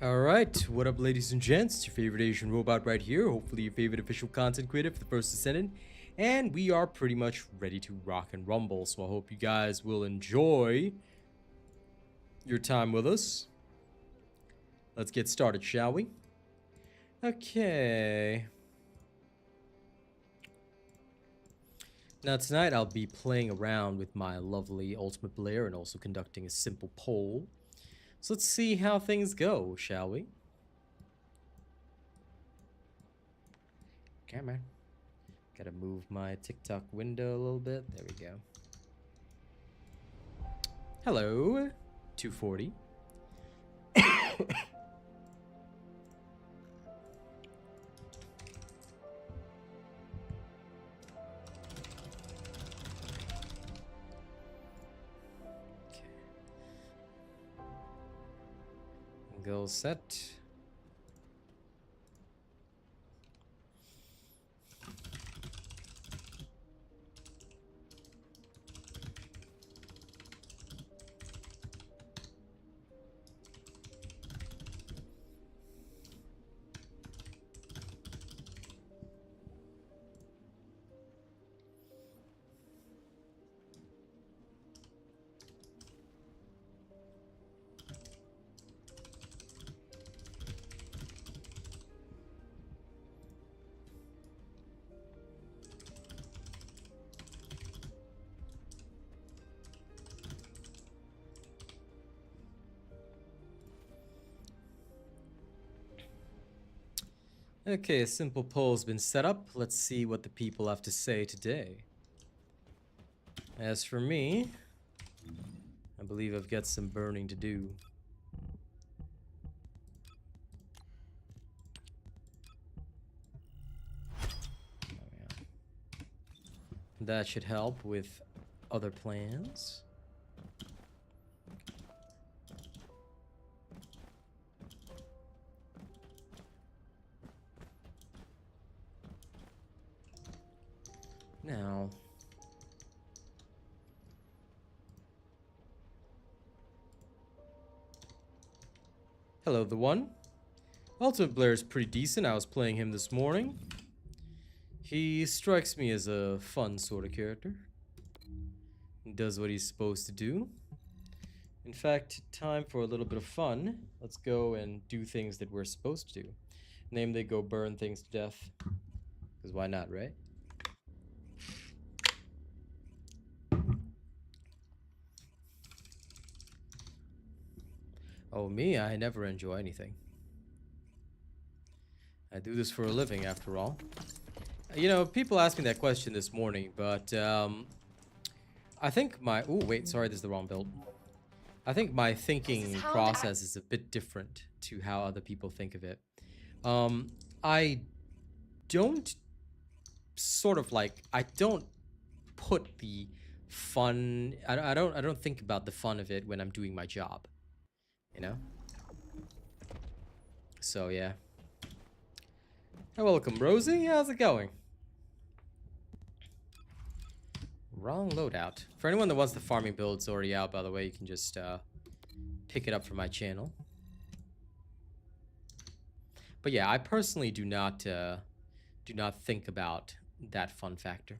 Alright, what up ladies and gents, it's your favorite Asian robot right here, hopefully your favorite official content creator for the First Descendant, and we are pretty much ready to rock and rumble, so I hope you guys will enjoy your time with us. Let's get started, shall we? Okay. Now tonight I'll be playing around with my lovely Ultimate Blair and also conducting a simple poll. So let's see how things go, shall we? Come on. Gotta move my TikTok window a little bit. There we go. Hello, 240. Goal set. Okay, a simple poll's been set up. Let's see what the people have to say today. As for me, I believe I've got some burning to do. Oh, yeah. That should help with other plans. Now, hello, the one. Ultimate Blair is pretty decent. I was playing him this morning. He strikes me as a fun sort of character. He does what he's supposed to do. In fact, time for a little bit of fun. Let's go and do things that we're supposed to do. Namely, go burn things to death. Because why not, right? Oh, me? I never enjoy anything. I do this for a living, after all. You know, people asked me that question this morning, but I think my... Oh, wait, sorry, this is the wrong build. I think my thinking process is a bit different to how other people think of it. I don't sort of like... I don't put the fun... I don't think about the fun of it when I'm doing my job. You know? So, yeah. Hey, welcome, Rosie. How's it going? Wrong loadout. For anyone that wants the farming build, it's already out, by the way. You can just pick it up from my channel. But yeah, I personally do not think about that fun factor.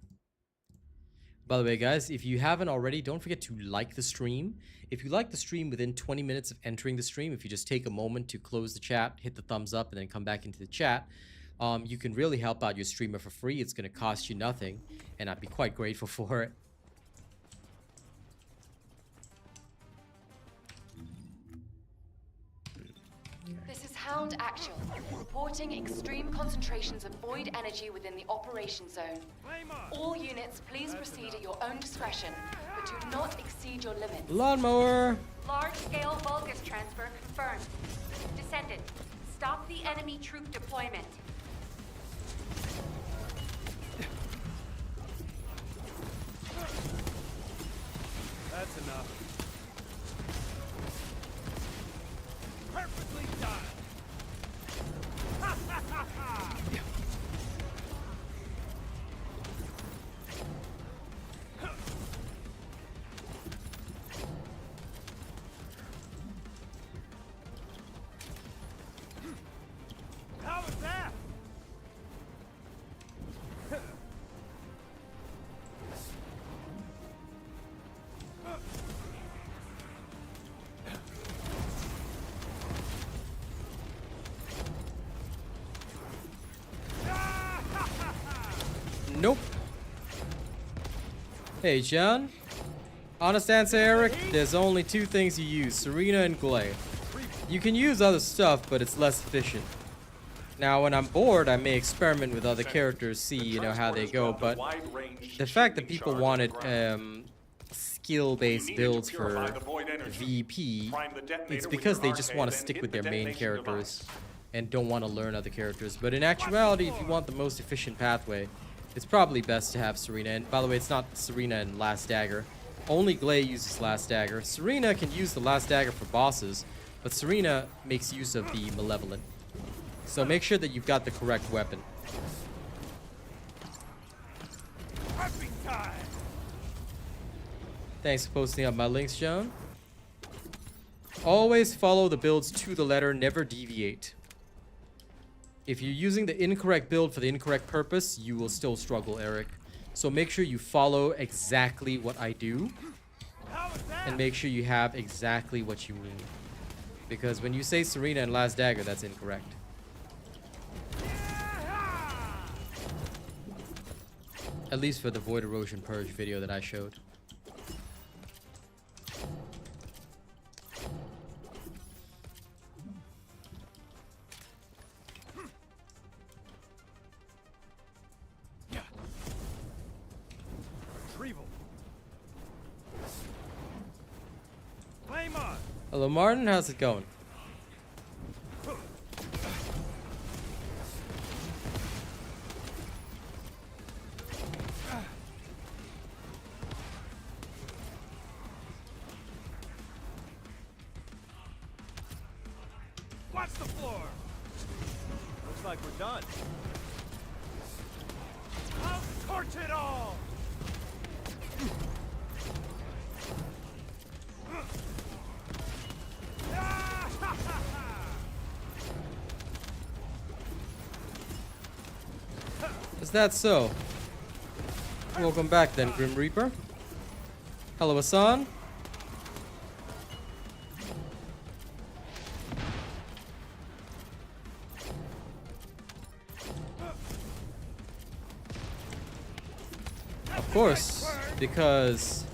By the way, guys, if you haven't already, don't forget to like the stream. If you like the stream within 20 minutes of entering the stream, if you just take a moment to close the chat, hit the thumbs up, and then come back into the chat, you can really help out your streamer for free. It's going to cost you nothing, and I'd be quite grateful for it. This is Hound Actual, reporting extreme concentrations of void energy within the operation zone. All units, please proceed at your own discretion, but do not exceed your limits. Lawnmower! Large-scale Vulgus transfer confirmed. Descendant, stop the enemy troop deployment. That's enough. Perfectly done. Ha ha ha ha! Hey, John. Honest answer, Eric, there's only two things you use, Serena and Glay. You can use other stuff, but it's less efficient. Now, when I'm bored, I may experiment with other characters, see, you know, how they go, but the fact that people wanted skill-based builds for VP, it's because they just want to stick with their main characters and don't want to learn other characters. But in actuality, if you want the most efficient pathway, it's probably best to have Serena. And by the way, it's not Serena and Last Dagger. Only Glay uses Last Dagger. Serena can use the Last Dagger for bosses, but Serena makes use of the Malevolent. So make sure that you've got the correct weapon. Thanks for posting up my links, Joan. Always follow the builds to the letter, never deviate. If you're using the incorrect build for the incorrect purpose, you will still struggle, Eric. So make sure you follow exactly what I do. And make sure you have exactly what you need. Because when you say Serena and Last Dagger, that's incorrect. At least for the Void Erosion Purge video that I showed. Hello, Martin. How's it going? Watch the floor. Looks like we're done. I'll torch it all. Is that so? Welcome back then, Grim Reaper. Hello, Hassan. Of course, because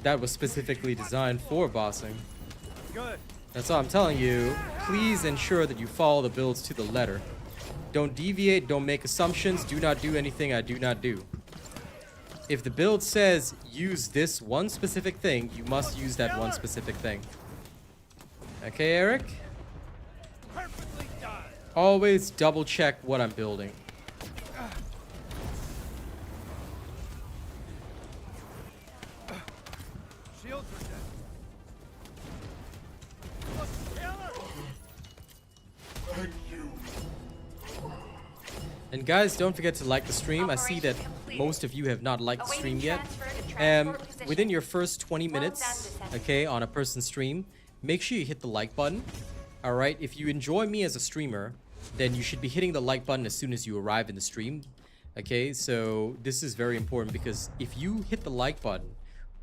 that was specifically designed for bossing. Good. That's all I'm telling you. Please ensure that you follow the builds to the letter. Don't deviate, don't make assumptions, do not do anything I do not do. If the build says use this one specific thing, you must use that one specific thing. Okay, Eric? Perfectly done. Always double check what I'm building. Shields are dead. Look, killer. And guys, don't forget to like the stream. I see that most of you have not liked the stream yet. Within your first 20 minutes, okay, on a person's stream, make sure you hit the like button. Alright, if you enjoy me as a streamer, then you should be hitting the like button as soon as you arrive in the stream. Okay, so this is very important because if you hit the like button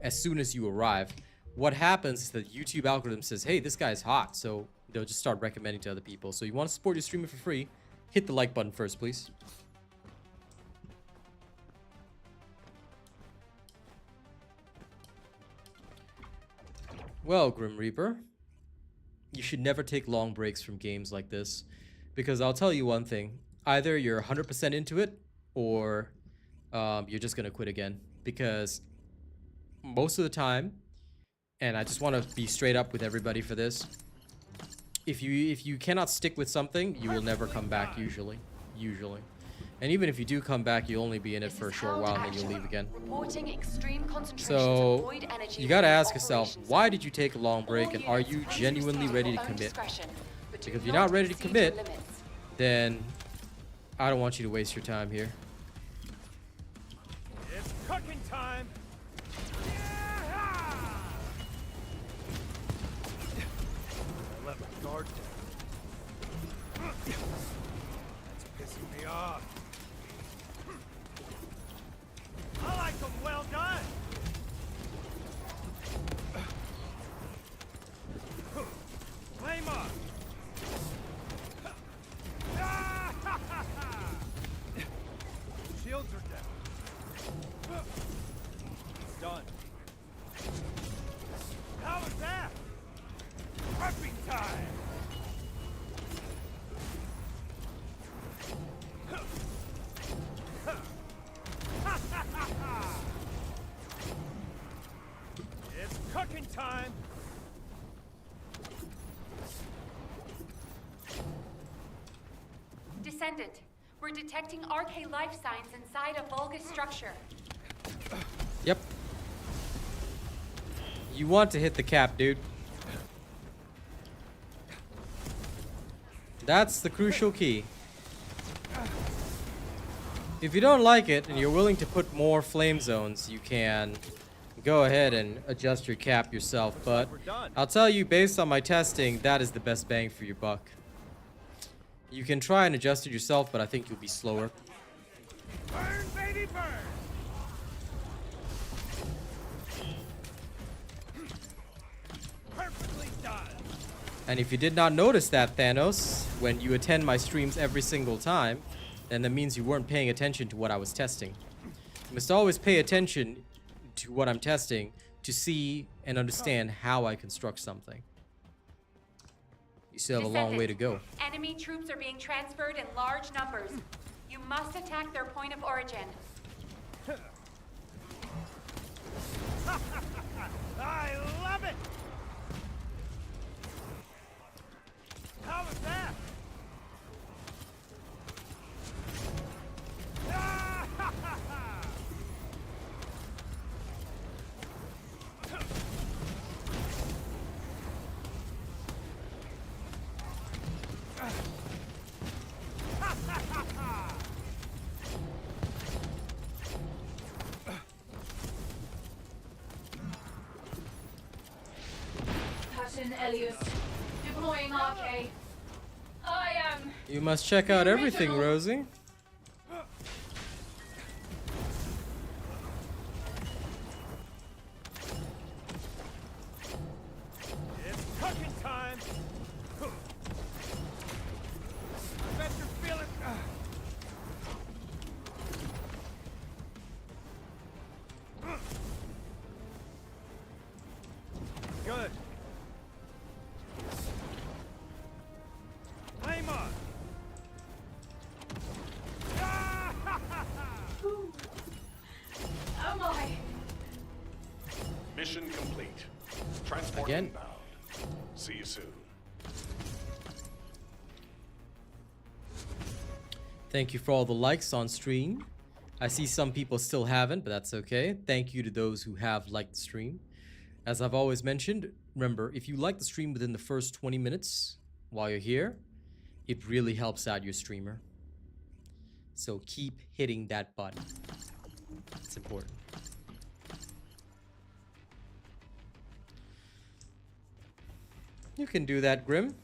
as soon as you arrive, what happens is that YouTube algorithm says, hey, this guy's hot, so they'll just start recommending to other people. So you want to support your streamer for free, hit the like button first, please. Well, Grim Reaper, you should never take long breaks from games like this, because I'll tell you one thing, either you're 100% into it, or you're just gonna quit again, because most of the time, and I just want to be straight up with everybody for this, if you cannot stick with something, you will never come back usually. And even if you do come back, you'll only be in it for a short while and then you'll leave again. So you gotta ask yourself, why did you take a long break, and are you genuinely ready to commit? Because if you're not ready to commit, then I don't want you to waste your time here. It's cooking time. I let my guard down. That's pissing me off. I like them well done. Flame up. Shields are down. Done. How was that? Prepping time! It's cooking time! Descendant, we're detecting RK life signs inside a Vulgus structure. Yep. You want to hit the cap, dude. That's the crucial key. If you don't like it and you're willing to put more flame zones, you can go ahead and adjust your cap yourself. But I'll tell you, based on my testing, that is the best bang for your buck. You can try and adjust it yourself, but I think you'll be slower. Burn, baby, burn! Perfectly done! And if you did not notice that, Thanos, when you attend my streams every single time, then that means you weren't paying attention to what I was testing. You must always pay attention to what I'm testing to see and understand how I construct something. You still have a long way to go. Enemy troops are being transferred in large numbers. You must attack their point of origin. I love it! How was that? Captain Elias, deploying RK. I am. You must check out everything, Rosie. It's cooking time! I bet you're feeling... Good. Flame on! Oh my. Mission complete. Transport Again? inbound. See you soon. Thank you for all the likes on stream. I see some people still haven't, but that's okay. Thank you to those who have liked the stream. As I've always mentioned, remember, if you like the stream within the first 20 minutes while you're here, it really helps out your streamer. So keep hitting that button. It's important. You can do that, Grim.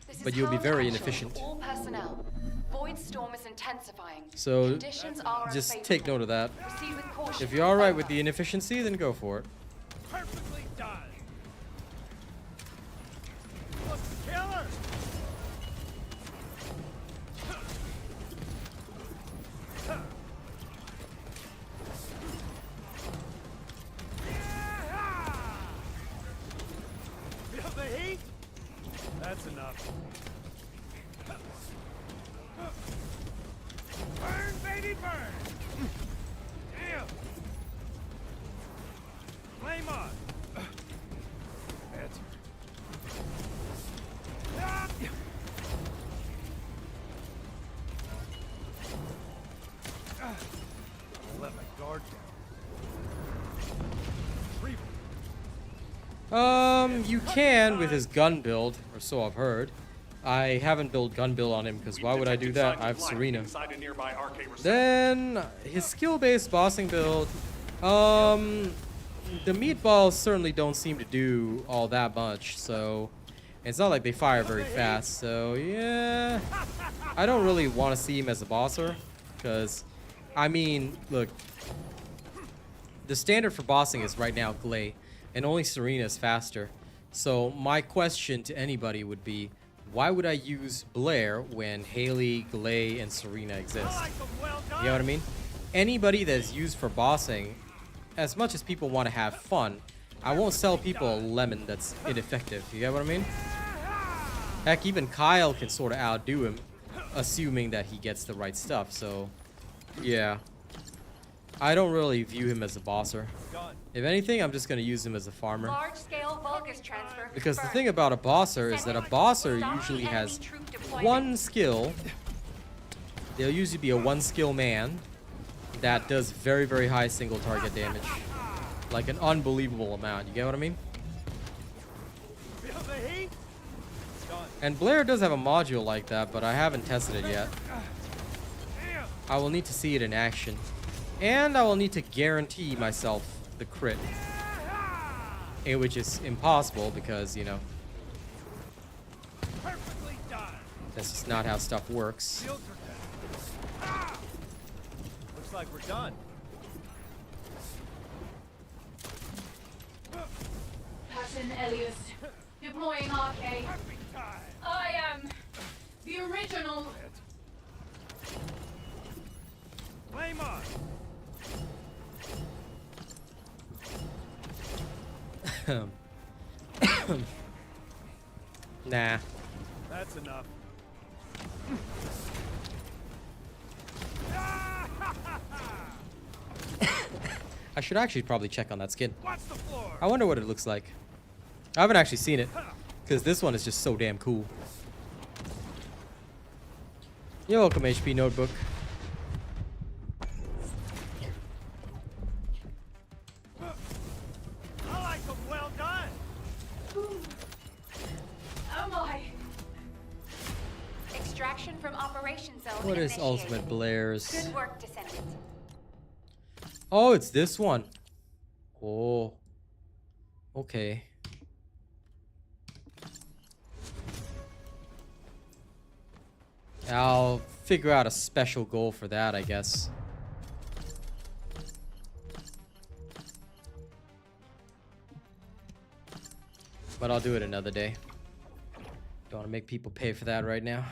This But is you'll be Hound very Actual. inefficient. All personnel. Void storm is intensifying. So Conditions are just unfavorable. take note of that. Proceed with caution. If you're alright with Over. the inefficiency, then go for it. Perfectly done! Look, killer! Feel the heat? That's enough. Burn, baby, burn! Damn! Flame on! That's... Ah! I'll let my guard down. Reaper. You can with his gun build, or so I've heard. I haven't built gun build on him because why would I do that? I have Serena. Inside a nearby RK receptor. Then his skill-based bossing build. The meatballs certainly don't seem to do all that much, so it's not like they fire very fast. So yeah, I don't really want to see him as a bosser, because I mean, look, the standard for bossing is right now Glay, and only Serena is faster. So my question to anybody would be, why would I use Blair when Haley, Glay, and Serena exist? I like them well done. You know what I mean? Anybody that's used for bossing as much as people want to have fun, I won't sell people a lemon that's ineffective. You get what I mean? Heck, even Kyle can sort of outdo him, assuming that he gets the right stuff. So, yeah. I don't really view him as a bosser. If anything, I'm just going to use him as a farmer. Large-scale Vulgus transfer Because the confirmed. thing about a bosser is that a bosser usually has one skill. There'll usually be a one-skill man that does very, very high single target damage. Like an unbelievable amount. You get what I mean? Feel the heat? And Blair does have a module like that, but I haven't tested it yet. I will need to see it in action. And I will need to guarantee myself the crit. Which is impossible because, you know, Perfectly done. that's just not how stuff works. Shields are down. Looks like we're done. Pattern Elias. Deploying RK. Perfect time. I am the original. Flame on. Nah. That's enough. I should actually probably check on that skin. Watch the floor. I wonder what it looks like. I haven't actually seen it. Because this one is just so damn cool. You're welcome, HP Notebook. I like them well done. Oh my. Extraction from operation zone. What is initiated. Ultimate Blair's? Good work, Descendant. Oh, it's this one. Oh. Okay. I'll figure out a special goal for that, I guess. But I'll do it another day. Don't want to make people pay for that right now.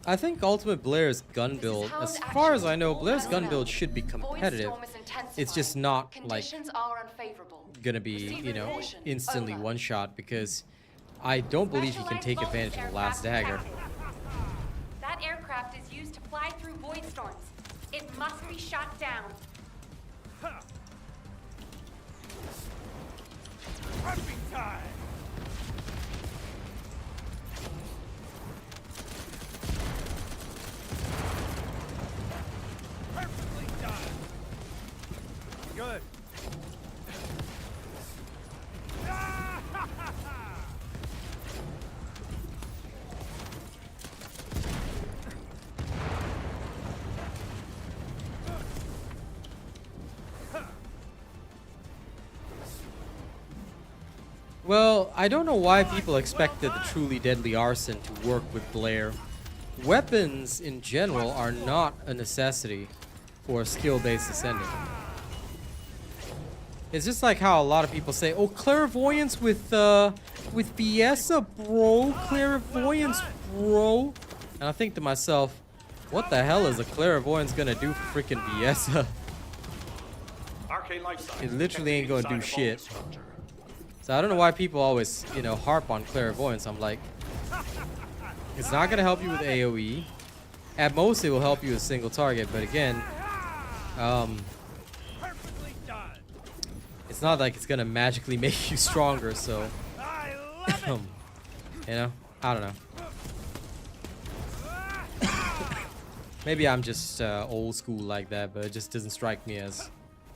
I think Ultimate Blair's gun build, as far as I know, Blair's gun build should be competitive. It's just not like Conditions are unfavorable. gonna be, you know, instantly one shot because I don't believe he can take advantage of the last dagger. That aircraft is used to fly through void storms. It must be shot down. Perfect time. Perfectly done. Good. Well, I don't know why people expected the truly deadly arson to work with Blair. Weapons in general are not a necessity for a skill-based Descendant. It's just like how a lot of people say, "Oh, clairvoyance with Viesa, bro. Clairvoyance, bro." And I think to myself, what the hell is a clairvoyance gonna do for freaking Viesa? Arcane life science. It literally ain't gonna do Inside a shit. vault structure. So I don't know why people always, you know, harp on clairvoyance. I'm like, it's not gonna help you with AoE. At most, it will help you with single target. But again, Perfectly done. it's not like it's gonna magically make you stronger. So, I love it. you know, I don't know. Maybe I'm just old school like that, but it just doesn't strike me as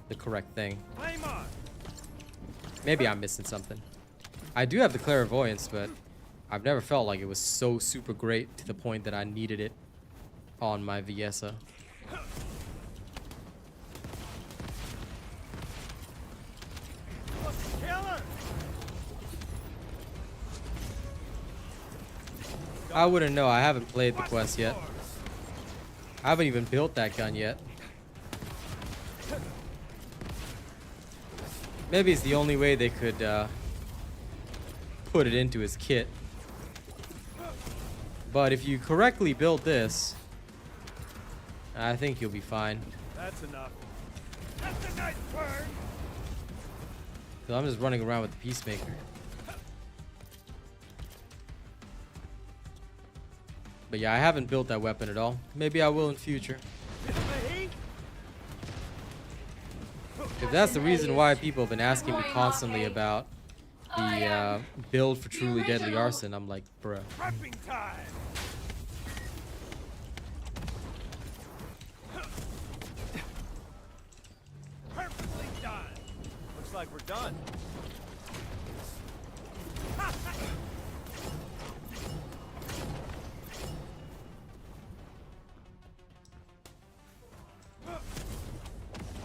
the correct thing. Flame on. Maybe I'm missing something. I do have the clairvoyance, but I've never felt like it was so super great to the point that I needed it on my Viesa. Killer. I wouldn't know. I haven't played the quest yet. I haven't even built that gun yet. Maybe it's the only way they could put it into his kit. But if you correctly build this, I think you'll be fine. That's enough. That's a nice burn. So I'm just running around with the Peacemaker. But yeah, I haven't built that weapon at all. Maybe I will in future. If that's the reason why people have been asking me constantly about the build for Truly Deadly Arson, I'm like, bruh. Prepping time. Perfectly done. Looks like we're done.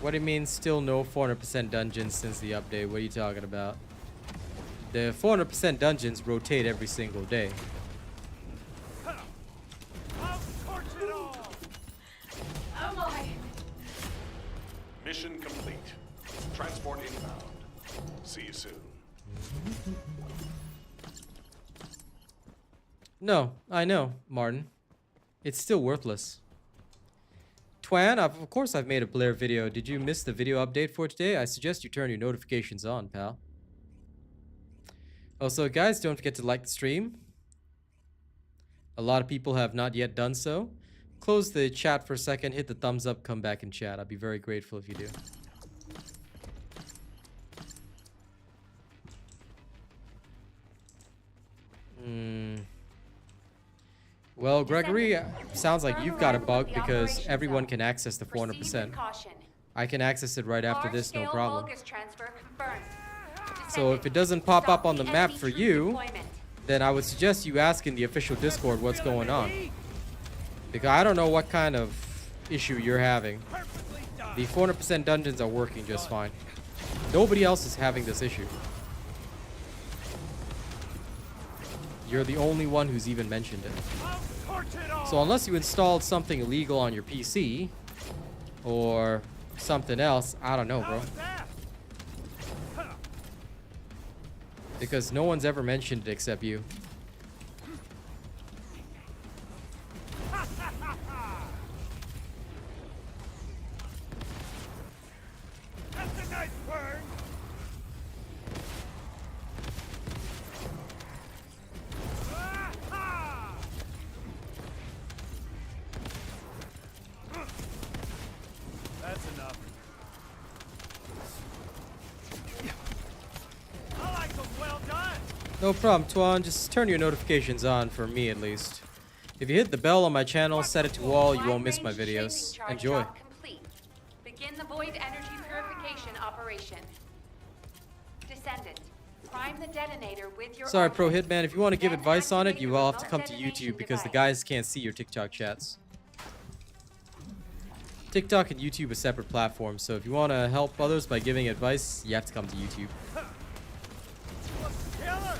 What do you mean still no 400% dungeons since the update? What are you talking about? The 400% dungeons rotate every single day. I'll torch it all. Oh my. Mission complete. Transport inbound. See you soon. No, I know, Martin. It's still worthless. Twan, of course I've made a Blair video. Did you miss the video update for today? I suggest you turn your notifications on, pal. Also, guys, don't forget to like the stream. A lot of people have not yet done so. Close the chat for a second, hit the thumbs up, come back and chat. I'd be very grateful if you do. Well, Gregory, sounds like you've got a bug because everyone can access the 400%. I can access it right after this, no problem. So if it doesn't pop up on the map for you, then I would suggest you ask in the official Discord what's going on. Because I don't know what kind of issue you're having. The 400% dungeons are working just fine. Nobody else is having this issue. You're the only one who's even mentioned it. So unless you installed something illegal on your PC or something else, I don't know, bro. Because no one's ever mentioned it except you. That's a nice burn. That's enough. I like them well done. No problem, Twan. Just turn your notifications on for me at least. If you hit the bell on my channel, set it to all, you won't miss my videos. Enjoy. Begin the void energy purification operation. Descendant, prime the detonator with your Sorry, Pro armament. Hitman. If you want to give Then advice on it, activate you the will have to remote come to detonation YouTube because the device. guys can't see your TikTok chats. TikTok and YouTube are separate platforms, so if you want to help others by giving advice, you have to come to YouTube. Killer.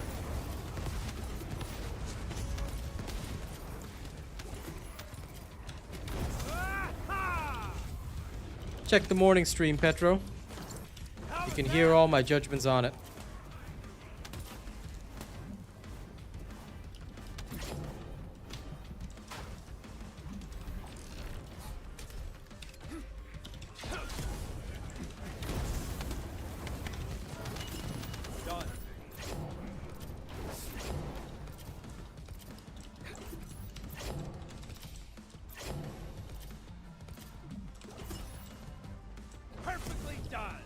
Check the morning stream, Petro. You can hear all my judgments on it. Done. Perfectly done.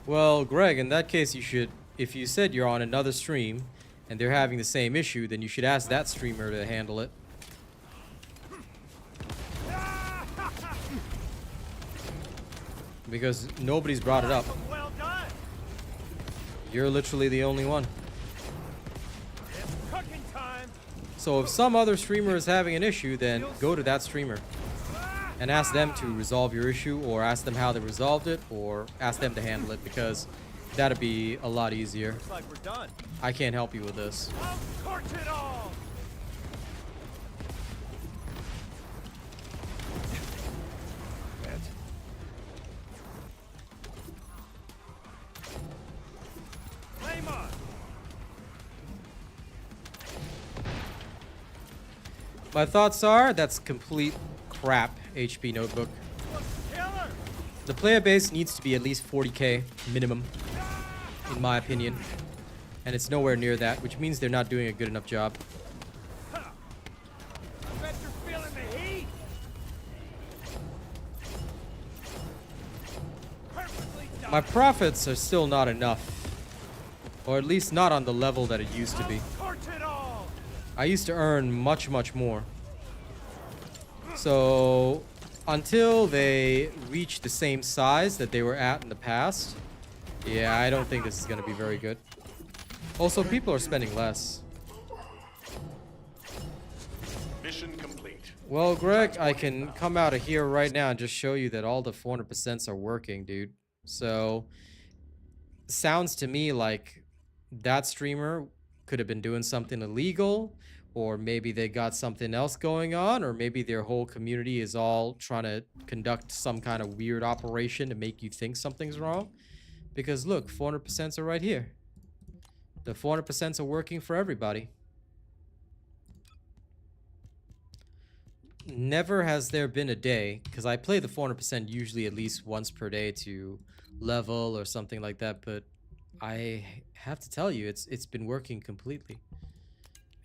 Well, Greg, in that case, you should, if you said you're on another stream and they're having the same issue, then you should ask that streamer to handle it. Because nobody's brought it up. Well done. You're literally the only one. It's cooking time. So if some other streamer is having an issue, then go to that streamer and ask them to resolve your issue, or ask them how they resolved it, or ask them to handle it, because that'd be a lot easier. Looks like we're done. I can't help you with this. I'll torch it all. My thoughts are that's complete crap HP notebook. The player base needs to be at least 40k minimum, in my opinion. And it's nowhere near that, which means they're not doing a good enough job. I bet you're feeling the heat. Perfectly done. My profits are still not enough. Or at least not on the level that it used to be. Torch it all. I used to earn much, much more. So, until they reach the same size that they were at in the past, yeah, I don't think this is going to be very good. Also, people are spending less. Mission complete. Well, Greg, I can come out of here right now and just show you that all the 400% are working, dude. So, sounds to me like that streamer could have been doing something illegal, or maybe they got something else going on, or maybe their whole community is all trying to conduct some kind of weird operation to make you think something's wrong. Because look, 400% are right here. The 400% are working for everybody. Never has there been a day, because I play the 400% usually at least once per day to level or something like that, but I have to tell you, it's been working completely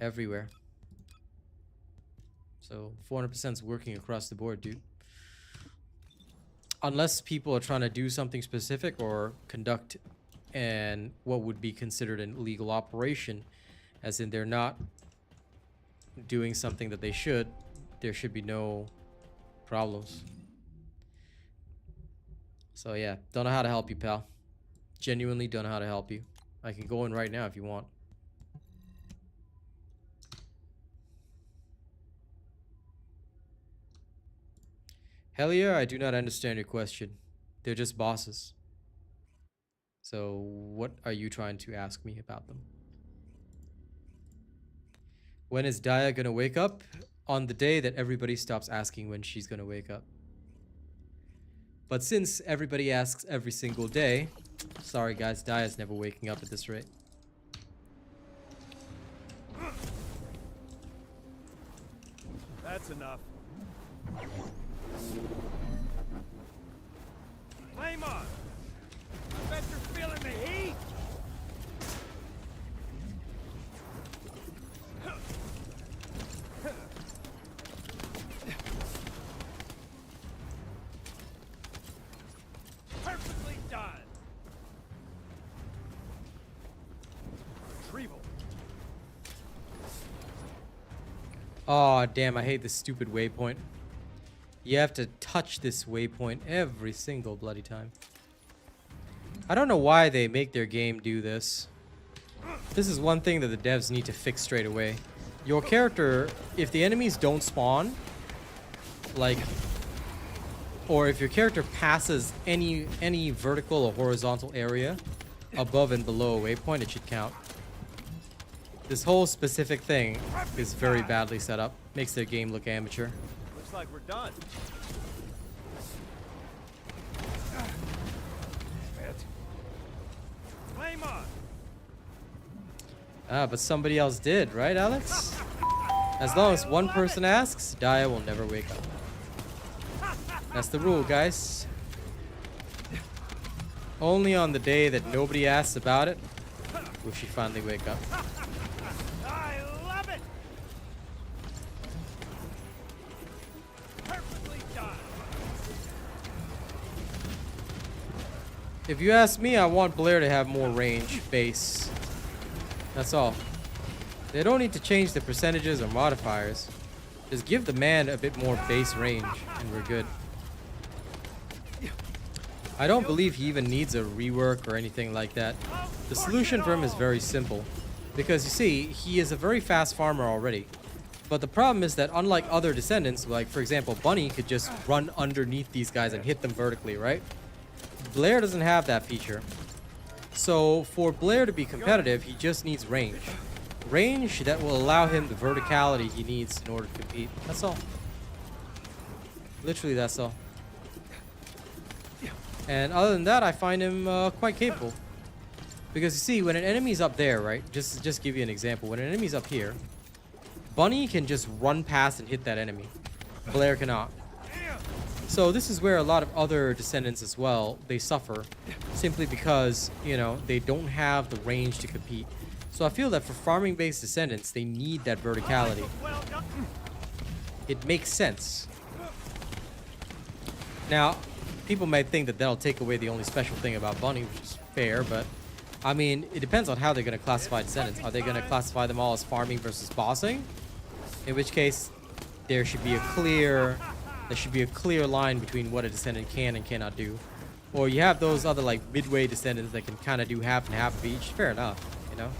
everywhere. So 400% is working across the board, dude. Unless people are trying to do something specific or conduct what would be considered an illegal operation, as in they're not doing something that they should, there should be no problems. So yeah, don't know how to help you, pal. Genuinely don't know how to help you. I can go in right now if you want. Hell yeah, I do not understand your question. They're just bosses. So what are you trying to ask me about them? When is Daya gonna wake up? On the day that everybody stops asking when she's gonna wake up. But since everybody asks every single day, sorry guys, Daya's never waking up at this rate. That's enough. Flame on. I bet you're feeling the heat. Perfectly done. Retrieval. Oh damn, I hate this stupid waypoint. You have to touch this waypoint every single bloody time. I don't know why they make their game do this. This is one thing that the devs need to fix straight away. Your character, if the enemies don't spawn, like, or if your character passes any vertical or horizontal area above and below a waypoint, it should count. This whole specific thing is very badly set up. Makes their game look amateur. Looks like we're done. Flame on. Ah, but somebody else did, right, Alex? As long as one person asks, Daya will never wake up. That's the rule, guys. Only on the day that nobody asks about it will she finally wake up. I love it. Perfectly done. If you ask me, I want Blair to have more range base. That's all. They don't need to change the percentages or modifiers. Just give the man a bit more base range and we're good. I don't believe he even needs a rework or anything like that. The solution for him is very simple. Because you see, he is a very fast farmer already. But the problem is that unlike other descendants, like for example, Bunny could just run underneath these guys and hit them vertically, right? Blair doesn't have that feature. So for Blair to be competitive, he just needs range. Range that will allow him the verticality he needs in order to compete. That's all. Literally, that's all. And other than that, I find him quite capable. Because you see, when an enemy's up there, right? Just give you an example. When an enemy's up here, Bunny can just run past and hit that enemy. Blair cannot. So this is where a lot of other Descendants as well, they suffer. Simply because, you know, they don't have the range to compete. So I feel that for farming-based Descendants, they need that verticality. It makes sense. Now, people might think that that'll take away the only special thing about Bunny, which is fair, but I mean, it depends on how they're going to classify Descendants. Are they going to classify them all as farming versus bossing? In which case, there should be a clear line between what a Descendant can and cannot do. Or you have those other like midway Descendants that can kind of do half and half of each. Fair enough, you know?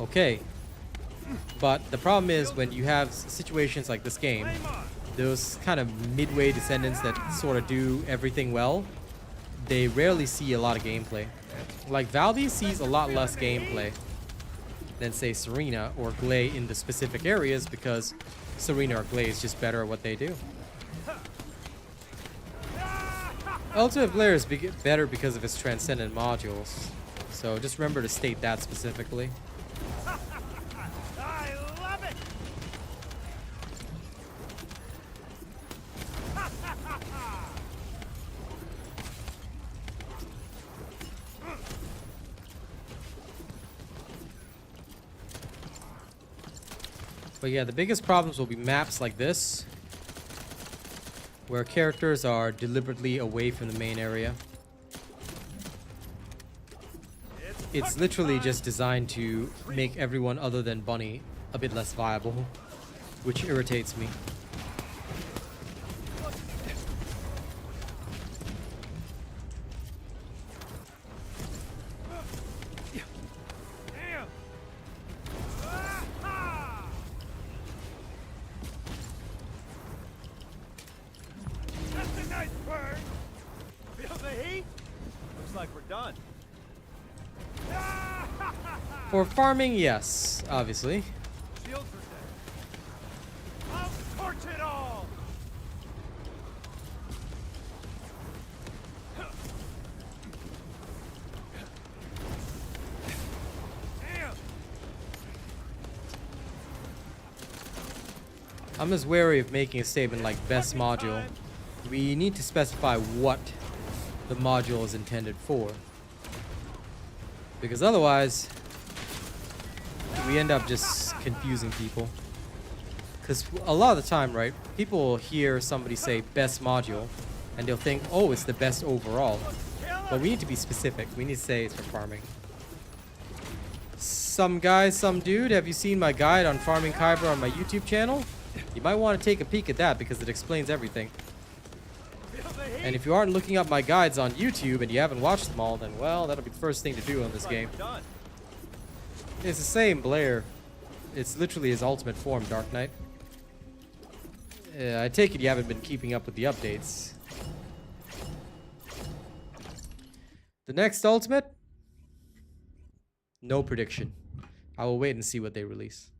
Okay. But the problem is when you have situations like this game, those kind of midway Descendants that sort of do everything well, they rarely see a lot of gameplay. Like Valby sees a lot less gameplay than say Serena or Glay in the specific areas because Serena or Glay is just better at what they do. Ultimate Blair is better because of its Transcendent Modules. So just remember to state that specifically. I love it. But yeah, the biggest problems will be maps like this, where characters are deliberately away from the main area. It's literally just designed to make everyone other than Bunny a bit less viable, which irritates me. That's a nice burn. Feel the heat? Looks like we're done. For farming, yes, obviously. Shields are dead. I'll torch it all. Damn. I'm just wary of making a statement like best module. We need to specify what the module is intended for. Because otherwise, we end up just confusing people. Because a lot of the time, right, people will hear somebody say best module, and they'll think, oh, it's the best overall. But we need to be specific. We need to say it's for farming. Some guy, some dude, have you seen my guide on farming Kyber on my YouTube channel? You might want to take a peek at that because it explains everything. And if you aren't looking up my guides on YouTube and you haven't watched them all, then, well, that'll be the first thing to do on this game. It's the same Blair. It's literally his ultimate form, Dark Knight. I take it you haven't been keeping up with the updates. The next ultimate? No prediction. I will wait and see what they release.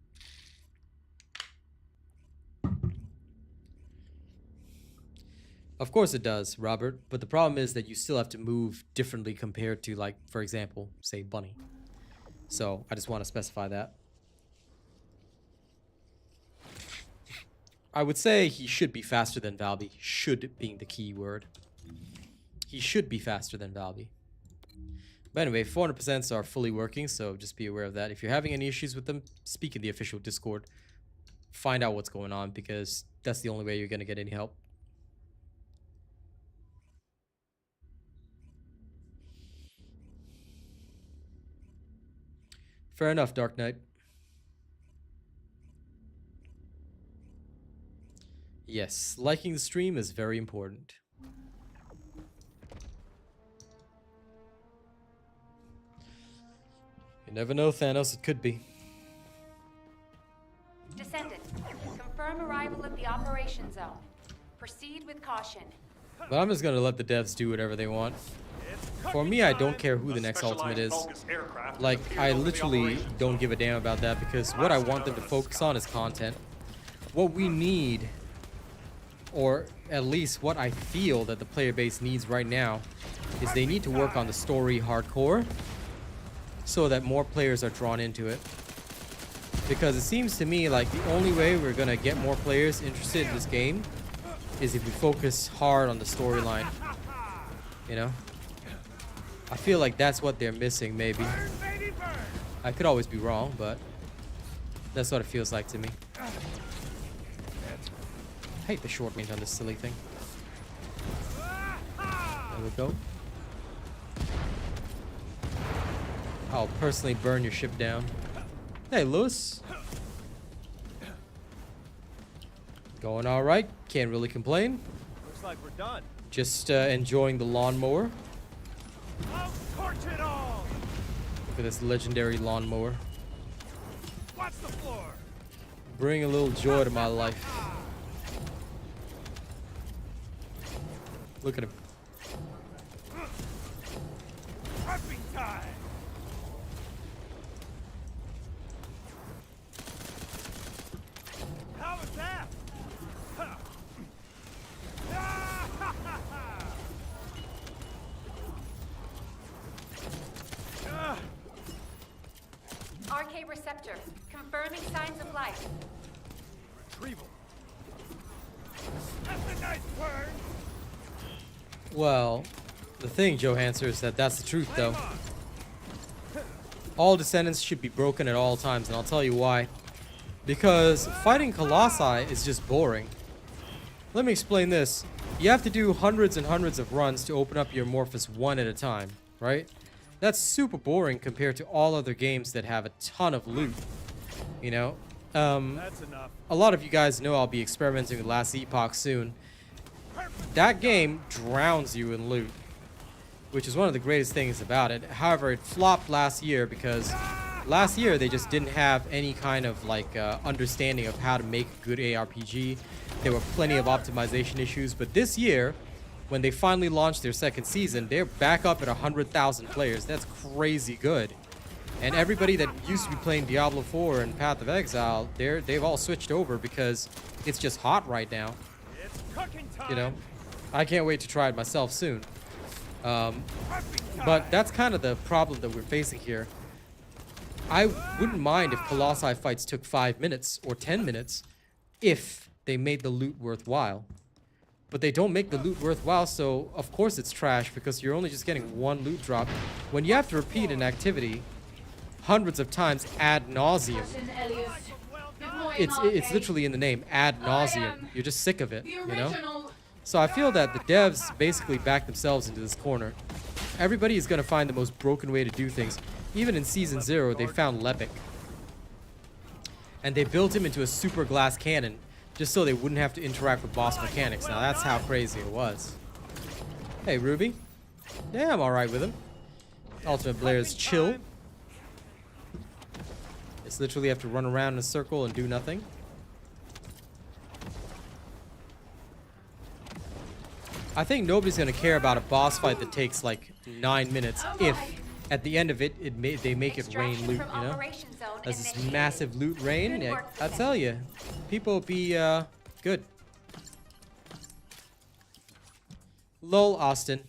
Of course it does, Robert, but the problem is that you still have to move differently compared to, like, for example, say Bunny. So, I just want to specify that. I would say he should be faster than Valby. Should being the key word. He should be faster than Valby. But anyway, 400% are fully working, so just be aware of that. If you're having any issues with them, speak in the official Discord. Find out what's going on, because that's the only way you're going to get any help. Fair enough, Dark Knight. Yes, liking the stream is very important. You never know, Thanos, it could be. Descendant, confirm arrival at the operation zone. Proceed with caution. But I'm just gonna let the devs do whatever they want. For me, I don't care who the next ultimate is. Like, I literally don't give a damn about that because what I want them to focus on is content. What we need, or at least what I feel that the player base needs right now, is they need to work on the story hardcore so that more players are drawn into it. Because it seems to me like the only way we're gonna get more players interested in this game is if we focus hard on the storyline. You know? I feel like that's what they're missing, maybe. I could always be wrong, but that's what it feels like to me. I hate the short range on this silly thing. There we go. I'll personally burn your ship down. Hey, Lewis. Going all right. Can't really complain. Looks like we're done. Just enjoying the lawnmower. I'll torch it all. Look at this legendary lawnmower. Watch the floor. Bring a little joy to my life. Look at him. Prepping time. How was that? Huh. RK receptor, confirming signs of life. Retrieval. That's a nice turn. Well, the thing, Joe Hanser, is that that's the truth, though. All Descendants should be broken at all times, and I'll tell you why. Because fighting Colossi is just boring. Let me explain this. You have to do hundreds and hundreds of runs to open up your Morphous one at a time, right? That's super boring compared to all other games that have a ton of loot. You know? That's enough. A lot of you guys know I'll be experimenting with Last Epoch soon. That game drowns you in loot, which is one of the greatest things about it. However, it flopped last year because last year they just didn't have any kind of like understanding of how to make a good ARPG. There were plenty of optimization issues, but this year, when they finally launched their second season, they're back up at 100,000 players. That's crazy good. And everybody that used to be playing Diablo 4 and Path of Exile, they've all switched over because it's just hot right now. It's cooking time. You know, I can't wait to try it myself soon. But that's kind of the problem that we're facing here. I wouldn't mind if Colossi fights took 5 minutes or 10 minutes if they made the loot worthwhile. But they don't make the loot worthwhile, so of course it's trash because you're only just getting one loot drop. When you have to repeat an activity hundreds of times ad nauseum, it's literally in the name, ad nauseum. You're just sick of it, you know? So I feel that the devs basically back themselves into this corner. Everybody is going to find the most broken way to do things. Even in Season 0, they found Lepic. And they built him into a super glass cannon just so they wouldn't have to interact with boss mechanics. Now that's how crazy it was. Hey, Ruby. Yeah, I'm alright with him. Ultimate Blair is chill. It's literally have to run around in a circle and do nothing. I think nobody's going to care about a boss fight that takes like 9 minutes if at the end of it, they make it rain loot, you know? As this massive loot rain, yeah, I tell you, people will be good. Lol, Austin.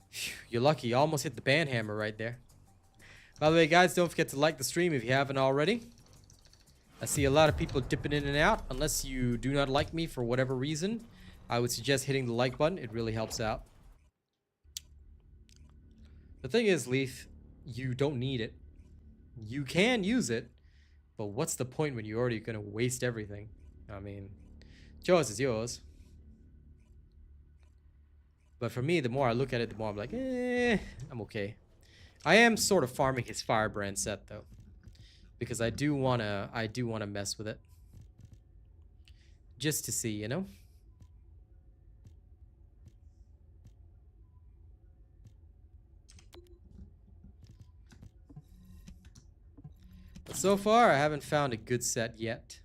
Phew, you're lucky, you almost hit the ban hammer right there. By the way, guys, don't forget to like the stream if you haven't already. I see a lot of people dipping in and out. Unless you do not like me for whatever reason, I would suggest hitting the like button. It really helps out. The thing is, Leaf, you don't need it. You can use it, but what's the point when you're already going to waste everything? I mean, yours is yours. But for me, the more I look at it, the more I'm like, I'm okay. I am sort of farming his Firebrand set though, because I do wanna mess with it, just to see, you know. But so far, I haven't found a good set yet.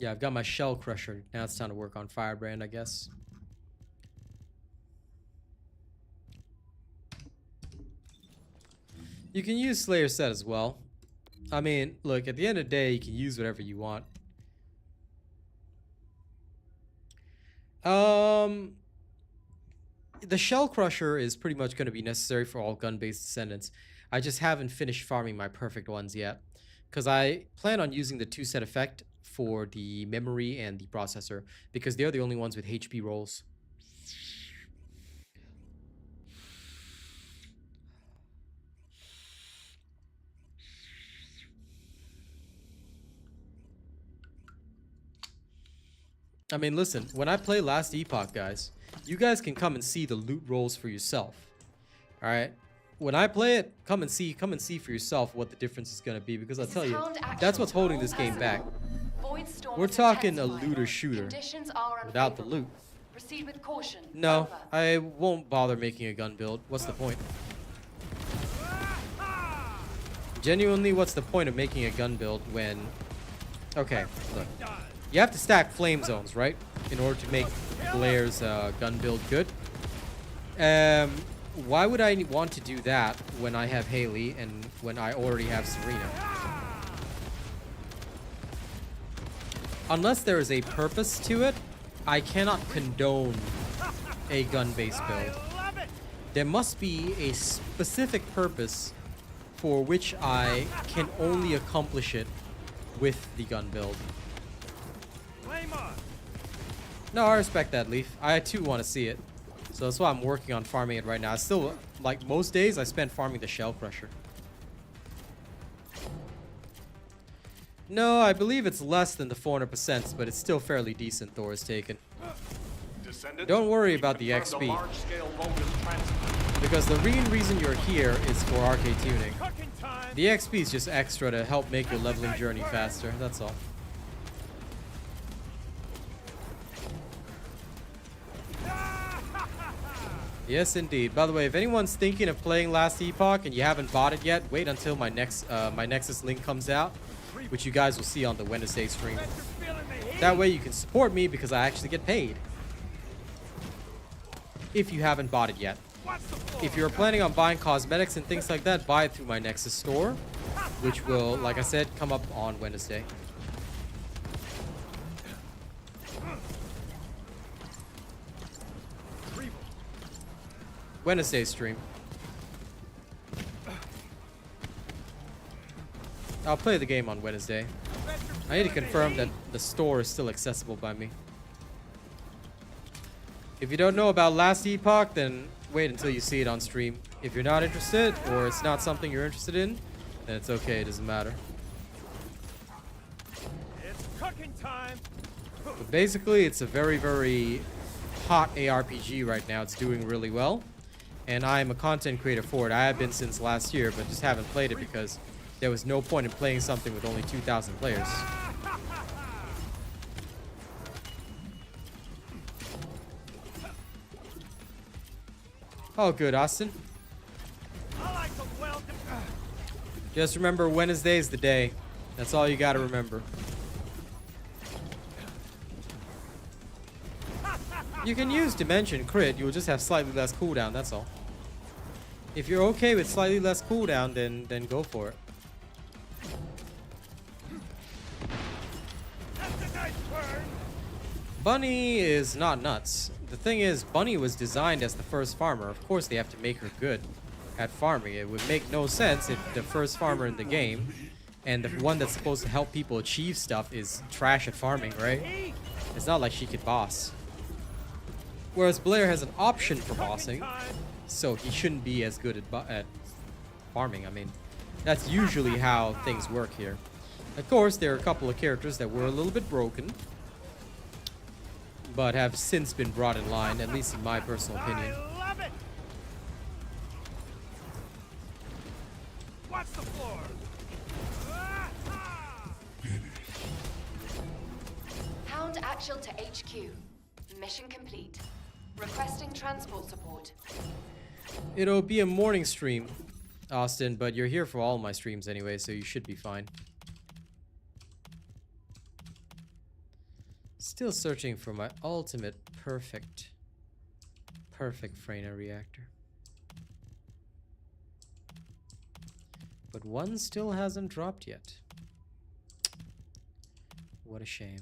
Yeah, I've got my Shell Crusher. Now it's time to work on Firebrand, I guess. You can use Slayer set as well. I mean, look, at the end of the day, you can use whatever you want. The Shell Crusher is pretty much going to be necessary for all gun-based Descendants. I just haven't finished farming my perfect ones yet, because I plan on using the 2-set effect for the memory and the processor, because they're the only ones with HP rolls. I mean, listen, when I play Last Epoch, guys, you guys can come and see the loot rolls for yourself. Alright? When I play it, come and see for yourself what the difference is going to be, because I'll tell you, that's what's holding this game back. We're talking a looter shooter without the loot. Proceed with caution. No, I won't bother making a gun build. What's the point? Genuinely, what's the point of making a gun build when... Okay, look. You have to stack flame zones, right? In order to make Blair's gun build good. Why would I want to do that when I have Haley and when I already have Serena? Unless there is a purpose to it, I cannot condone a gun-based build. There must be a specific purpose for which I can only accomplish it with the gun build. No, I respect that, Leaf. I too want to see it. So that's why I'm working on farming it right now. I still, like most days, I spend farming the Shell Crusher. No, I believe it's less than the 400%, but it's still fairly decent, Thor has taken. Don't worry about the XP. Because the main reason you're here is for arcade tuning. The XP is just extra to help make your leveling journey faster, that's all. Yes, indeed. By the way, if anyone's thinking of playing Last Epoch and you haven't bought it yet, wait until my Nexus link comes out, which you guys will see on the Wednesday stream. That way you can support me because I actually get paid. If you haven't bought it yet. If you're planning on buying cosmetics and things like that, buy it through my Nexus store, which will, like I said, come up on Wednesday. Wednesday stream. I'll play the game on Wednesday. I need to confirm that the store is still accessible by me. If you don't know about Last Epoch, then wait until you see it on stream. If you're not interested, or it's not something you're interested in, then it's okay, it doesn't matter. It's cooking time. But basically, it's a very, very hot ARPG right now. It's doing really well. And I'm a content creator for it. I have been since last year, but just haven't played it because there was no point in playing something with only 2,000 players. Oh, good, Austin. Just remember, Wednesday is the day. That's all you gotta remember. You can use Dimension Crit, you'll just have slightly less cooldown, that's all. If you're okay with slightly less cooldown, then go for it. Bunny is not nuts. The thing is, Bunny was designed as the first farmer. Of course they have to make her good at farming. It would make no sense if the first farmer in the game and the one that's supposed to help people achieve stuff is trash at farming, right? It's not like she could boss. Whereas Blair has an option for bossing, so he shouldn't be as good at farming. I mean, that's usually how things work here. Of course, there are a couple of characters that were a little bit broken, but have since been brought in line, at least in my personal opinion. Watch the floor. Hound actual to HQ. Mission complete. Requesting transport support. It'll be a morning stream, Austin, but you're here for all my streams anyway, so you should be fine. Still searching for my ultimate perfect Freyna reactor. But one still hasn't dropped yet. What a shame.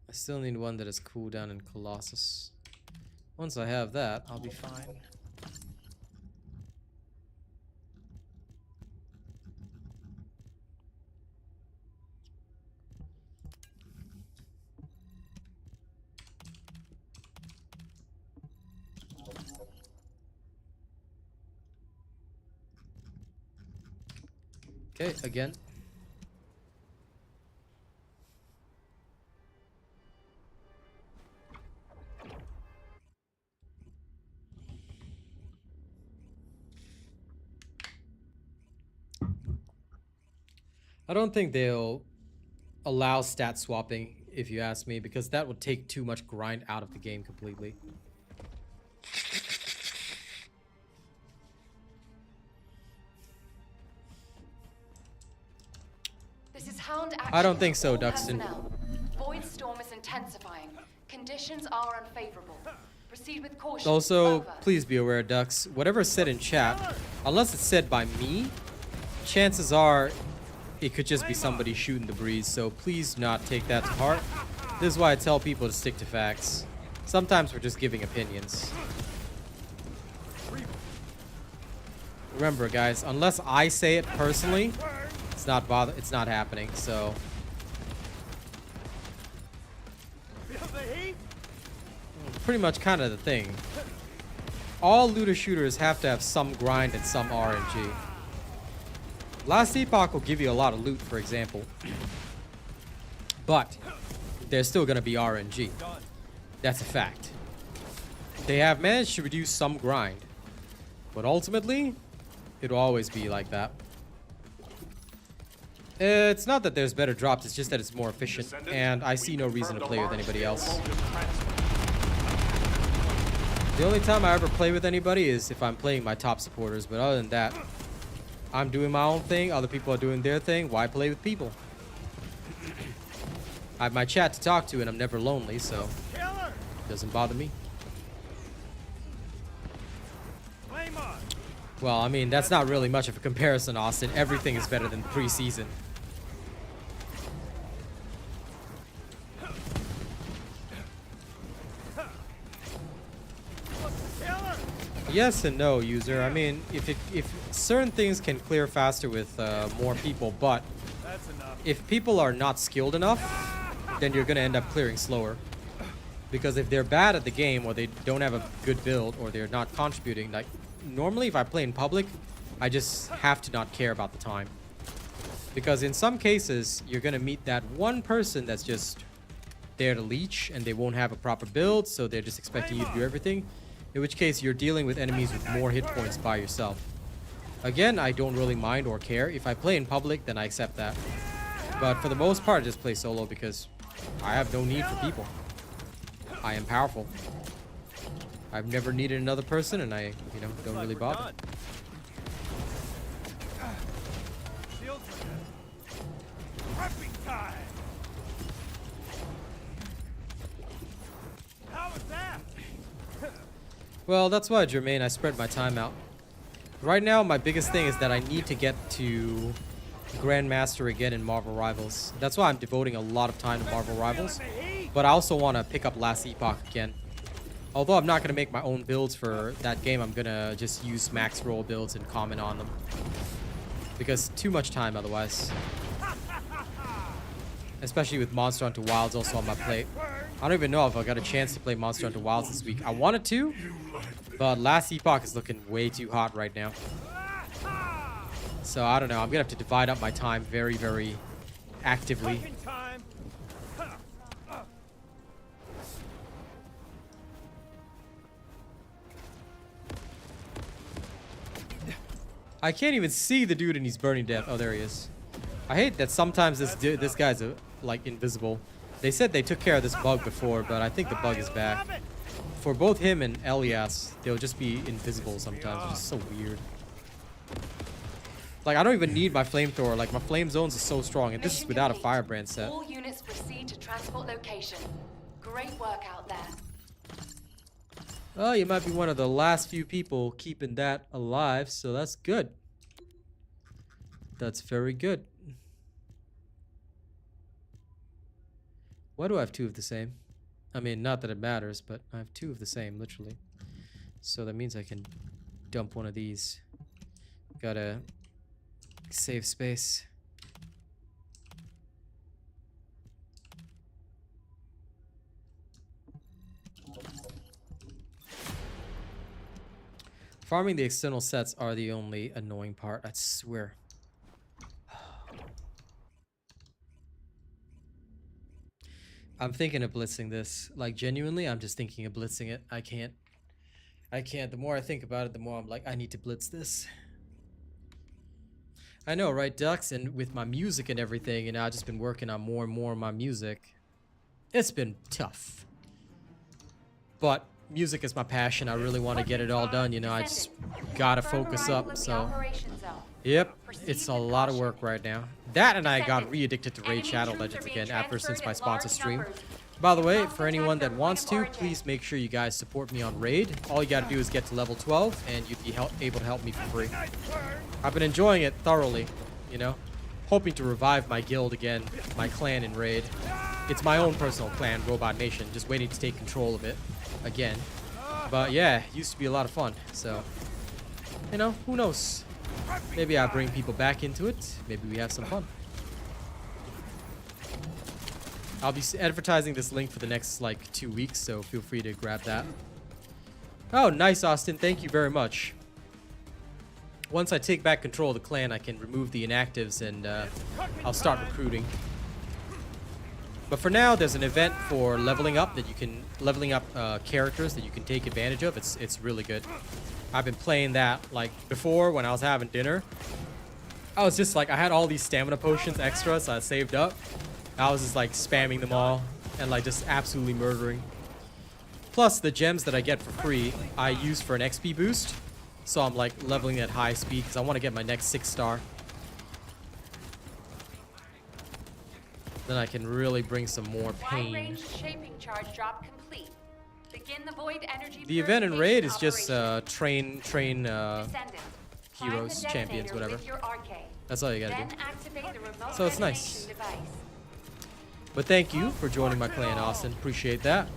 I still need one that is cooldown in Colossus. Once I have that, I'll be fine. Okay, again. I don't think they'll allow stat swapping, if you ask me, because that would take too much grind out of the game completely. This is Hound action. I don't think so, All Duxton. personnel. Void storm is intensifying. Conditions are unfavorable. Proceed with caution. Also, Over. please be aware, Dux, whatever is said in chat, unless it's said by me, chances are it could just be somebody shooting the breeze, so please not take that to heart. This is why I tell people to stick to facts. Sometimes we're just giving opinions. Remember, guys, unless I say it personally, it's not happening, so Feel the heat? pretty much kind of the thing. All looter shooters have to have some grind and some RNG. Last Epoch will give you a lot of loot, for example. But there's still going to be RNG. That's a fact. They have managed to reduce some grind. But ultimately, it'll always be like that. It's not that there's better drops, it's just that it's more efficient. And I see no reason to play with anybody else. The only time I ever play with anybody is if I'm playing my top supporters. But other than that, I'm doing my own thing, other people are doing their thing. Why play with people? I have my chat to talk to and I'm never lonely, so it doesn't bother me. Flame on. Well, I mean, that's not really much of a comparison, Austin. Everything is better than preseason. Yes and no, user. I mean, if certain things can clear faster with more people, but That's enough. if people are not skilled enough, then you're gonna end up clearing slower. Because if they're bad at the game, or they don't have a good build, or they're not contributing, like normally if I play in public, I just have to not care about the time. Because in some cases, you're gonna meet that one person that's just there to leech, and they won't have a proper build, so they're just expecting you to do everything. In which case, you're dealing with enemies with more hit points by yourself. Again, I don't really mind or care. If I play in public, then I accept that. But for the most part, I just play solo because I have no need for people. I am powerful. I've never needed another person, and I, don't really bother. Shields are good. Prepping time. How was that? Well, that's why, Jermaine, I spread my time out. Right now, my biggest thing is that I need to get to Grandmaster again in Marvel Rivals. That's why I'm devoting a lot of time to Marvel Rivals. But I also want to pick up Last Epoch again. Although I'm not going to make my own builds for that game, I'm going to just use max roll builds and comment on them. Because too much time otherwise. Especially with Monster Hunter Wilds also on my plate. I don't even know if I got a chance to play Monster Hunter Wilds this week. I wanted to, but Last Epoch is looking way too hot right now. So I don't know. I'm going to have to divide up my time very, very actively. Prepping time. I can't even see the dude and he's burning death. Oh, there he is. I hate that sometimes this guy's like invisible. They said they took care of this bug before, but I think the bug is back. for both him and Elias, they'll just be invisible sometimes, which is so weird. Like, I don't even need my flamethrower. Like, my flame zones are so strong, and this is without a firebrand set. All units proceed to transport location. Great work out there. Oh, you might be one of the last few people keeping that alive, so that's good. That's very good. Why do I have two of the same? I mean, not that it matters, but I have two of the same, literally. So that means I can dump one of these. Gotta save space. Farming the external sets are the only annoying part, I swear. I'm thinking of blitzing this. Like, genuinely, I'm just thinking of blitzing it. I can't. The more I think about it, the more I'm like, I need to blitz this. I know, right, Dux? And with my music and everything, you know, I've just been working on more and more of my music. It's been tough. But music is my passion. I really want to get it all done, you know. I just gotta focus up, so. Yep, it's a lot of work right now. That and I got re-addicted to Raid Shadow Legends again since my sponsor stream. By the way, for anyone that wants to, please make sure you guys support me on Raid. All you gotta do is get to level 12 and you'd be able to help me for free. I've been enjoying it thoroughly, you know. Hoping to revive my guild again, my clan in Raid. It's my own personal clan, Robot Nation, just waiting to take control of it again. But yeah, it used to be a lot of fun, so, you know, who knows? Maybe I bring people back into it. Maybe we have some fun. I'll be advertising this link for the next, like, 2 weeks, so feel free to grab that. Oh, nice, Austin. Thank you very much. Once I take back control of the clan, I can remove the inactives and I'll start recruiting. But for now, there's an event for leveling up that you can characters that you can take advantage of. It's really good. I've been playing that like before when I was having dinner. I was just like, I had all these stamina potions extra, so I saved up. I was just like spamming them all and like just absolutely murdering. Plus the gems that I get for free, I use for an XP boost. So I'm like leveling at high speed because I want to get my next 6-star. Then I can really bring some more pain. Wide-range shaping charge drop complete. Begin the void energy. The event in Raid is just train Descendant. heroes, champions, whatever. That's all you gotta do. Do. So it's nice. But thank you for joining my clan, Austin. Appreciate that.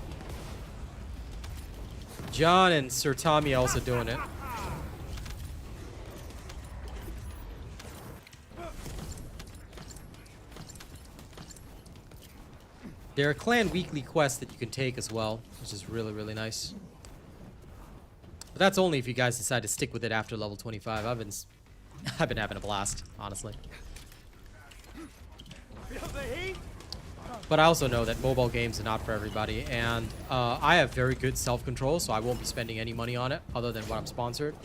John and Sir Tommy also doing it. There are clan weekly quests that you can take as well, which is really, really nice. But that's only if you guys decide to stick with it after level 25. I've been having a blast, honestly. But I also know that mobile games are not for everybody, and I have very good self-control, so I won't be spending any money on it other than what I'm sponsored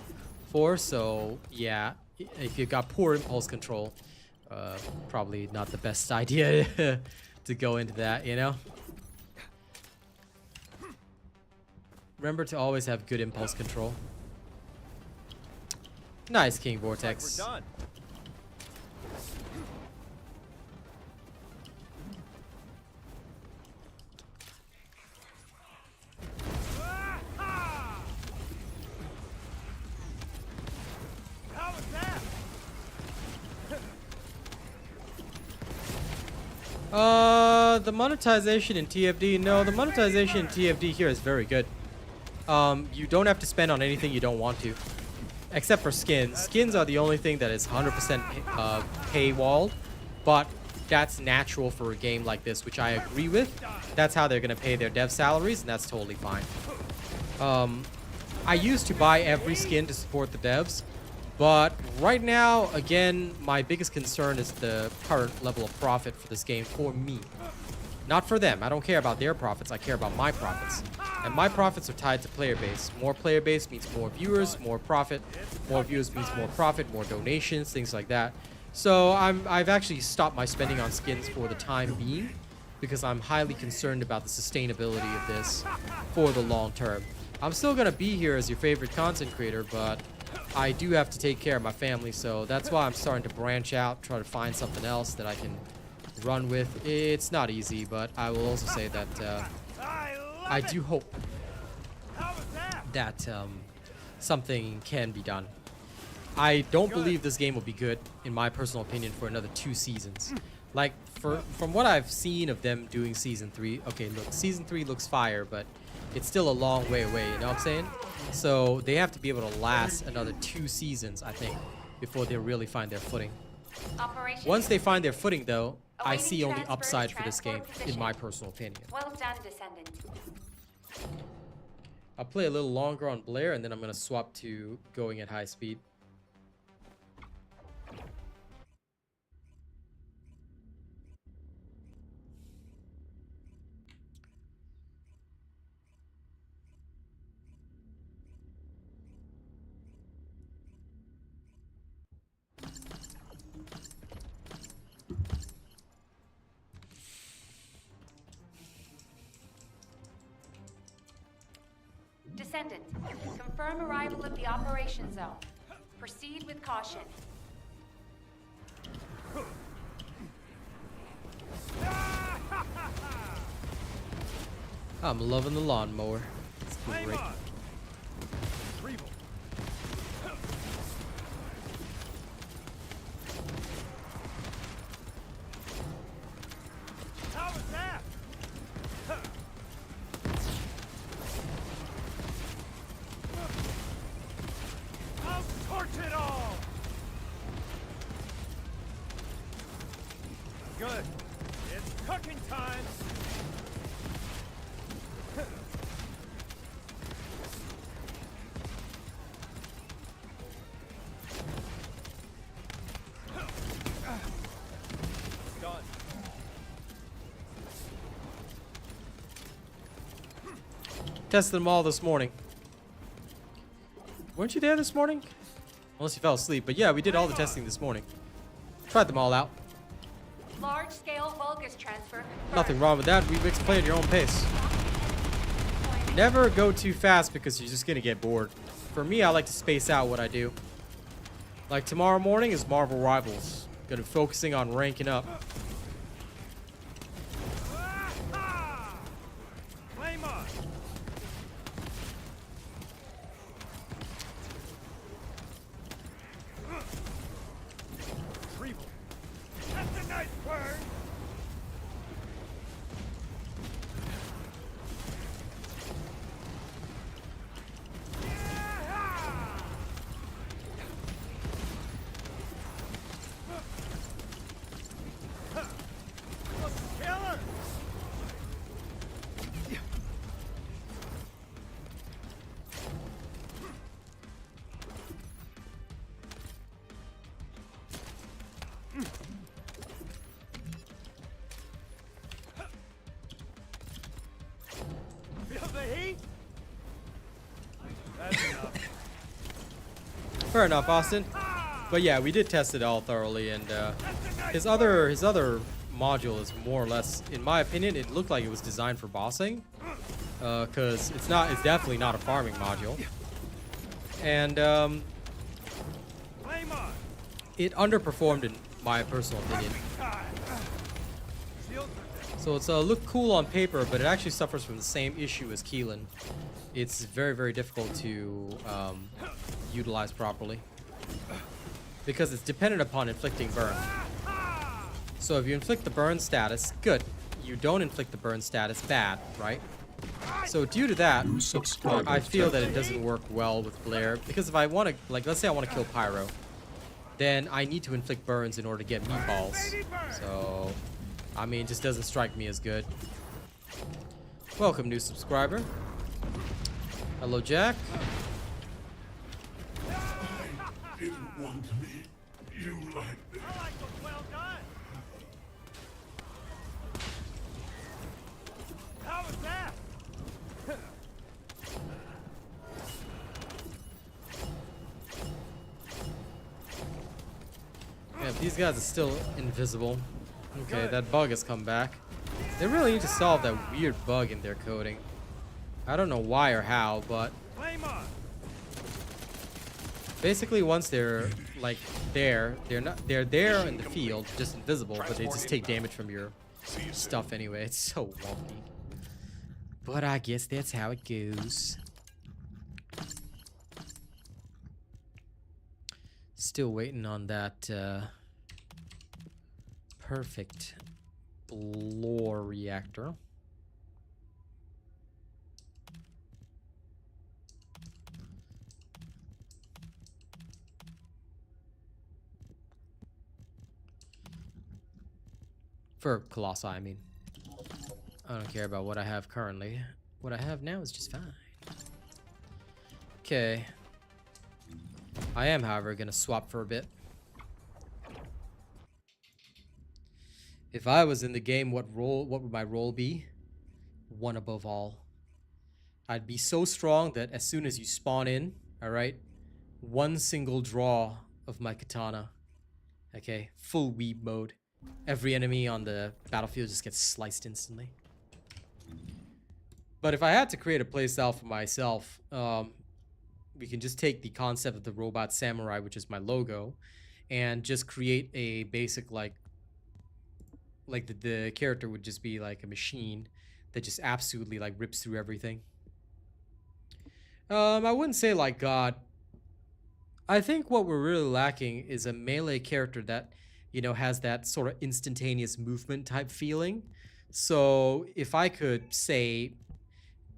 for. So yeah, if you've got poor impulse control, probably not the best idea to go into that, you know? Remember to always have good impulse control. Nice, King Vortex. We're done. How was that? The monetization in TFD, no, the monetization in TFD here is very good. You don't have to spend on anything you don't want to, except for skins. Skins are the only thing that is 100% paywalled, but that's natural for a game like this, which I agree with. That's how they're gonna pay their dev salaries, and that's totally fine. I used to buy every skin to support the devs, but right now, again, my biggest concern is the current level of profit for this game for me. Not for them. I don't care about their profits. I care about my profits. And my profits are tied to player base. More player base means more viewers, more profit. More viewers means more profit, more donations, things like that. So I've actually stopped my spending on skins for the time being. because I'm highly concerned about the sustainability of this for the long term. I'm still gonna be here as your favorite content creator, but I do have to take care of my family, so that's why I'm starting to branch out, try to find something else that I can run with. It's not easy, but I will also say that I do hope that something can be done. I don't believe this game will be good, in my personal opinion, for another 2 seasons. Like, from what I've seen of them doing Season 3, okay, look, Season 3 looks fire, but it's still a long way away, you know what I'm saying? So they have to be able to last another 2 seasons, I think, before they really find their footing. Once they find their footing, though, I see only upside for this game, in my personal opinion. Well done, Descendant. I'll play a little longer on Blair, and then I'm going to swap to going at high speed. Descendant, confirm arrival of the operation zone. Proceed with caution. I'm loving the lawnmower. It's great. How was that? I'll torch it all! Good. It's cooking time! Done. Tested them all this morning. Weren't you there this morning? Unless you fell asleep. But yeah, we did all the testing this morning. Tried them all out. Large-scale Vulgus transfer confirmed. Nothing wrong with that. We play at your own pace. Never go too fast because you're just going to get bored. For me, I like to space out what I do. Like tomorrow morning is Marvel Rivals. Gonna be focusing on ranking up. Flame on! Retrievable. That's a nice burn! Killer! Feel the heat? That's enough. Fair enough, Austin. But yeah, we did test it all thoroughly, and his other module is more or less, in my opinion, it looked like it was designed for bossing, because it's definitely not a farming module, and Flame on! it underperformed in my personal opinion. Time. Shields are down. So it's look cool on paper, but it actually suffers from the same issue as Keelan. It's very, very difficult to utilize properly because it's dependent upon inflicting burn. So if you inflict the burn status, good. You don't inflict the burn status, bad, right? So due to that, I feel that it doesn't work well with Blair, because if I want to, like, let's say I want to kill Pyro, then I need to inflict burns in order to get meatballs. So, I mean, it just doesn't strike me as good. Welcome, new subscriber. Hello, Jack. Didn't want me. You like this. I like what's well done. How was that? Yeah, these guys are still invisible. Okay, that bug has come back. They really need to solve that weird bug in their coding. I don't know why or how, but Flame on! basically once they're like they're there in the field, just invisible, but they just take damage from your stuff anyway. It's so wonky. But I guess that's how it goes. Still waiting on that perfect Blair reactor. For Colossi, I mean. I don't care about what I have currently. What I have now is just fine. Okay. I am, however, gonna swap for a bit. If I was in the game, what would my role be? One above all. I'd be so strong that as soon as you spawn in, alright, one single draw of my katana. Okay, full weeb mode. Every enemy on the battlefield just gets sliced instantly. But if I had to create a playstyle for myself, we can just take the concept of the robot samurai, which is my logo, and just create a basic like the character would just be like a machine that just absolutely like rips through everything. I wouldn't say like God. I think what we're really lacking is a melee character that, you know, has that sort of instantaneous movement type feeling. So if I could say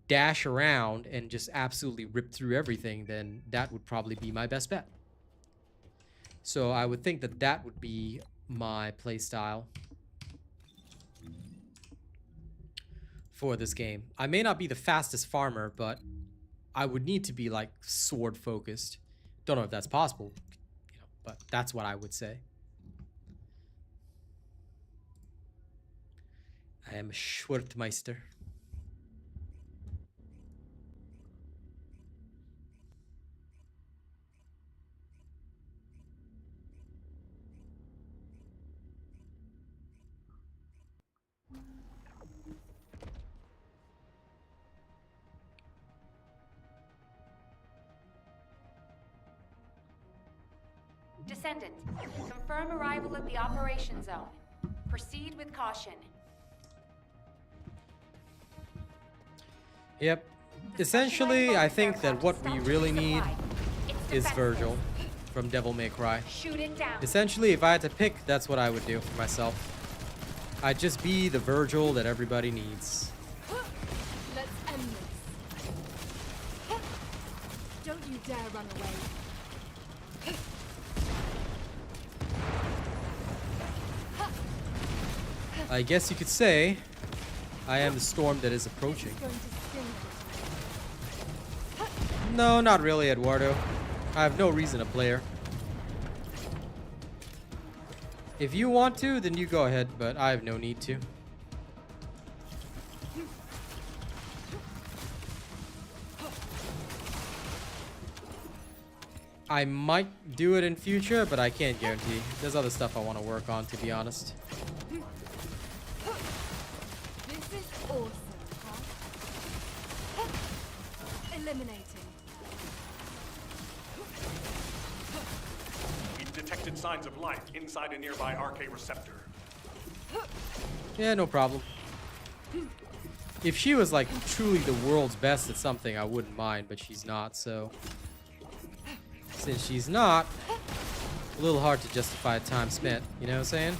dash around and just absolutely rip through everything, then that would probably be my best bet. So I would think that that would be my playstyle for this game. I may not be the fastest farmer, but I would need to be like sword focused. Don't know if that's possible, you know, but that's what I would say. I am a Schwertmeister. Descendant, confirm arrival at the operation zone. Proceed with caution. Yep. Essentially, I think that what we really need is Virgil from Devil May Cry. Shoot it down. Essentially, if I had to pick, that's what I would do for myself. I'd just be the Virgil that everybody needs. Let's end this. Don't you dare run away. I guess you could say I am the storm that is approaching. Going to sting them. No, not really, Eduardo. I have no reason to play her. If you want to, then you go ahead, but I have no need to. I might do it in future, but I can't guarantee. There's other stuff I want to work on, to be honest. This is awesome, huh? Eliminating. We've detected signs of life inside a nearby RK receptor. Yeah, no problem. If she was like truly the world's best at something, I wouldn't mind, but she's not, so since she's not, a little hard to justify time spent, you know what I'm saying?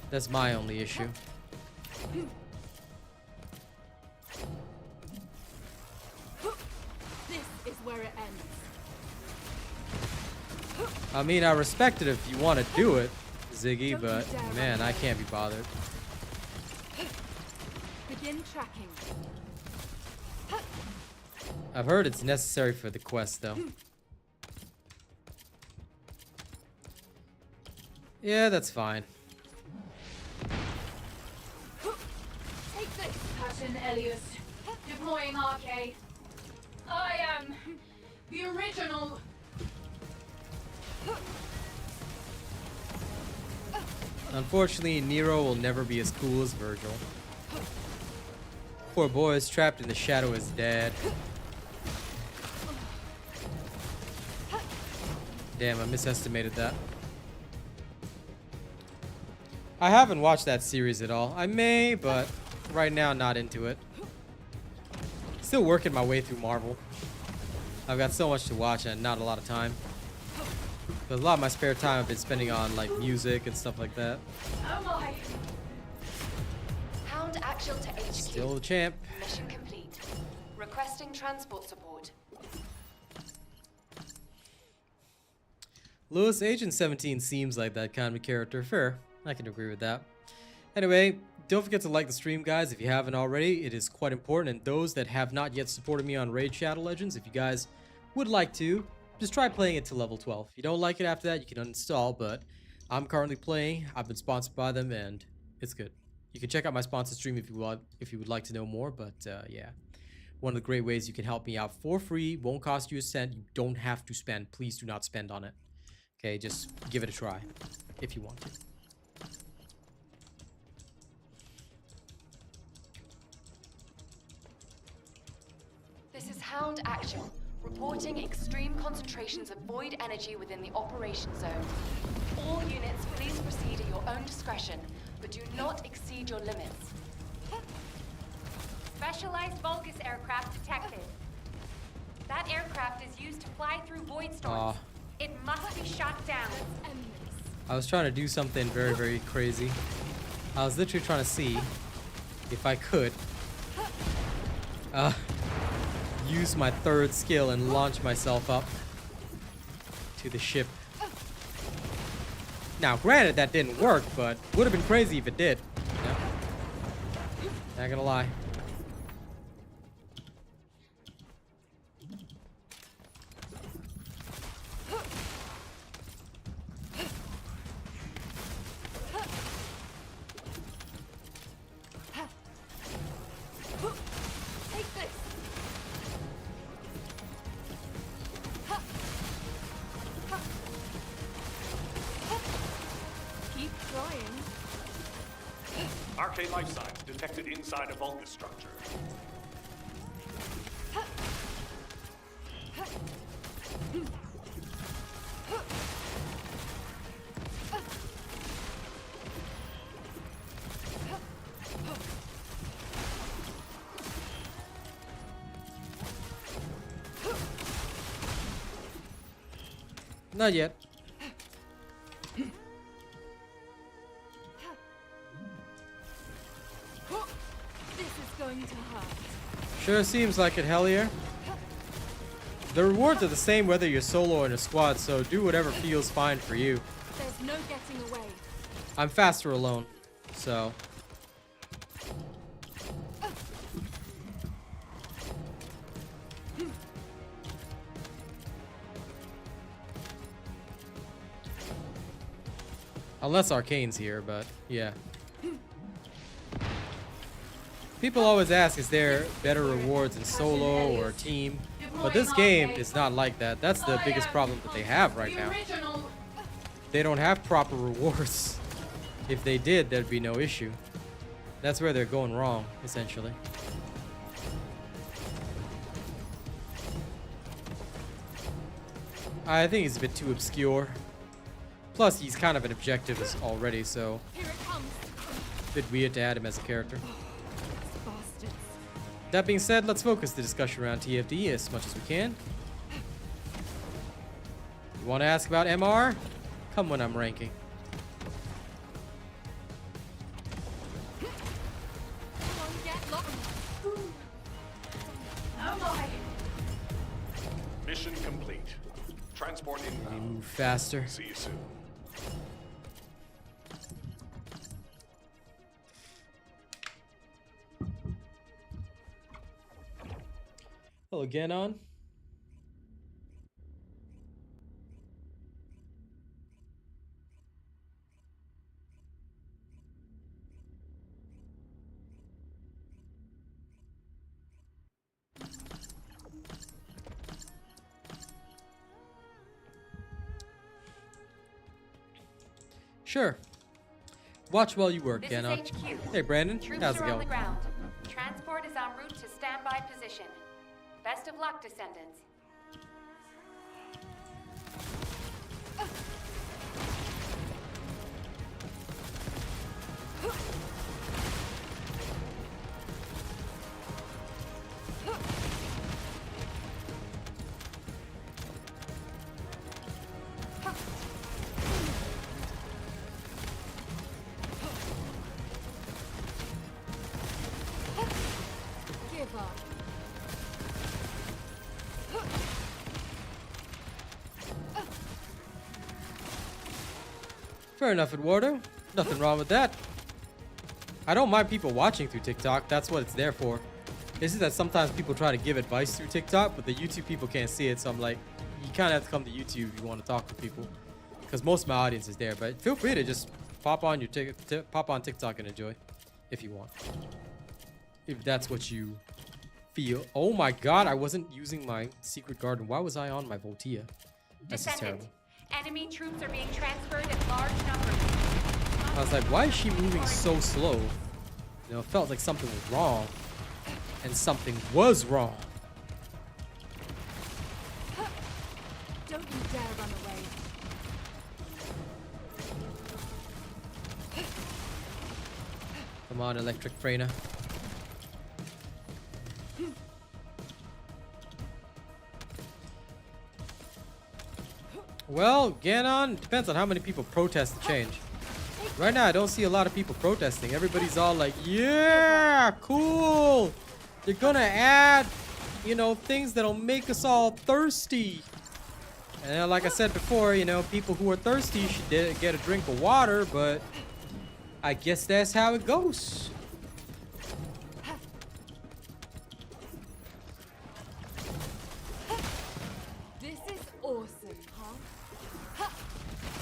That's my only issue. This is where it ends. I mean, I respect it if you want to do it, Ziggy, but man, I can't be bothered. Begin tracking. I've heard it's necessary for the quest, though. Yeah, that's fine. Take this. Captain Elias, deploying RK. I am the original. Unfortunately, Nero will never be as cool as Virgil. Poor boy is trapped in the shadow of his dad. Damn, I misestimated that. I haven't watched that series at all. I may, but right now, not into it. Still working my way through Marvel. I've got so much to watch and not a lot of time. But a lot of my spare time I've been spending on like music and stuff like that. Oh my! Hound actual to HQ. Still the champ. Mission complete. Requesting transport support. Lewis, Agent 17 seems like that kind of character. Fair. I can agree with that. Anyway, don't forget to like the stream, guys, if you haven't already. It is quite important. And those that have not yet supported me on Raid Shadow Legends, if you guys would like to, just try playing it to level 12. If you don't like it after that, you can uninstall, but I'm currently playing. I've been sponsored by them, and it's good. You can check out my sponsored stream if you would like to know more, but yeah. One of the great ways you can help me out for free, won't cost you a cent, you don't have to spend. Please do not spend on it. Okay, just give it a try if you want to. This is Hound Actual, reporting extreme concentrations of void energy within the operation zone. All units, please proceed at your own discretion, but do not exceed your limits. Specialized Vulgus aircraft detected. That aircraft is used to fly through void storms. It must be shot down. I was trying to do something very, very crazy. I was literally trying to see if I could use my third skill and launch myself up to the ship. Now, granted, that didn't work, but would have been crazy if it did. Yeah. Not gonna lie. Arcane life signs detected inside a Vulgus structure. Not yet. Going to hurt. Sure seems like it, hell yeah. The rewards are the same whether you're solo or in a squad, so do whatever feels fine for you. There's no getting away. I'm faster alone, so. Unless Arcane's here, but yeah. People always ask, is there better rewards in solo or team? But this game is not like that. That's the biggest problem that they have right now. They don't have proper rewards. If they did, there'd be no issue. That's where they're going wrong, essentially. I think he's a bit too obscure. Plus, he's kind of an objective already, so Here it comes. a bit weird to add him as a character. That being said, let's focus the discussion around TFD as much as we can. You want to ask about MR? Come when I'm ranking. Mission complete. Transport inbound. Move faster. See you soon. Hello, Ganon. Sure. Watch while you work, This is Ganon. HQ. Hey, Brandon. Troops How's it are on the going? ground. Transport is en route to standby position. Best of luck, Descendants. Give up. Fair enough, Eduardo. Nothing wrong with that. I don't mind people watching through TikTok. That's what it's there for. It's just that sometimes people try to give advice through TikTok, but the YouTube people can't see it. So I'm like, you kind of have to come to YouTube if you want to talk to people, because most of my audience is there. But feel free to just pop on your pop on TikTok and enjoy, if you want. If that's what you feel. Oh my God, I wasn't using my secret garden. Why was I on my Voltia? This is Descendant. terrible. Enemy troops are being transferred in large numbers. I was like, why is she moving so slow? You know, it felt like something was wrong. And something was wrong. Don't you dare run away. Come on, Electric Freyna. Well, Ganon, depends on how many people protest the change. Right now, I don't see a lot of people protesting. Everybody's all like, yeah, cool. They're gonna add, you know, things that'll make us all thirsty. And like I said before, you know, people who are thirsty should get a drink of water, but I guess that's how it goes. This is awesome, huh? Ha!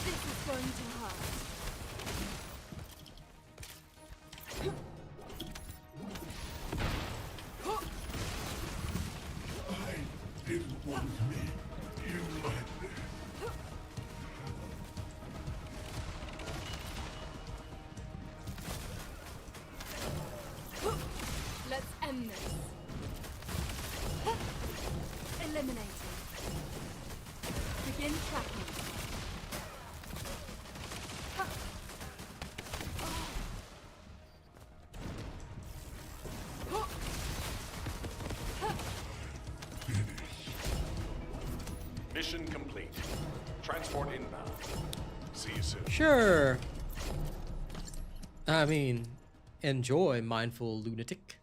This is going to hurt. Didn't want me. You led me. Let's end this. Eliminating. Begin tracking. Mission complete. Transport inbound. See you soon. Sure. I mean, enjoy, mindful lunatic.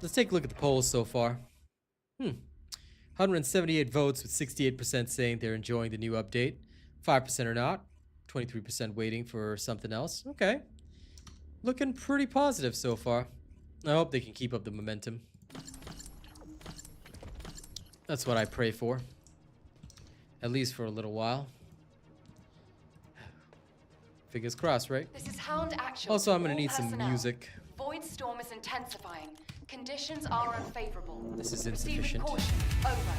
Let's take a look at the polls so far. 178 votes with 68% saying they're enjoying the new update. 5% are not. 23% waiting for something else. Okay. Looking pretty positive so far. I hope they can keep up the momentum. That's what I pray for. At least for a little while. Fingers crossed, right? This is Hound Actual. Also, I'm gonna All need some personnel. music. Void storm is intensifying. Conditions are unfavorable. This is Proceed with insufficient. caution. Over.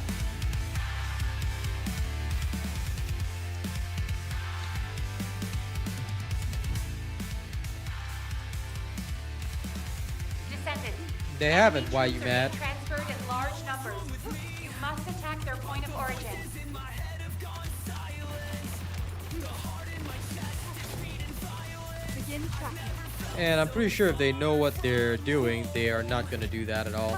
Descendant. They haven't. Enemy Why you troops are mad? being transferred in large numbers. You must attack their point of origin. Begin tracking. And I'm pretty sure if they know what they're doing, they are not going to do that at all.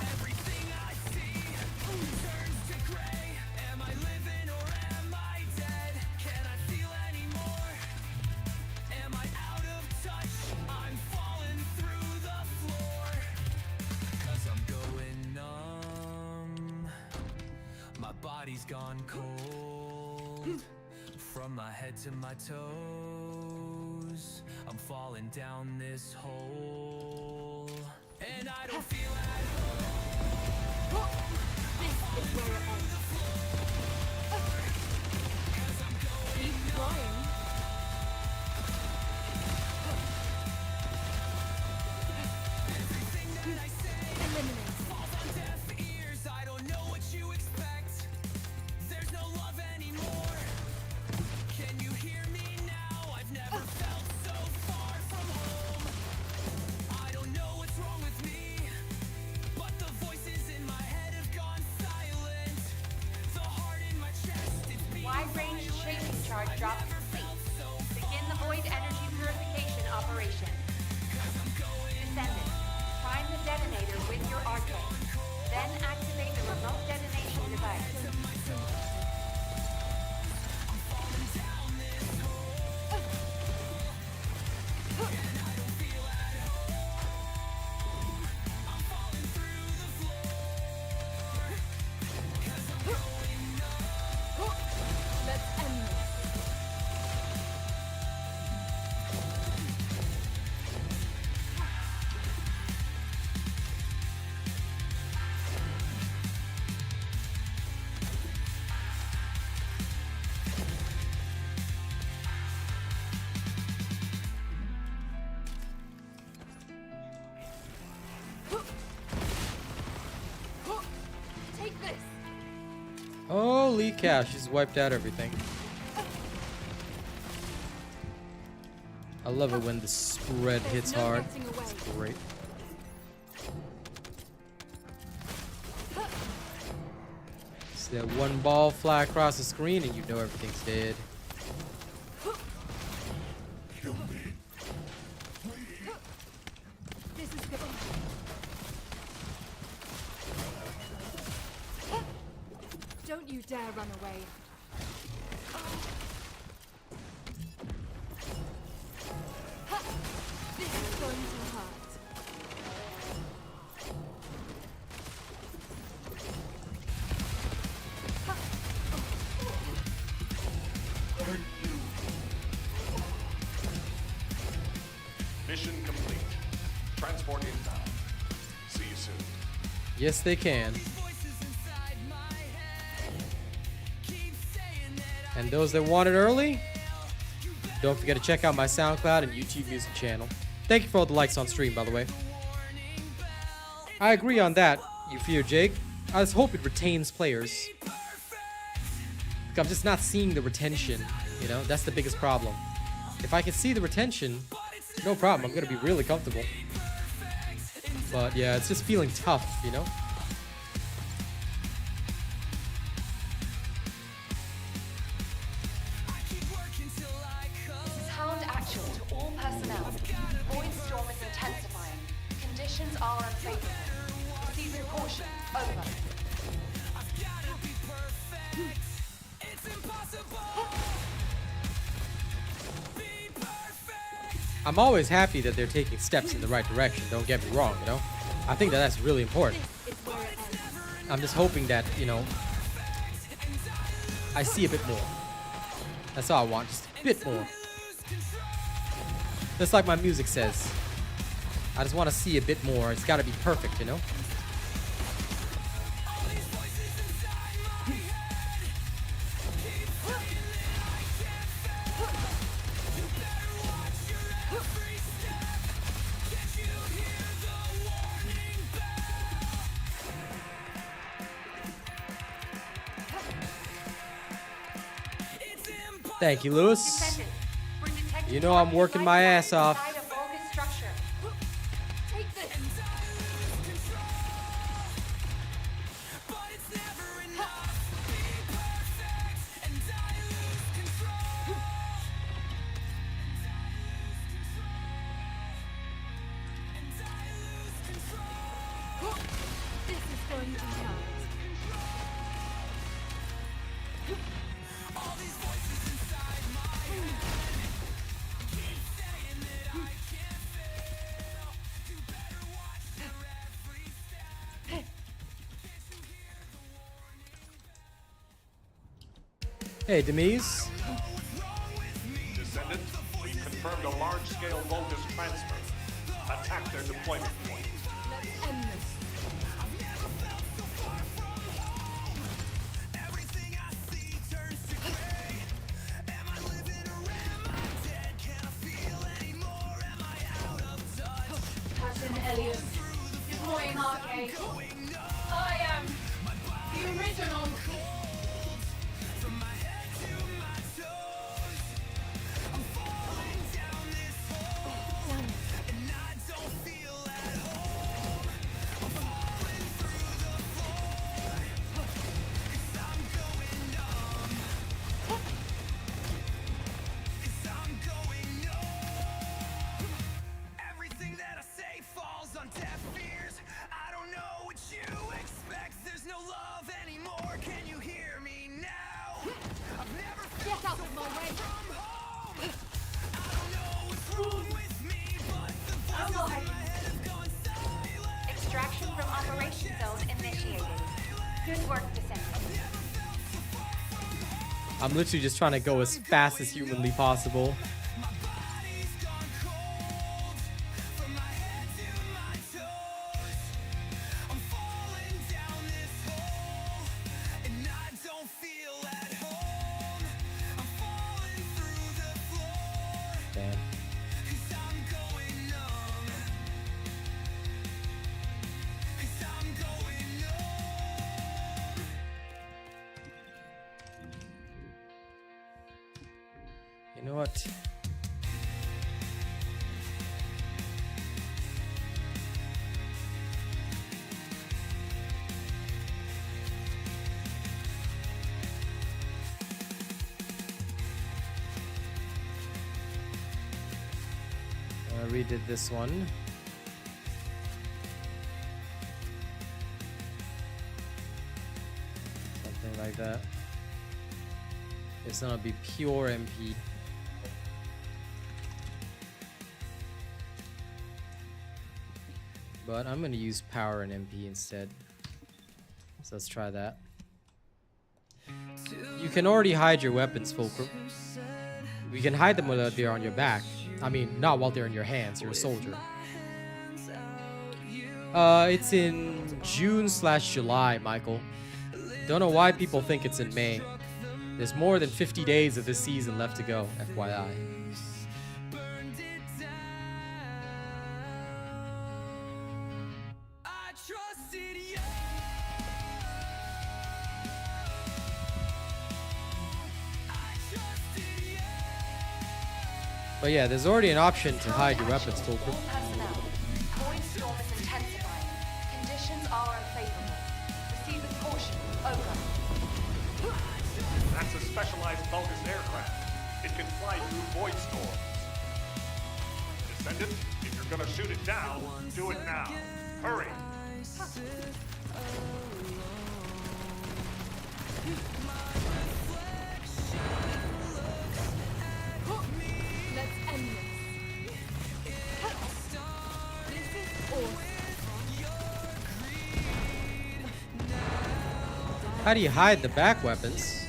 Body's gone cold. From my head to my toes, I'm falling down this hole, and I don't feel at home. This is where it ends. Keep trying. drop complete. Begin the void energy purification operation. Descendant, prime the detonator with your arcade. Then activate the remote detonation device. Let's end this. Take this. Holy cow, she's wiped out everything. I love it when the spread hits no hard. getting away. It's great. See that one ball fly across the screen and you know everything's dead. This is good. Don't you dare run away. This is going to hurt. Mission complete. Transport inbound. See you soon. Yes, they can. And those that want it early, don't forget to check out my SoundCloud and YouTube music channel. Thank you for all the likes on stream, by the way. I agree on that, you fear Jake. I just hope it retains players. I'm just not seeing the retention, you know? That's the biggest problem. If I can see the retention, no problem. I'm going to be really comfortable. But yeah, it's just feeling tough, you know? This is Hound Actual to all personnel. Void storm is intensifying. Conditions are unfavorable. Proceed with caution. Over. I'm always happy that they're taking steps in the right direction, don't get me wrong, you know? I think that that's really important. This is where it ends. I'm just hoping that, you know, I see a bit more. That's all I want, just a bit more. Just like my music says. I just want to see a bit more. It's got to be perfect, you know? Thank you, Lewis. Descendant, we're detecting You know I'm working my ass off. inside a bogus structure. Take this. This is going to hurt. Hey, Demise. Descendant, we've confirmed a large-scale voltage transfer. Attack their deployment point. Let's end this. Captain Elliot, deploying arcade. I am the original. Transcendant. I'm literally just trying to go as fast as humanly possible. Damn. You know what? I redid this one. Something like that. It's gonna be pure MP. But I'm gonna use power and MP instead. So let's try that. You can already hide your weapons, Fulcrum. You can hide them while they're on your back. I mean, not while they're in your hands. You're a soldier. It's in June/July, Michael. Don't know why people think it's in May. There's more than 50 days of this season left to go, FYI. But yeah, there's already an option to hide your weapons, Fulcrum. All personnel. Void storm is intensifying. Conditions are unfavorable. Receiving caution. Over. That's a specialized bogus aircraft. It can fly through void storms. Descendant, if you're gonna shoot it down, do it now. Hurry! Let's end this. This is awesome. How do you hide the back weapons?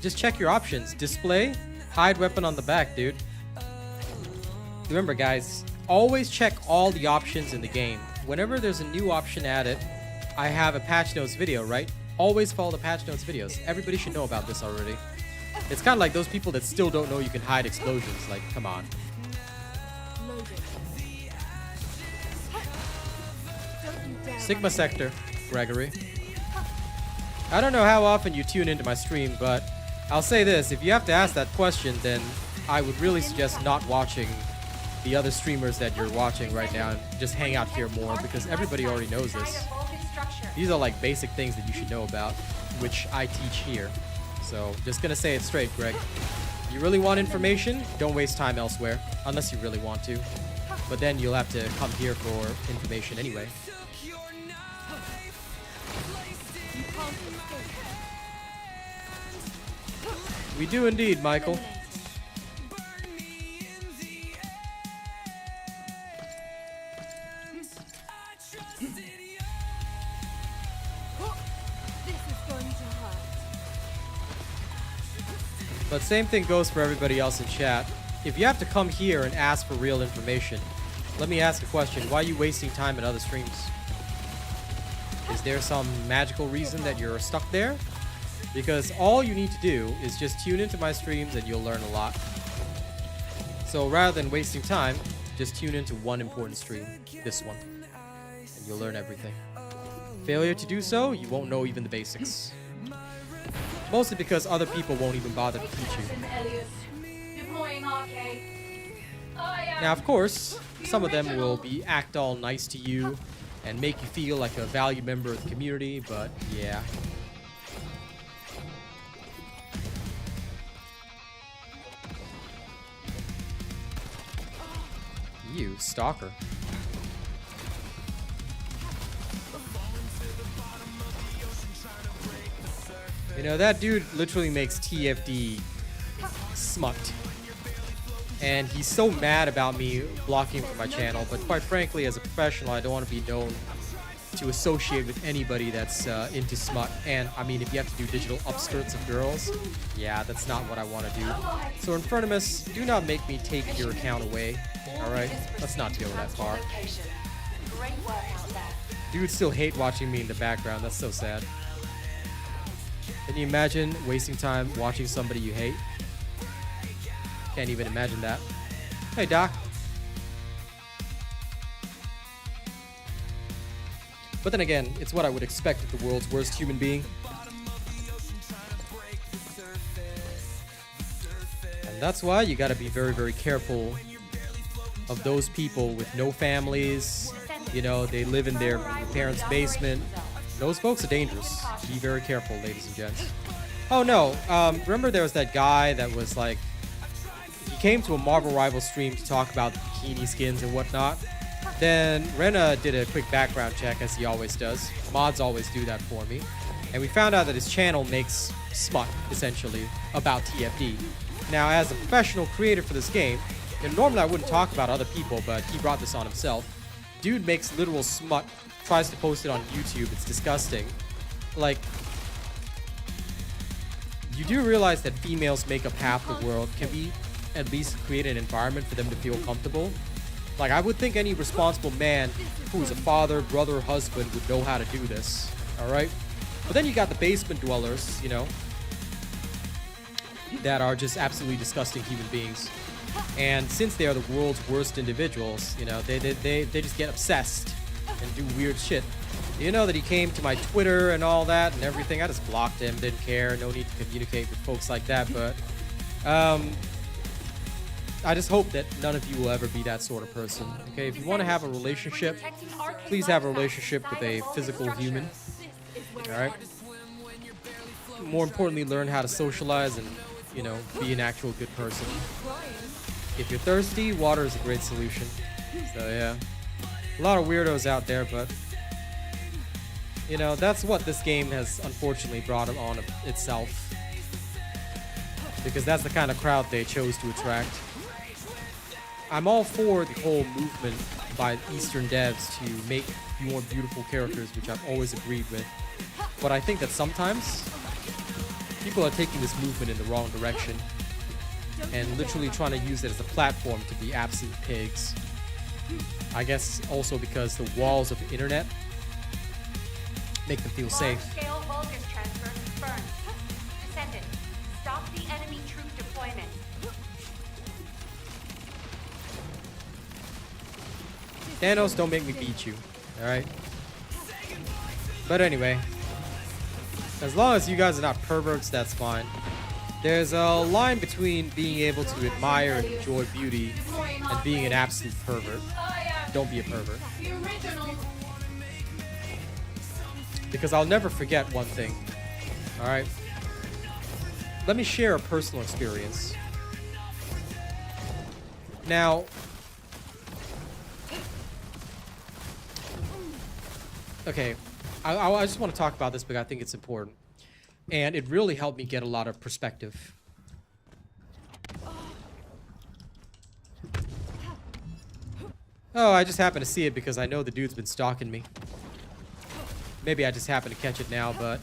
Just check your options. Display, hide weapon on the back, dude. Remember, guys, always check all the options in the game. Whenever there's a new option added, I have a patch notes video, right? Always follow the patch notes videos. Everybody should know about this already. It's kind of like those people that still don't know you can hide explosions. Like, come on. Loaded. Don't you dare Sigma Sector, Gregory. I don't know how often you tune into my stream, but I'll say this. If you have to ask that question, then I would really suggest not watching the other streamers that you're watching right now and just hang out here more, because everybody already knows this. These are like basic things that you should know about, which I teach here. So just gonna say it straight, Greg. You really want information? Don't waste time elsewhere, unless you really want to. But then you'll have to come here for information anyway. You can't escape. We do indeed, Michael. This is going to hurt. But same thing goes for everybody else in chat. If you have to come here and ask for real information, let me ask a question. Why are you wasting time in other streams? Is there some magical reason that you're stuck there? Because all you need to do is just tune into my streams and you'll learn a lot. So rather than wasting time, just tune into one important stream, this one, and you'll learn everything. Failure to do so, you won't know even the basics. Mostly because other people won't even bother to teach you. Now, of course, some of them will act all nice to you and make you feel like a valued member of the community, but yeah. You stalker. You know, that dude literally makes TFD smut. And he's so mad about me blocking from my channel, but quite frankly, as a professional, I don't want to be known to associate with anybody that's into smut. And I mean, if you have to do digital upskirts of girls, yeah, that's not what I want to do. So Infirmimus, do not make me take your account away. All right, let's not go that far. Great work out there. Dudes still hate watching me in the background. That's so sad. Can you imagine wasting time watching somebody you hate? Can't even imagine that. Hey, Doc. But then again, it's what I would expect of the world's worst human being. And that's why you gotta be very, very careful of those people with no families. You know, they live in their parents' basement. Those folks are dangerous. Be very careful, ladies and gents. Oh no, remember there was that guy that was like, he came to a Marvel Rival stream to talk about the bikini skins and whatnot. Then Rena did a quick background check, as he always does. Mods always do that for me. And we found out that his channel makes smut, essentially, about TFD. Now, as a professional creator for this game, and normally I wouldn't talk about other people, but he brought this on himself. Dude makes literal smut, tries to post it on YouTube. It's disgusting. Like, you do realize that females make up half the world. Can we at least create an environment for them to feel comfortable? Like, I would think any responsible man who is a father, brother, husband would know how to do this, alright? But then you got the basement dwellers, you know, that are just absolutely disgusting human beings. And since they are the world's worst individuals, you know, they just get obsessed and do weird shit. You know that he came to my Twitter and all that and everything. I just blocked him, didn't care, no need to communicate with folks like that, but I just hope that none of you will ever be that sort of person. Okay, if you want to have a relationship, please have a relationship with a physical human. Alright? More importantly, learn how to socialize and, you know, be an actual good person. If you're thirsty, water is a great solution. So yeah. A lot of weirdos out there, but you know, that's what this game has unfortunately brought on itself. Because that's the kind of crowd they chose to attract. I'm all for the whole movement by Eastern devs to make more beautiful characters, which I've always agreed with. But I think that sometimes people are taking this movement in the wrong direction and literally trying to use it as a platform to be absolute pigs. I guess also because the walls of the internet make them feel safe. Large-scale Vulgus transfer confirmed. Descendant, stop the enemy troop deployment. Thanos, don't make me beat you. Alright? But anyway, as long as you guys are not perverts, that's fine. There's a line between being able to admire and enjoy beauty and being an absolute pervert. Don't be a pervert. Because I'll never forget one thing. Alright? Let me share a personal experience. Now, okay, I just want to talk about this because I think it's important. And it really helped me get a lot of perspective. Oh, I just happened to see it because I know the dude's been stalking me. Maybe I just happened to catch it now, but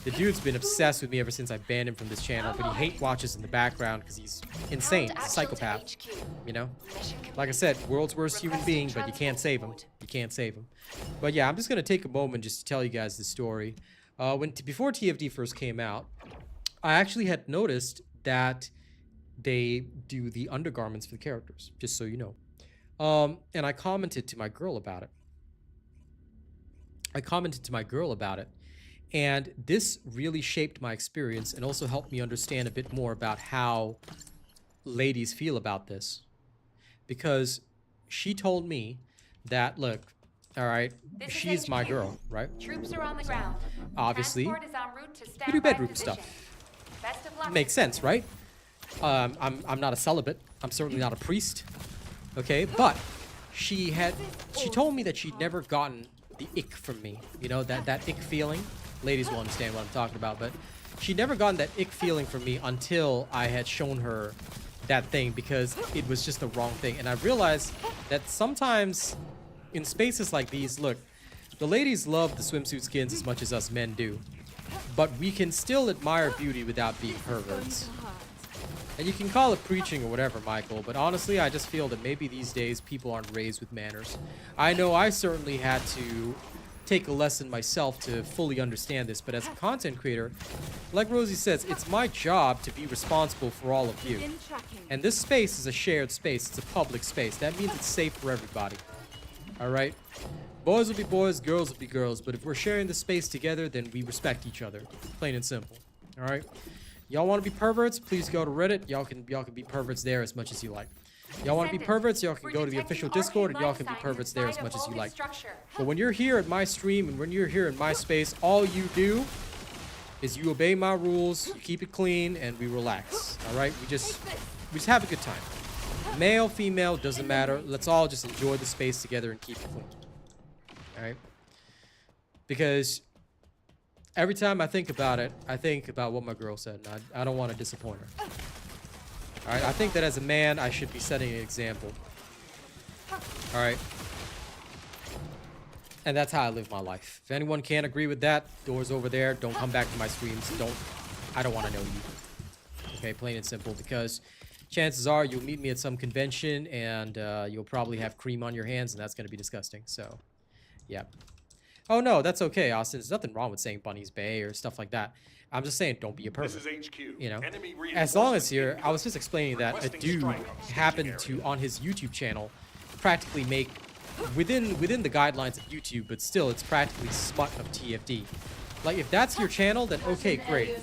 the dude's been obsessed with me ever since I banned him from this channel. But he hate watches in the background because he's insane. He's a psychopath. You know? Like I said, world's worst human being, but you can't save him. You can't save him. But yeah, I'm just going to take a moment just to tell you guys this story. Before TFD first came out, I actually had noticed that they do the undergarments for the characters, just so you know. And I commented to my girl about it. And this really shaped my experience and also helped me understand a bit more about how ladies feel about this. Because she told me that, look, all right, she's my girl, right? Troops are on the ground. Obviously, Transport is en route to we do standby bedroom position. stuff. Best of luck. Makes sense, right? I'm not a celibate. I'm certainly not a priest. Okay, but she told me that she'd never gotten the ick from me. You know, that ick feeling. Ladies will understand what I'm talking about, but she'd never gotten that ick feeling from me until I had shown her that thing, because it was just the wrong thing. And I realized that sometimes in spaces like these, look, The ladies love the swimsuit skins as much as us men do. But we can still admire beauty without being perverts. And you can call it preaching or whatever, Michael, but honestly, I just feel that maybe these days people aren't raised with manners. I know I certainly had to take a lesson myself to fully understand this, but as a content creator, like Rosie says, it's my job to be responsible for all of you. And this space is a shared space. It's a public space. That means it's safe for everybody. All right? Boys will be boys, girls will be girls, but if we're sharing the space together, then we respect each other. Plain and simple. All right? Y'all want to be perverts? Please go to Reddit. Y'all can be perverts there as much as you like. Y'all want to be perverts? Y'all can go to the official Discord, and y'all can be perverts there as much as you like. But when you're here at my stream and when you're here in my space, all you do is you obey my rules, you keep it clean, and we relax. All right? We just have a good time. Male, female, doesn't matter. Let's all just enjoy the space together and keep it clean. All right? Because every time I think about it, I think about what my girl said, and I don't want to disappoint her. All right? I think that as a man, I should be setting an example. All right? And that's how I live my life. If anyone can't agree with that, doors over there. Don't come back to my streams. I don't want to know you. Okay? Plain and simple. Because chances are you'll meet me at some convention, and you'll probably have cream on your hands, and that's going to be disgusting. So, yeah. Oh, no, that's okay, Austin. There's nothing wrong with saying Bunny's Bay or stuff like that. I'm just saying, don't be a pervert. This is HQ. You know, Enemy as long as reinforcements I was just explaining that a dude happened to, on his YouTube channel, practically make, within the guidelines of YouTube, but still, it's practically smut of TFD. Like, if that's your channel, then okay, great.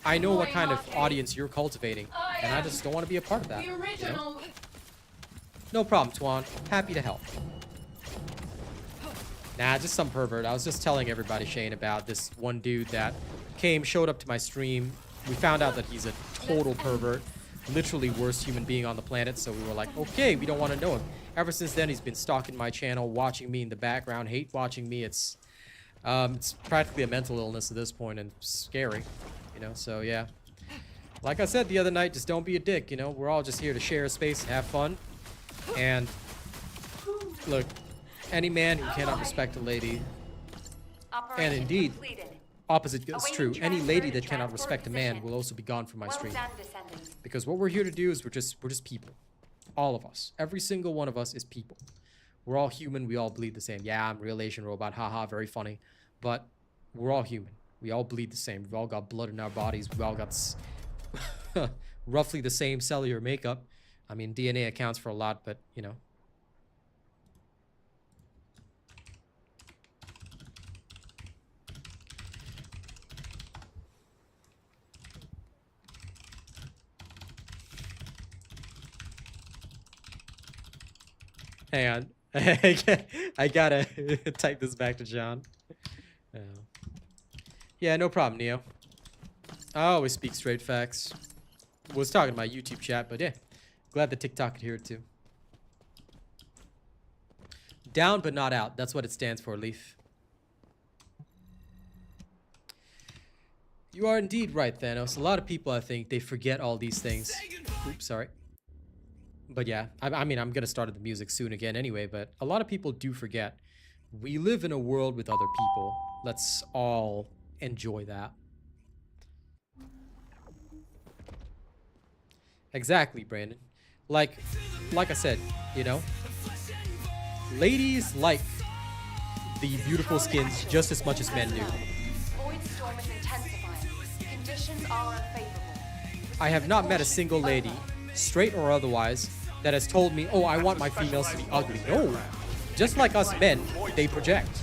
I know what kind of audience you're cultivating, and I just don't want to be a part of that. You know? No problem, Twan. Happy to help. Nah, just some pervert. I was just telling everybody, Shane, about this one dude that showed up to my stream. We found out that he's a total pervert. Literally worst human being on the planet. So we were like, okay, we don't want to know him. Ever since then, he's been stalking my channel, watching me in the background, hate watching me. It's practically a mental illness at this point and scary, you know? So, yeah. Like I said the other night, just don't be a dick, you know? We're all just here to share a space and have fun. And, look, any man who cannot respect a lady, and indeed, opposite is true. Any lady that cannot respect a man will also be gone from my stream. Because what we're here to do is we're just people. All of us. Every single one of us is people. We're all human. We all bleed the same. Yeah, I'm RealAsianRobot. Haha, very funny. But we're all human. We all bleed the same. We've all got blood in our bodies. We all got roughly the same cellular makeup. I mean, DNA accounts for a lot, but, you know. Hang on. I gotta type this back to John. Yeah, no problem, Neo. I always speak straight facts. Was talking to my YouTube chat, but yeah. Glad the TikTok could hear it too. Down but not out. That's what it stands for, Leaf. You are indeed right, Thanos. A lot of people, I think, they forget all these things. Oops, sorry. But yeah, I mean, I'm going to start the music soon again anyway, but a lot of people do forget. We live in a world with other people. Let's all enjoy that. Exactly, Brandon. Like I said, you know, ladies like the beautiful skins just as much as men do. Void storm is intensifying. Conditions are unfavorable. I have not met a single lady, straight or otherwise, that has told me, oh, I want my females to be ugly. No. Just like us men, they project.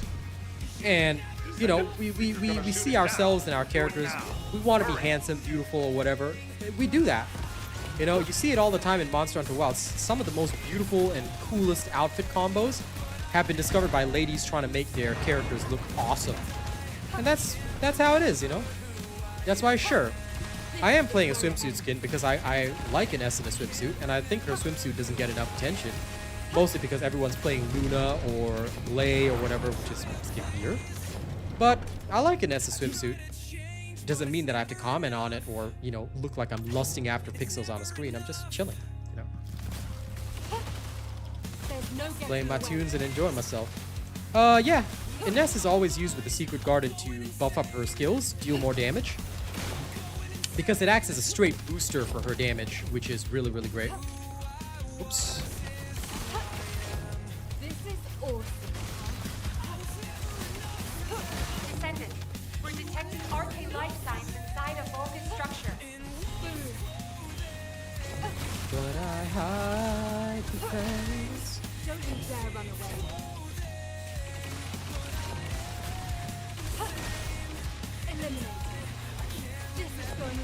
And, you know, we see ourselves in our characters. We want to be handsome, beautiful, or whatever. We do that. You know, you see it all the time in Monster Hunter Wilds. Some of the most beautiful and coolest outfit combos have been discovered by ladies trying to make their characters look awesome. And that's how it is, you know? That's why, sure, I am playing a swimsuit skin because I like an S in a swimsuit, and I think her swimsuit doesn't get enough attention. Mostly because everyone's playing Luna or Lay or whatever, which is skippier. But I like an S swimsuit. Doesn't mean that I have to comment on it or, you know, look like I'm lusting after pixels on a screen. I'm just chilling, you know? Playing my tunes and enjoying myself. Yeah. Ines is always used with the Secret Garden to buff up her skills, deal more damage. Because it acts as a straight booster for her damage, which is really, really great. Oops. This is awesome. Descendant, we're detecting RK life signs inside a Vulcan structure. But I hide the face. Don't you dare run away. Eliminated. This is going to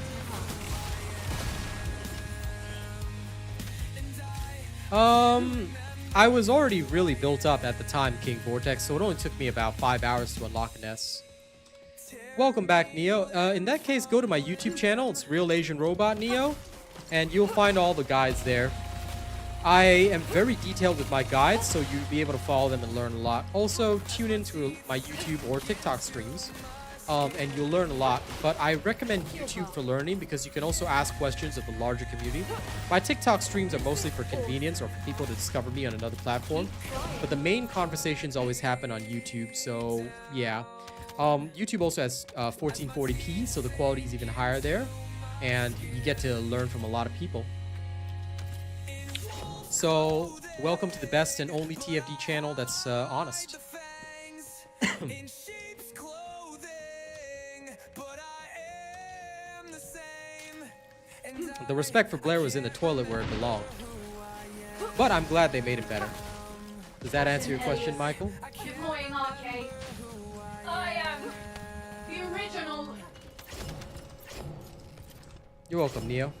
hurt. I was already really built up at the time, King Vortex, so it only took me about 5 hours to unlock an S. Welcome back, Neo. In that case, go to my YouTube channel. It's RealAsianRobot, Neo, and you'll find all the guides there. I am very detailed with my guides, so you'll be able to follow them and learn a lot. Also, tune into my YouTube or TikTok streams, and you'll learn a lot. But I recommend YouTube for learning because you can also ask questions of the larger community. My TikTok streams are mostly for convenience or for people to discover me on another platform. But the main conversations always happen on YouTube, so yeah. YouTube also has 1440p, so the quality is even higher there. And you get to learn from a lot of people. So, welcome to the best and only TFD channel that's honest. The respect for Blair was in the toilet where it belonged. But I'm glad they made it better. Does that answer your question, Michael? Good morning, RK. I am the original. You're welcome, Neo.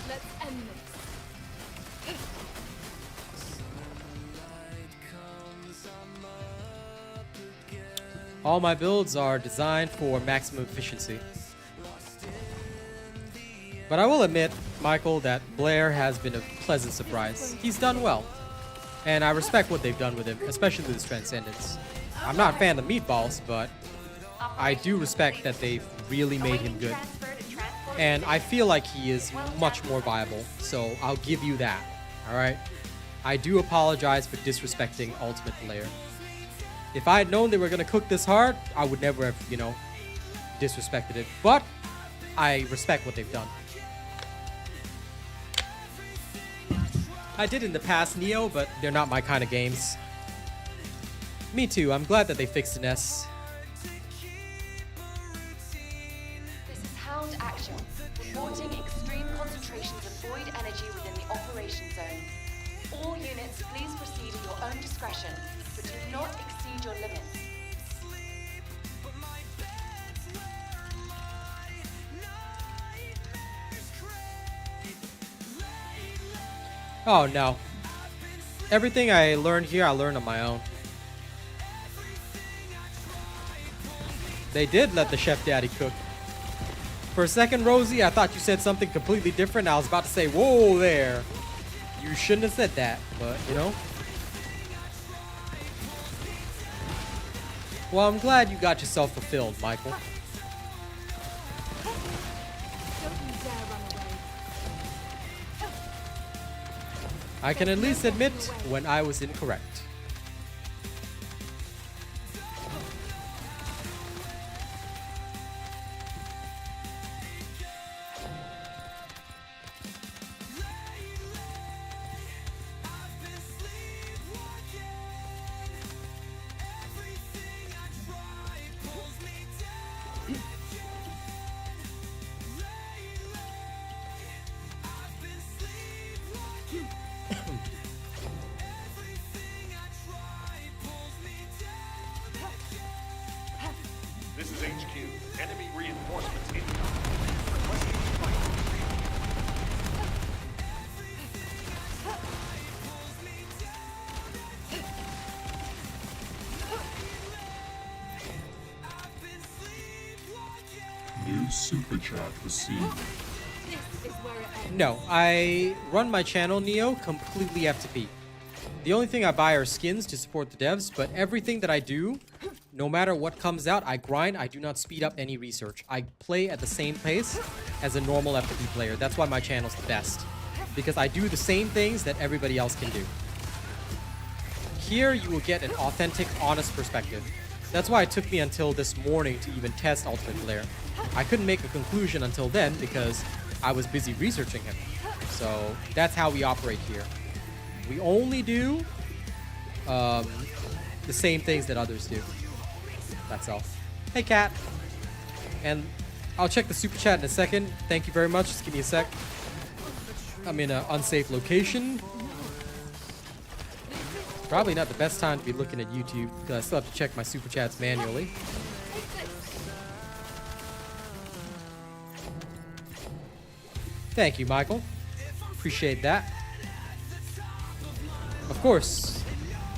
Let's end this. All my builds are designed for maximum efficiency. But I will admit, Michael, that Blair has been a pleasant surprise. He's done well. And I respect what they've done with him, especially with his Transcendence. I'm not a fan of Meatballs, but I do respect that they've really made him good. And I feel like he is much more viable, so I'll give you that, alright? I do apologize for disrespecting Ultimate Blair. If I had known they were going to cook this hard, I would never have, you know, disrespected it. But I respect what they've done. I did in the past, Neo, but they're not my kind of games. Me too. I'm glad that they fixed an S. This is Hound Action, reporting extreme concentrations of void energy within the operation zone. All units, please proceed at your own discretion, but do not exceed your limits. Oh no. Everything I learned here, I learned on my own. They did let the chef daddy cook. For a second, Rosie, I thought you said something completely different. I was about to say, whoa there. You shouldn't have said that, but you know. Well, I'm glad you got yourself fulfilled, Michael. Don't you dare run away. I can at least admit when I was incorrect. This is HQ. Enemy reinforcements incoming. Requesting strike. New super chat received. This is where it ends. No, I run my channel, Neo, completely FTP. The only thing I buy are skins to support the devs, but everything that I do, no matter what comes out, I grind. I do not speed up any research. I play at the same pace as a normal FTP player. That's why my channel's the best. Because I do the same things that everybody else can do. Here, you will get an authentic, honest perspective. That's why it took me until this morning to even test Ultimate Blair. I couldn't make a conclusion until then because I was busy researching him. So that's how we operate here. We only do the same things that others do. That's all. Hey, Cat. And I'll check the super chat in a second. Thank you very much. Just give me a sec. I'm in an unsafe location. Probably not the best time to be looking at YouTube because I still have to check my super chats manually. Thank you, Michael. Appreciate that. Of course,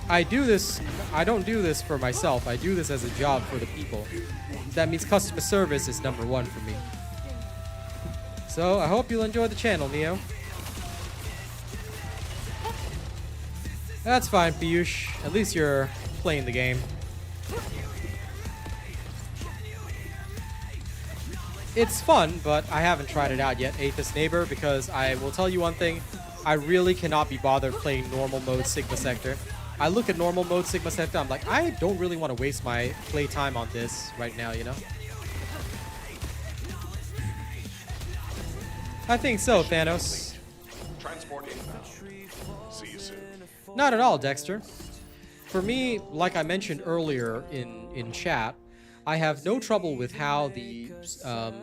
I do this. I don't do this for myself. I do this as a job for the people. That means customer service is #1 for me. So I hope you'll enjoy the channel, Neo. That's fine, Piyush. At least you're playing the game. It's fun, but I haven't tried it out yet, Aethys Neighbor, because I will tell you one thing. I really cannot be bothered playing normal mode Sigma Sector. I look at normal mode Sigma Sector, I'm like, I don't really want to waste my playtime on this right now, you know? I think so, Thanos. Transport inbound. See you soon. Not at all, Dexter. For me, like I mentioned earlier in chat, I have no trouble with how the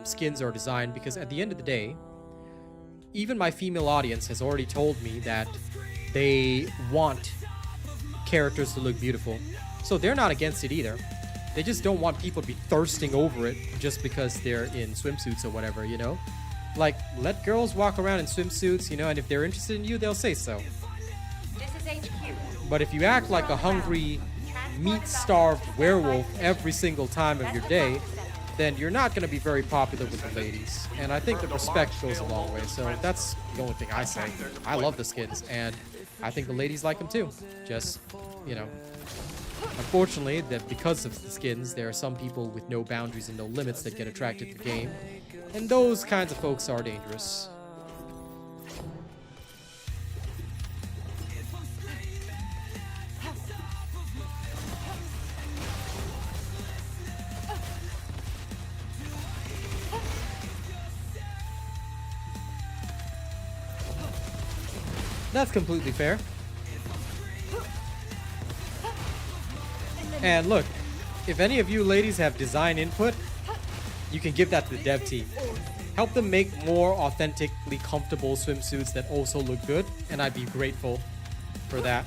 skins are designed because at the end of the day, even my female audience has already told me that they want characters to look beautiful. So they're not against it either. They just don't want people to be thirsting over it just because they're in swimsuits or whatever, you know? Like, let girls walk around in swimsuits, you know, and if they're interested in you, they'll say so. This is HQ. But if you act like a hungry, meat-starved werewolf every single time of your day, then you're not going to be very popular with the ladies. And I think the respect goes a long way, so that's the only thing I say. I love the skins, and I think the ladies like them too. Just, you know, unfortunately, that because of the skins, there are some people with no boundaries and no limits that get attracted to the game. And those kinds of folks are dangerous. That's completely fair. And look, if any of you ladies have design input, you can give that to the dev team. Help them make more authentically comfortable swimsuits that also look good, and I'd be grateful for that.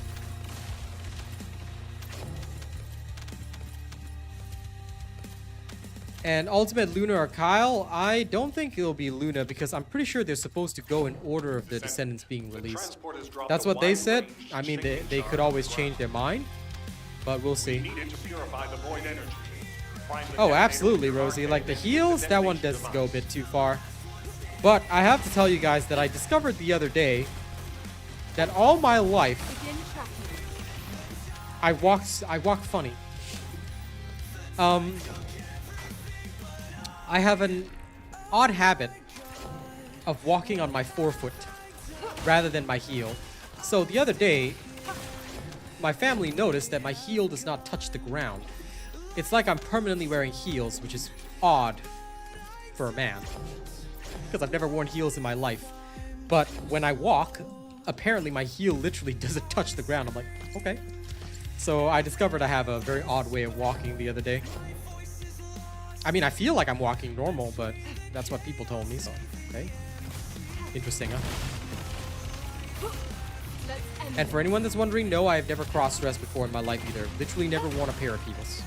And Ultimate Luna or Kyle, I don't think it'll be Luna because I'm pretty sure they're supposed to go in order of the Descendants being released. That's what they said. I mean, they could always change their mind, but we'll see. Needed to purify the void energy. Oh, absolutely, Rosie. Like the heals, that one does go a bit too far. But I have to tell you guys that I discovered the other day that all my life I walk funny. I have an odd habit of walking on my forefoot rather than my heel. So the other day, my family noticed that my heel does not touch the ground. It's like I'm permanently wearing heels, which is odd for a man, because I've never worn heels in my life. But when I walk, apparently my heel literally doesn't touch the ground. I'm like, okay. So I discovered I have a very odd way of walking the other day. I mean, I feel like I'm walking normal, but that's what people told me, so, okay. Interesting, huh? And for anyone that's wondering, no, I've never cross-dressed before in my life either. Literally never worn a pair of heels.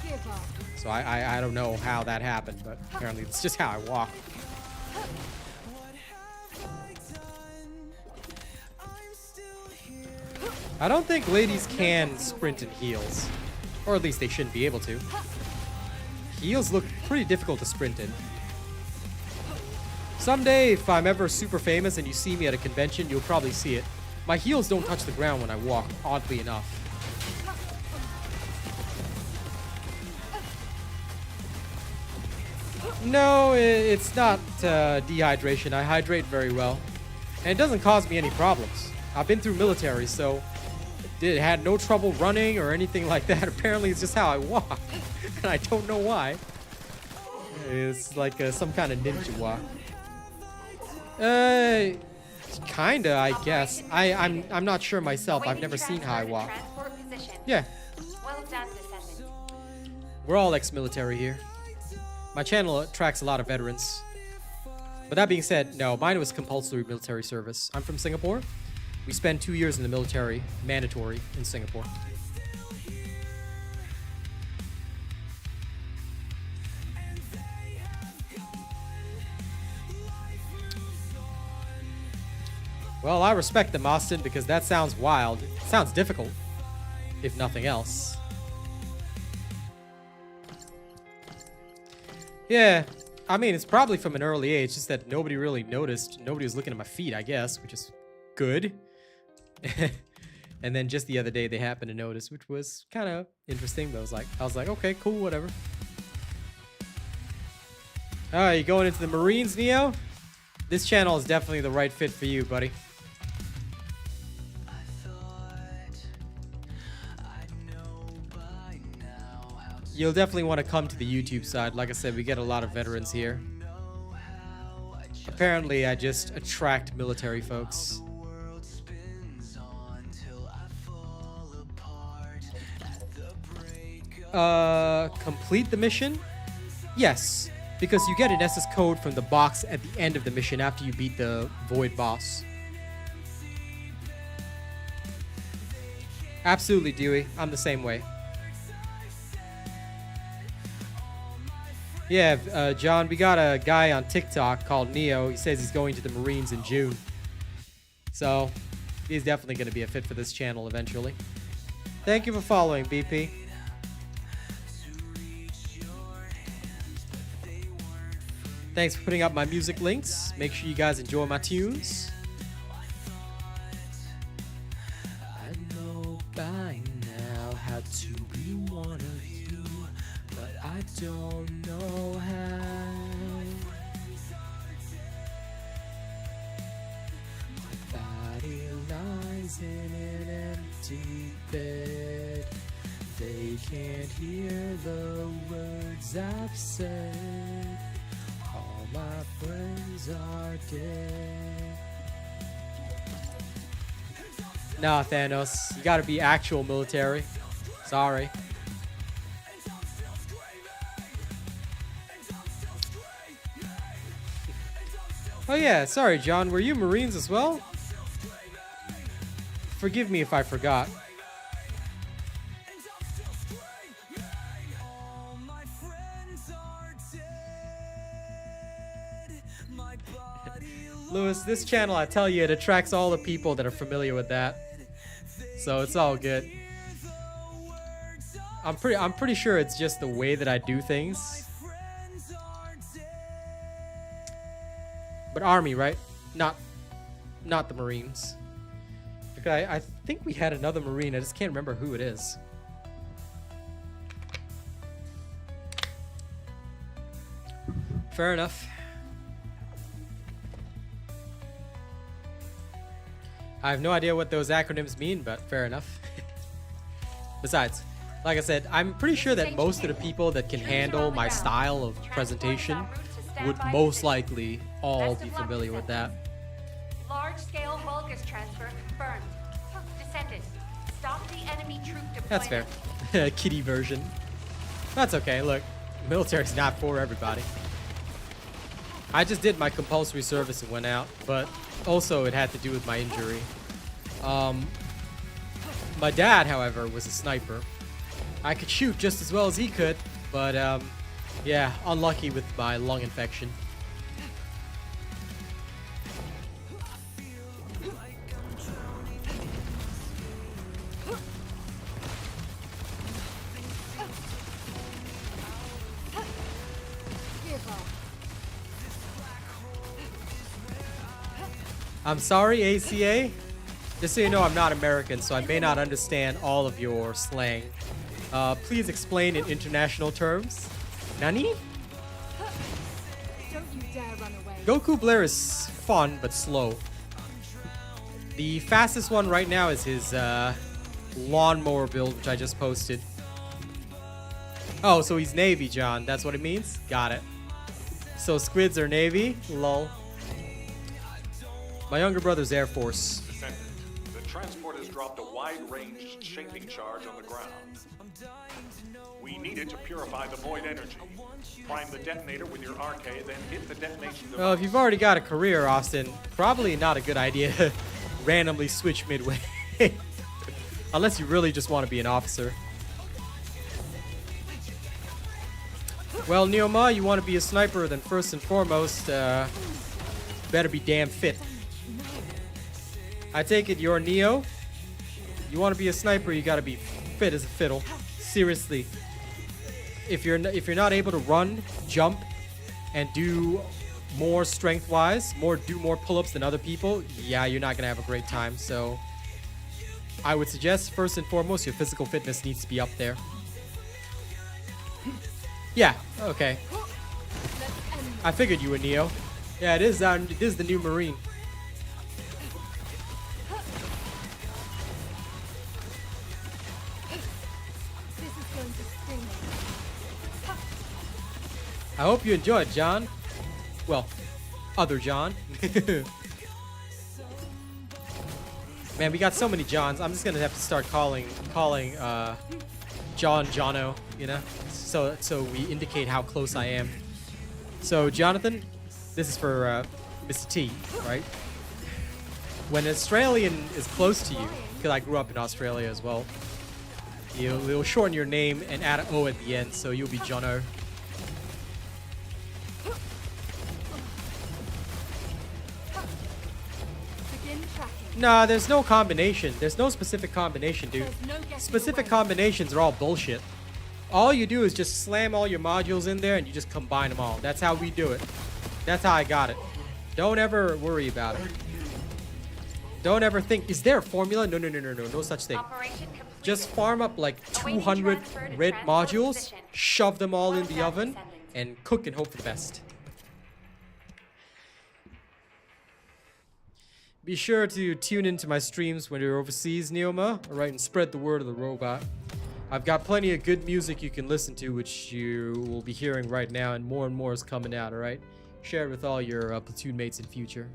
So I don't know how that happened, but apparently it's just how I walk. I don't think ladies can sprint in heels. Or at least they shouldn't be able to. Heels look pretty difficult to sprint in. Someday, if I'm ever super famous and you see me at a convention, you'll probably see it. My heels don't touch the ground when I walk, oddly enough. No, it's not dehydration. I hydrate very well. And it doesn't cause me any problems. I've been through military, so had no trouble running or anything like that. Apparently, it's just how I walk. And I don't know why. It's like some kind of ninja walk. Kinda, I guess. I'm not sure myself. I've never seen how I walk. Yeah. Well done, Descendant. We're all ex-military here. My channel attracts a lot of veterans. But that being said, no, mine was compulsory military service. I'm from Singapore. We spent 2 years in the military, mandatory, in Singapore. Well, I respect them, Austin, because that sounds wild. It sounds difficult, if nothing else. Yeah, I mean, it's probably from an early age, just that nobody really noticed. Nobody was looking at my feet, I guess, which is good. And then just the other day, they happened to notice, which was kind of interesting. But I was like, okay, cool, whatever. All right, you going into the Marines, Neo? This channel is definitely the right fit for you, buddy. You'll definitely want to come to the YouTube side. Like I said, we get a lot of veterans here. Apparently, I just attract military folks. Complete the mission? Yes, because you get an SS code from the box at the end of the mission after you beat the Void boss. Absolutely, Dewey. I'm the same way. Yeah, John, we got a guy on TikTok called Neo. He says he's going to the Marines in June. So, he's definitely going to be a fit for this channel eventually. Thank you for following, BP. Thanks for putting up my music links. Make sure you guys enjoy my tunes. I know by now how to be one of you, but I don't know how. My body lies in an empty bed. They can't hear the words I've said. All my friends are dead. Nah, Thanos. You gotta be actual military. Sorry. Oh yeah, sorry, John. Were you Marines as well? Forgive me if I forgot. Lewis, this channel, I tell you, it attracts all the people that are familiar with that. So it's all good. I'm pretty sure it's just the way that I do things. But Army, right? Not the Marines. Okay, I think we had another Marine. I just can't remember who it is. Fair enough. I have no idea what those acronyms mean, but fair enough. Besides, like I said, I'm pretty sure that most of the people that can handle my style of presentation would most likely all be familiar with that. Large-scale Vulgus transfer confirmed. Descendant, stop the enemy troop deployment. That's fair. Kitty version. That's okay. Look, military's not for everybody. I just did my compulsory service and went out, but also it had to do with my injury. My dad, however, was a sniper. I could shoot just as well as he could, but yeah, unlucky with my lung infection. I'm sorry, ACA. Just so you know, I'm not American, so I may not understand all of your slang. Please explain in international terms. Nani? away. Goku Blair is fun, but slow. The fastest one right now is his lawnmower build, which I just posted. Oh, so he's Navy, John. That's what it means? Got it. So squids are Navy? Lol. My younger brother's Air Force. Descendant, the transport has dropped a wide-range shaping charge on the ground. We need it to purify the void energy. Prime the detonator with your RK, then hit the detonation device. Well, if you've already got a career, Austin, probably not a good idea to randomly switch midway. Unless you really just want to be an officer. Well, Neoma, you want to be a sniper, then first and foremost, better be damn fit. I take it you're Neo. You want to be a sniper, you got to be fit as a fiddle. Seriously. If you're not able to run, jump, and do more strength-wise, do more pull-ups than other people, yeah, you're not gonna have a great time. So I would suggest first and foremost your physical fitness needs to be up there. Yeah, okay. I figured you were Neo. Yeah, it is the new Marine. This is going to sting. I hope you enjoyed, John. Well, other John. Man, we got so many Johns. I'm just gonna have to start calling John Jono, you know, so we indicate how close I am. So Jonathan, this is for Mr. T, right? When an Australian is close to you, because I grew up in Australia as well, you'll shorten your name and add an O at the end, so you'll be Jono. Nah, there's no combination. There's no specific combination, dude. Specific combinations are all bullshit. All you do is just slam all your modules in there and you just combine them all. That's how we do it. That's how I got it. Don't ever worry about it. Don't ever think, is there a formula? No, no such thing. Just farm up like 200 red modules, shove them all in the oven, and cook and hope for the best. Be sure to tune into my streams when you're overseas, Neoma, alright, and spread the word of the robot. I've got plenty of good music you can listen to, which you will be hearing right now, and more is coming out, alright? Share it with all your platoon mates in future.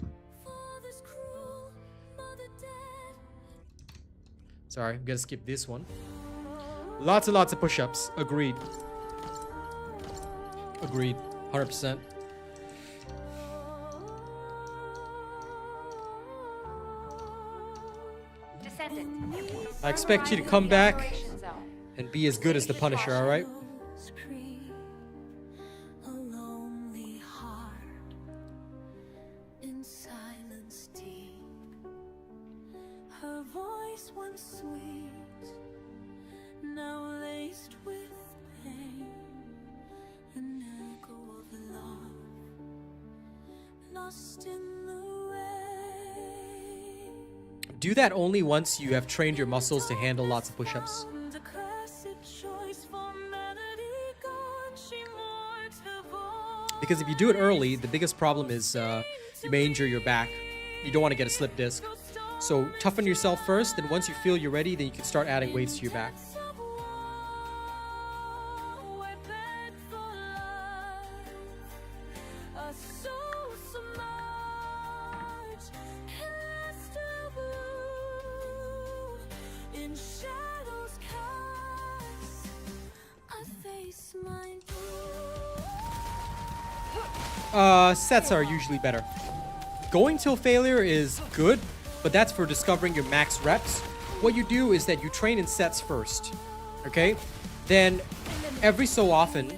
Sorry, I'm gonna skip this one. Lots and lots of push-ups. Agreed. Agreed. 100%. I expect you to come back and be as good as the Punisher, alright? Do that only once you have trained your muscles to handle lots of push-ups. Because if you do it early, the biggest problem is you may injure your back. You don't want to get a slip disc. So toughen yourself first, and once you feel you're ready, then you can start adding weights to your back. Sets are usually better. Going till failure is good, but that's for discovering your max reps. What you do is that you train in sets first, okay? Then every so often,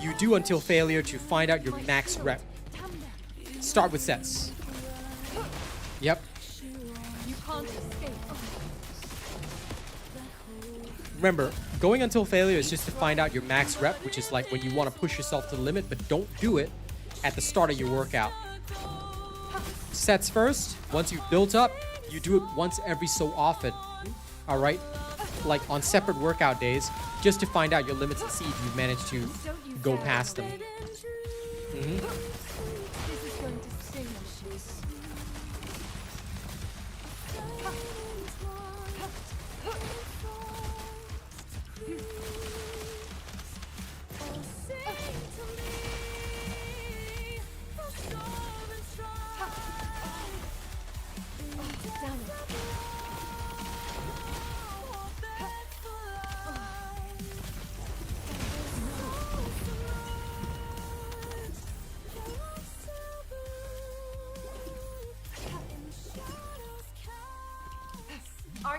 you do until failure to find out your max rep. Start with sets. Yep. Remember, going until failure is just to find out your max rep, which is like when you want to push yourself to the limit, but don't do it at the start of your workout. Sets first. Once you've built up, you do it once every so often. All right? Like on separate workout days, just to find out your limits and see if you've managed to go past them.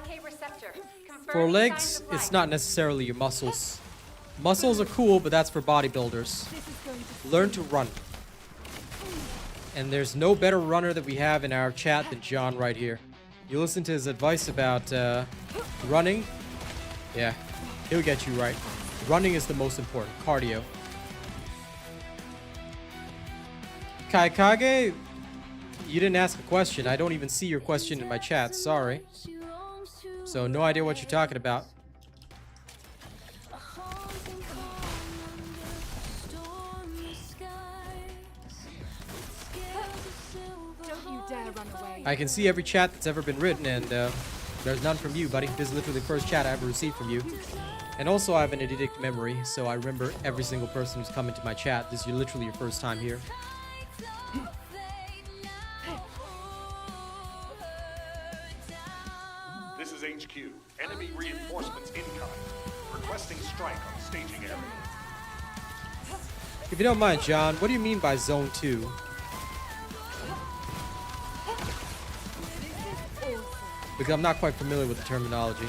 RK receptor. For Confirming legs, signs of it's life. not necessarily your muscles. Muscles are cool, but that's for bodybuilders. Learn to run. And there's no better runner that we have in our chat than John right here. You listen to his advice about running. Yeah, he'll get you right. Running is the most important. Cardio. Kaikage, you didn't ask a question. I don't even see your question in my chat. Sorry. So no idea what you're talking about. Don't you dare run away. I can see every chat that's ever been written, and there's none from you, buddy. This is literally the first chat I ever received from you. And also, I have an eidetic memory, so I remember every single person who's come into my chat. This is literally your first time here. This is HQ. Enemy reinforcements incoming. Requesting strike on staging area. If you don't mind, John, what do you mean by Zone 2? Because I'm not quite familiar with the terminology.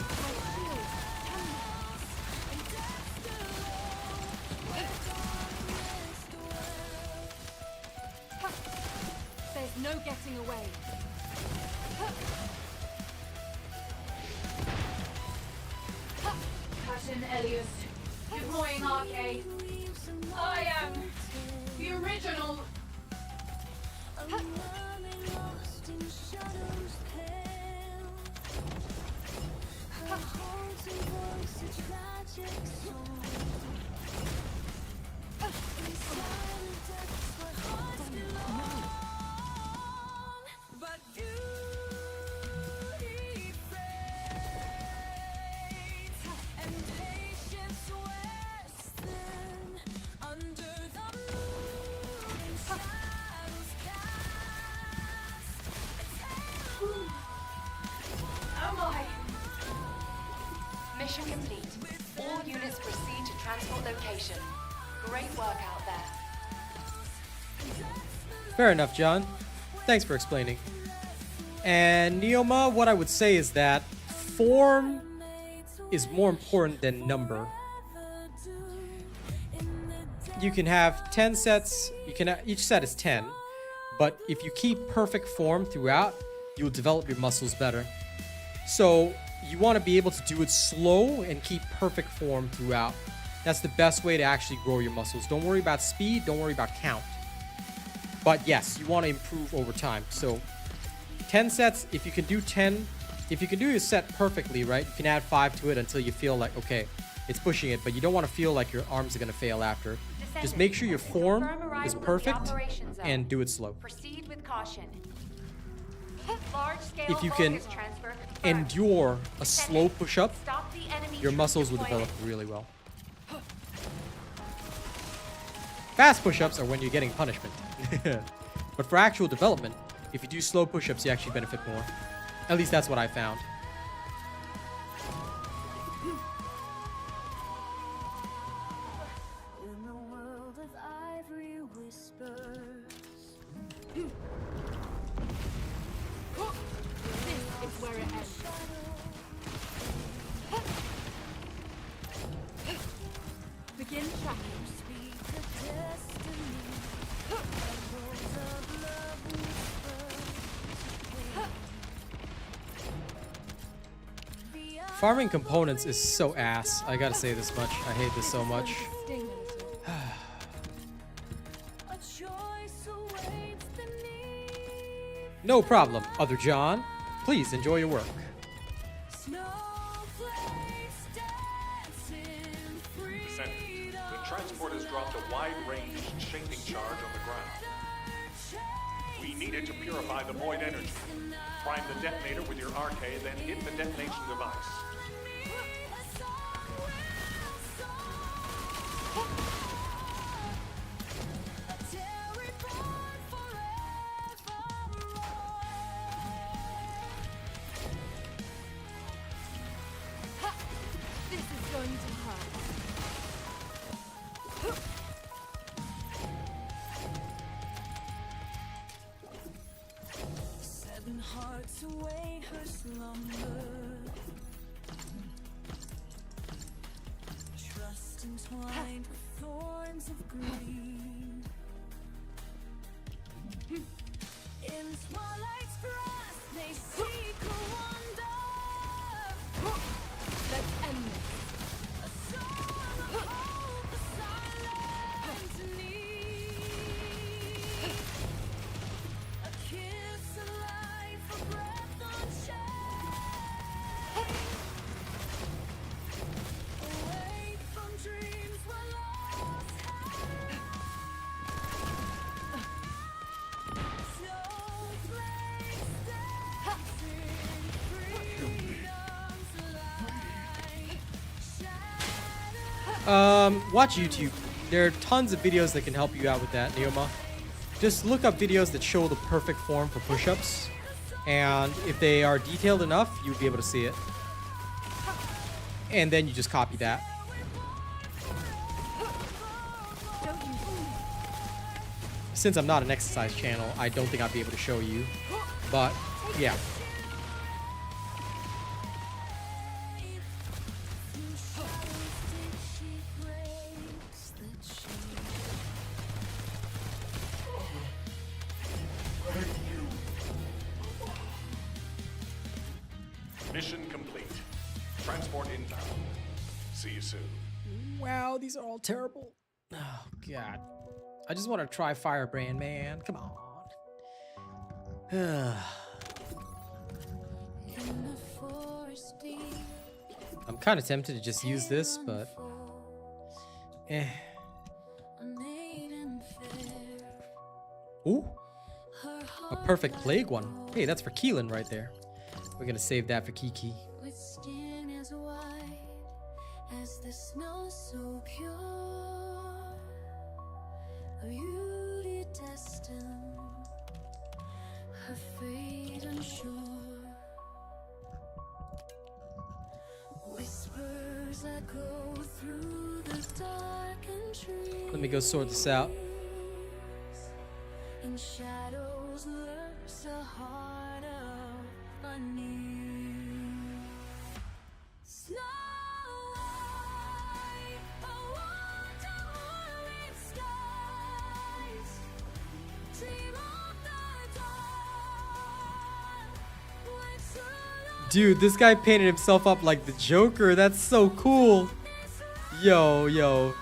There's no getting away. Captain Elias, deploying RK. I am the original. Mission complete. All units proceed to transport location. Great work out there. Fair enough, John. Thanks for explaining. And Neoma, what I would say is that form is more important than number. You can have 10 sets, each set is 10, but if you keep perfect form throughout, you'll develop your muscles better. So you want to be able to do it slow and keep perfect form throughout. That's the best way to actually grow your muscles. Don't worry about speed, don't worry about count. But yes, you want to improve over time. So 10 sets, if you can do 10, if you can do your set perfectly, right, you can add 5 to it until you feel like, okay, it's pushing it, but you don't want to feel like your arms are going to fail after. Just make sure your form is perfect and do it slow. Proceed with caution. Large-scale If you can focus transfer confirmed. endure a slow push-up, Stop the enemy your troop muscles will deployment. develop really well. Fast push-ups are when you're getting punishment. But for actual development, if you do slow push-ups, you actually benefit more. At least that's what I found. In the world of ivory whispers. This is where it ends. Begin tracking. Farming components is so ass. I gotta say this much. I hate this so much. Sting a little. A choice awaits beneath. No problem, Other John. Please enjoy your work. Snowflakes dancing free. Descendant. The transport has dropped a wide-range shaping charge on the ground. We need it to purify the void energy. Prime the detonator with your RK, then hit the detonation device. This is going to hurt. been hard to weigh her slumber. Trust entwined with thorns of greed. In twilight's grasp, they seek a wonder. Let's end this. A song of hope, a silent need. A kiss of life, a breath unchained. Awake from dreams where lost snowflakes dancing freedom's light. Watch YouTube. There are tons of videos that can help you out with that, Neoma. Just look up videos that show the perfect form for push-ups, and if they are detailed enough, you'll be able to see it. And then you just copy that. Since I'm not an exercise channel, I don't think I'll be able to show you. But, yeah. Mission complete. Transport inbound. See you soon. Wow, these are all terrible. Oh, God. I just want to try Firebrand, man. Come on. I'm kind of tempted to just use this, but... Ooh. A perfect plague one. Hey, that's for Keelan right there. We're gonna save that for Kiki. With skin as white as the snow, so pure, a beauty destined, her fate unsure. Whispers echo through the darkened trees. Let me go sort this out. In shadows lurks a heart of unknown. Snow White, a wonder in skies. Dream of the dawn, when true Dude, this guy painted himself up like the Joker. That's so cool. Yo.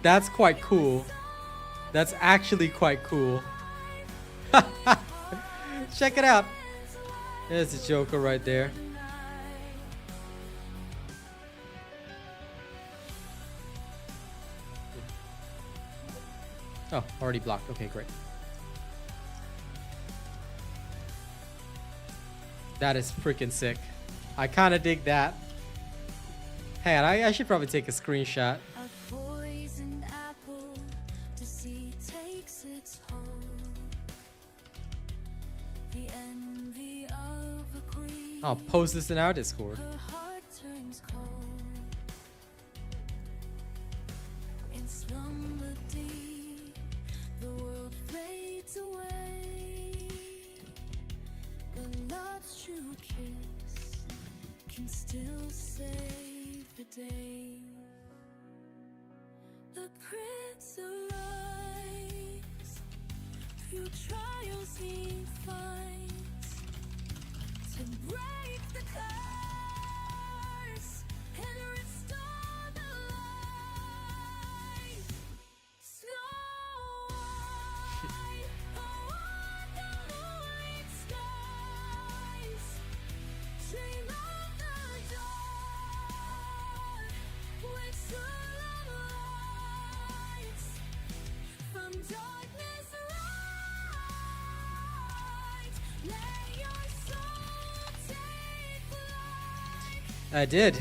That's quite cool. That's actually quite cool. Check it out. There's the Joker right there. Oh, already blocked. Okay, great. That is freaking sick. I kind of dig that. Hey, I should probably take a screenshot. a poisoned apple to see takes its hold. The envy of a queen, I'll post this in our Discord. her heart turns cold. In slumber deep, the world fades away. But love's true kiss can still save the day. The Prince arrives through trials he finds to break the curse and restore the light. Snow White, a wonder in skies. Dream of the dawn, when true love lights from darkness light. Let your soul take flight. I did.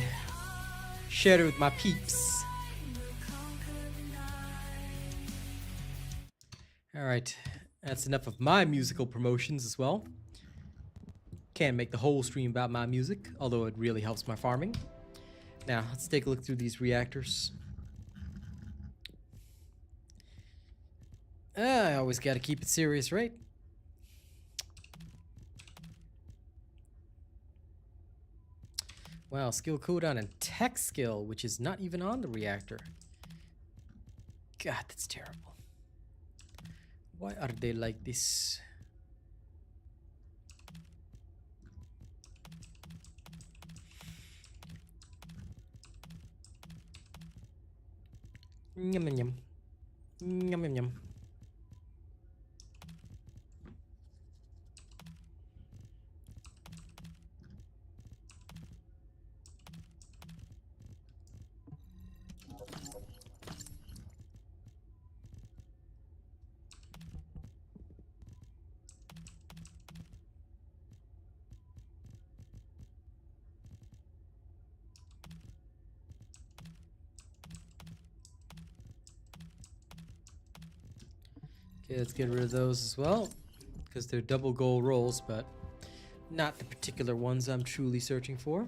Share it with my peeps. We'll conquer the night. Alright, that's enough of my musical promotions as well. Can't make the whole stream about my music, although it really helps my farming. Now, let's take a look through these reactors. I always gotta keep it serious, right? Wow, skill cooldown and tech skill, which is not even on the reactor. God, that's terrible. Why are they like this? Yum yum yum. Yum yum yum. Okay, let's get rid of those as well, because they're double goal rolls, but not the particular ones I'm truly searching for.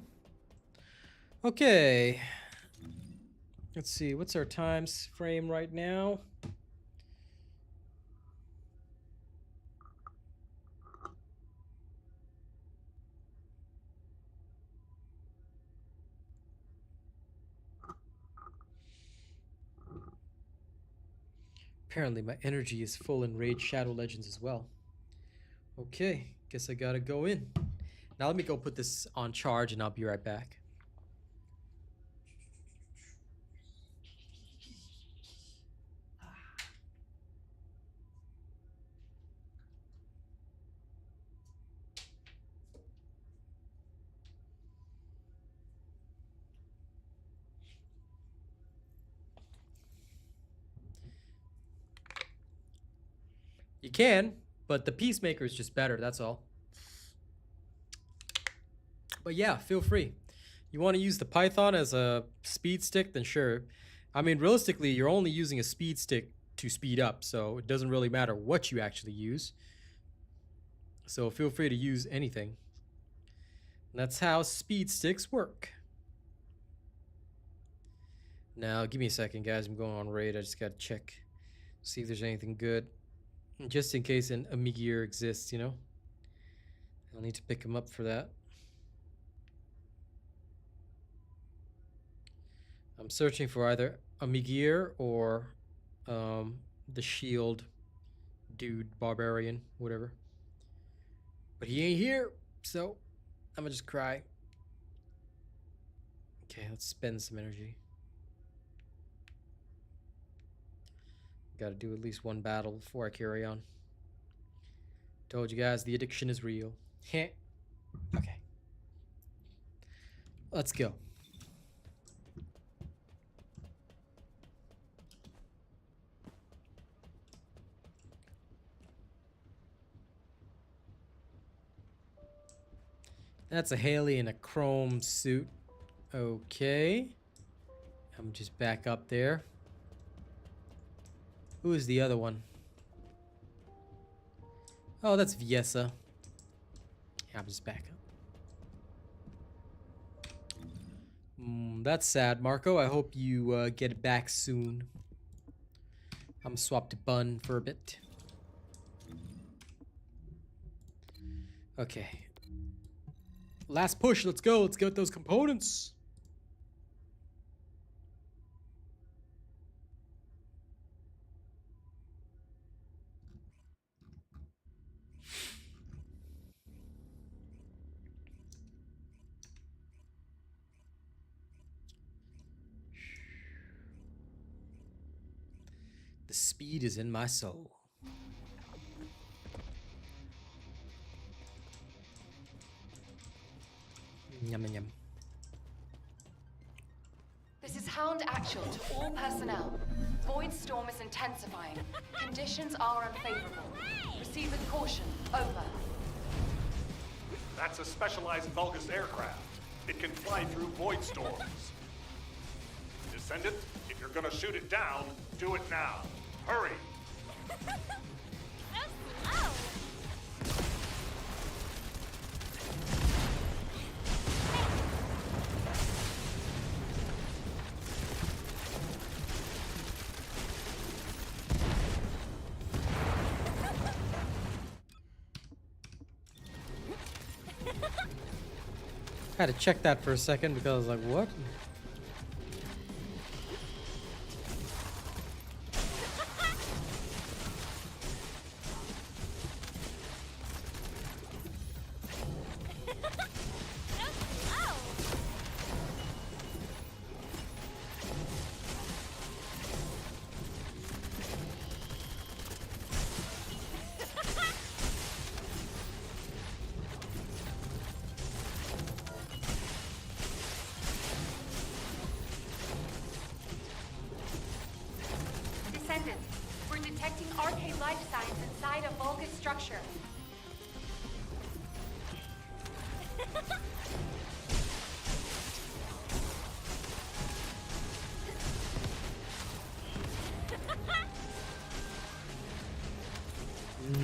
Okay. Let's see, what's our times frame right now? Apparently my energy is full in Raid Shadow Legends as well. Okay, guess I gotta go in. Now let me go put this on charge and I'll be right back. You can, but the Peacemaker is just better, that's all. But yeah, feel free. You want to use the Python as a speed stick, then sure. I mean, realistically, you're only using a speed stick to speed up, so it doesn't really matter what you actually use. So feel free to use anything. That's how speed sticks work. Now, give me a second, guys. I'm going on raid. I just gotta check, see if there's anything good. Just in case an Amigear exists, you know? I'll need to pick him up for that. I'm searching for either Amigear or the shield dude, barbarian, whatever. But he ain't here, so I'm gonna just cry. Okay, let's spend some energy. Gotta do at least one battle before I carry on. Told you guys the addiction is real. Okay. Let's go. That's a Haley in a chrome suit. Okay. I'm just back up there. Who is the other one? Oh, that's Viesa. Yeah, I'm just back up. That's sad, Marco. I hope you get it back soon. I'm swapped to Bun for a bit. Okay. Last push. Let's go. Let's get those components. The speed is in my soul. Yum yum. This is Hound Actual to all personnel. Void storm is intensifying. Conditions are unfavorable. Proceed with caution. Over. That's a specialized Vulgus aircraft. It can fly through void storms. Descendant, if you're gonna shoot it down, do it now. Hurry! Had to check that for a second because I was like, what? Descendant, we're detecting arcade life signs inside a Vulgus structure.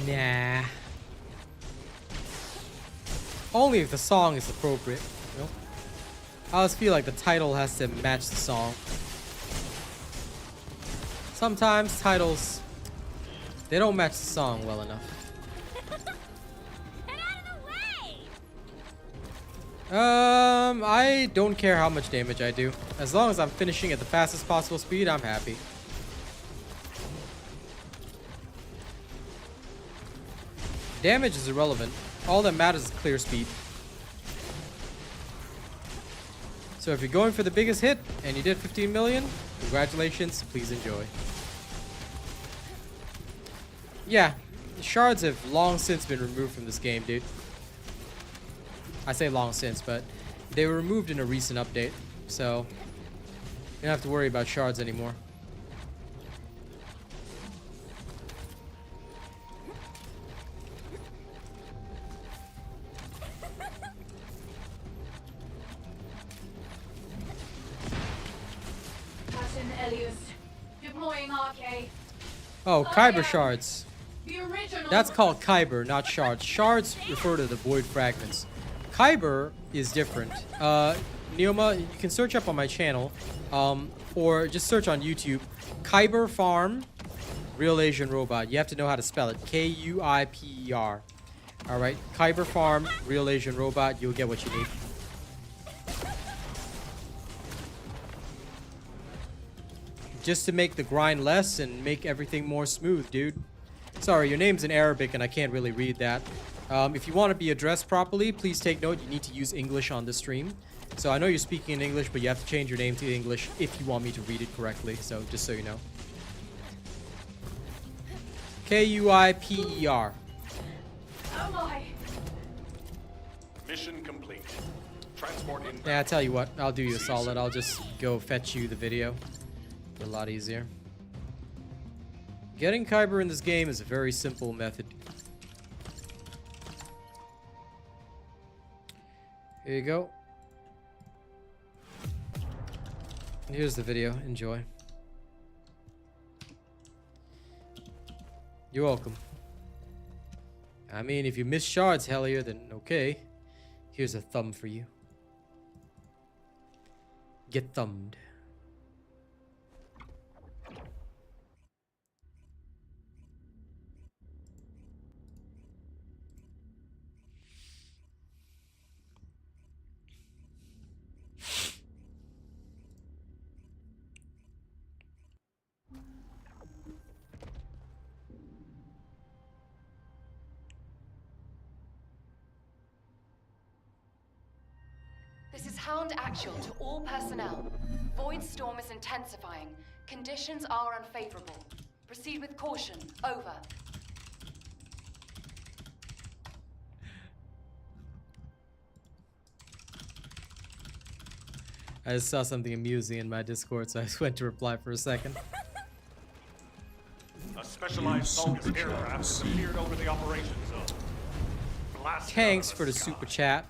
Nah. Only if the song is appropriate. You know? I always feel like the title has to match the song. Sometimes titles, they don't match the song well enough. Get out of the way! I don't care how much damage I do. As long as I'm finishing at the fastest possible speed, I'm happy. Damage is irrelevant. All that matters is clear speed. So if you're going for the biggest hit and you did 15 million, congratulations, please enjoy. Yeah, shards have long since been removed from this game, dude. I say long since, but they were removed in a recent update, so you don't have to worry about shards anymore. Captain Elias, deploying RK. Oh, Kyber shards. The original. That's called Kyber, not shards. Shards refer to the void fragments. Kyber is different. Neoma, you can search up on my channel, or just search on YouTube. Kyber Farm, RealAsianRobot. You have to know how to spell it. K-U-I-P-E-R. All right, Kyber Farm, RealAsianRobot. You'll get what you need. Just to make the grind less and make everything more smooth, dude. Sorry, your name's in Arabic and I can't really read that. If you want to be addressed properly, please take note you need to use English on the stream. So I know you're speaking in English, but you have to change your name to English if you want me to read it correctly. So just so you know. K-U-I-P-E-R. Oh my. Mission complete. Transport in. Yeah, I tell you what, I'll do you a solid. I'll just go fetch you the video. A lot easier. Getting Kyber in this game is a very simple method. Here you go. Here's the video. Enjoy. You're welcome. I mean, if you miss shards, Hellier, then okay. Here's a thumb for you. Get thumbed. This is Hound Actual to all personnel. Void storm is intensifying. Conditions are unfavorable. Proceed with caution. Over. I just saw something amusing in my Discord, so I just went to reply for a second. A specialized Vulgus aircraft has appeared over the operation zone. Blast Thanks out of for the sky. super chat.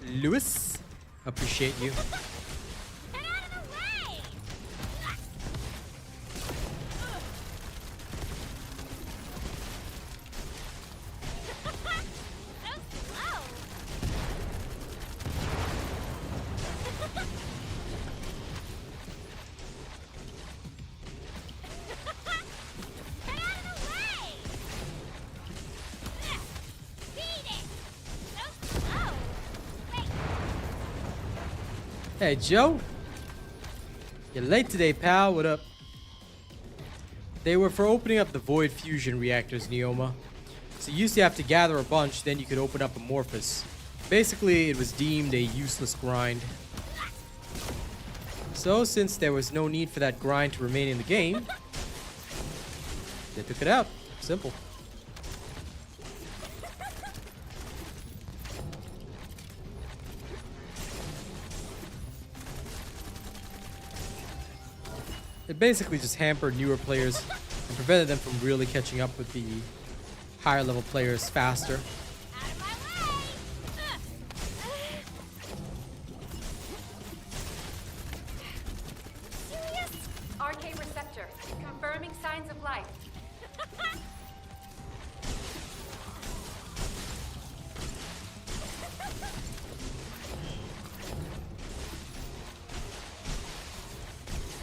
Lewis, appreciate you. Get out of the way! So slow! Get out of the way! Beat it! So slow! Wait! Hey, Joe. You're late today, pal. What up? They were for opening up the void fusion reactors, Neoma. So you used to have to gather a bunch, then you could open up Amorphous. Basically, it was deemed a useless grind. So, since there was no need for that grind to remain in the game, they took it out. Simple. It basically just hampered newer players and prevented them from really catching up with the higher level players faster. RK receptor, confirming signs of life.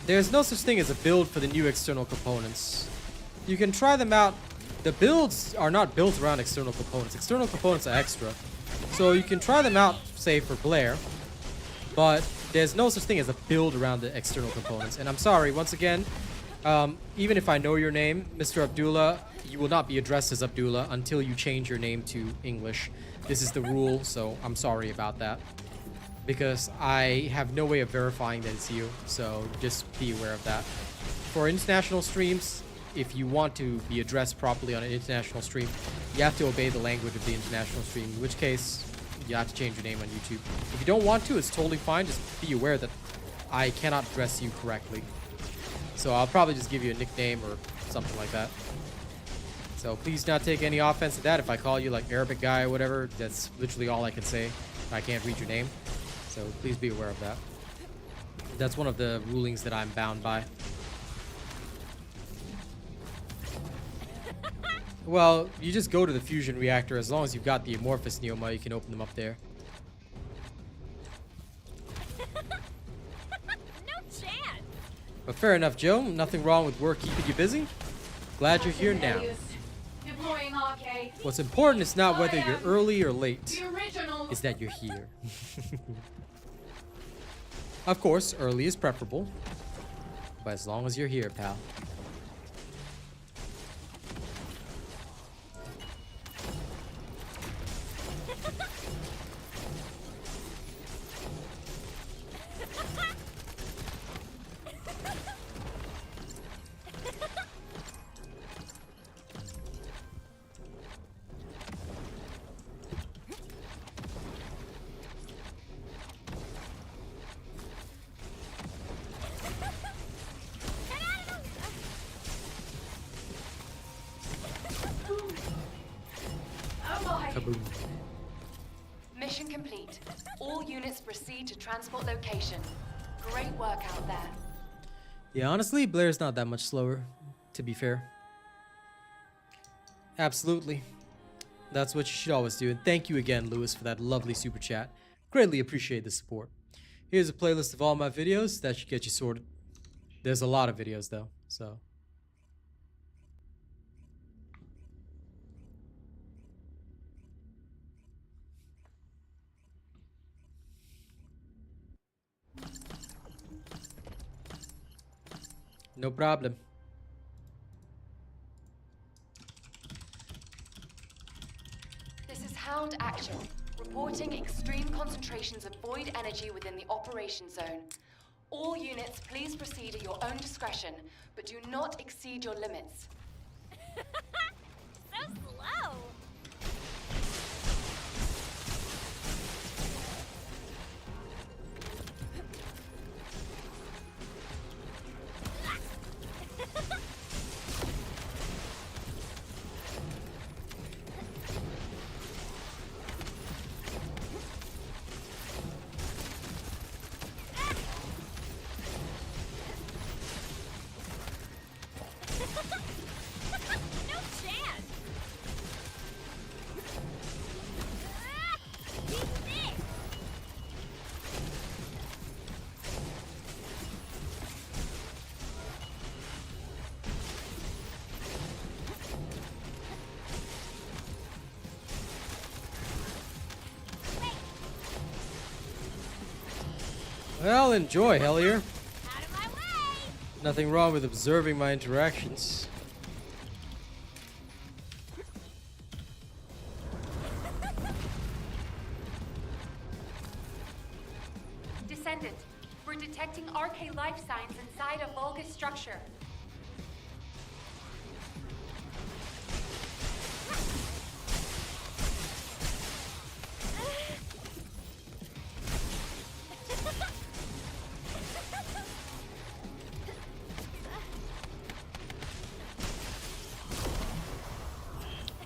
There's no such thing as a build for the new external components. You can try them out. The builds are not built around external components. External components are extra. So you can try them out, say, for Blair. But there's no such thing as a build around the external components. And I'm sorry, once again, even if I know your name, Mr. Abdullah, you will not be addressed as Abdullah until you change your name to English. This is the rule, so I'm sorry about that. Because I have no way of verifying that it's you, so just be aware of that. For international streams, if you want to be addressed properly on an international stream, you have to obey the language of the international stream, in which case you have to change your name on YouTube. If you don't want to, it's totally fine. Just be aware that I cannot address you correctly. So I'll probably just give you a nickname or something like that. So please not take any offense to that. If I call you like Arabic guy or whatever, that's literally all I can say. I can't read your name. So please be aware of that. That's one of the rulings that I'm bound by. Well, you just go to the fusion reactor. As long as you've got the Amorphous Neoma, you can open them up there. No chance. But fair enough, Joe. Nothing wrong with work keeping you busy. Glad you're here now. Deploying RK. What's important is not whether you're early or late. The original. Is that you're here. Of course, early is preferable. But as long as you're here, pal. Kaboom. Mission complete. All units proceed to transport location. Great work out there. Yeah, honestly, Blair's not that much slower, to be fair. Absolutely. That's what you should always do. And thank you again, Lewis, for that lovely super chat. Greatly appreciate the support. Here's a playlist of all my videos. That should get you sorted. There's a lot of videos, though, so... No problem. This is Hound Actual, reporting extreme concentrations of void energy within the operation zone. All units, please proceed at your own discretion, but do not exceed your limits. So slow. No Well, enjoy, Hellier. Out of my way! Nothing wrong with observing my interactions. Descendant, we're detecting RK life signs inside a Vulgus structure.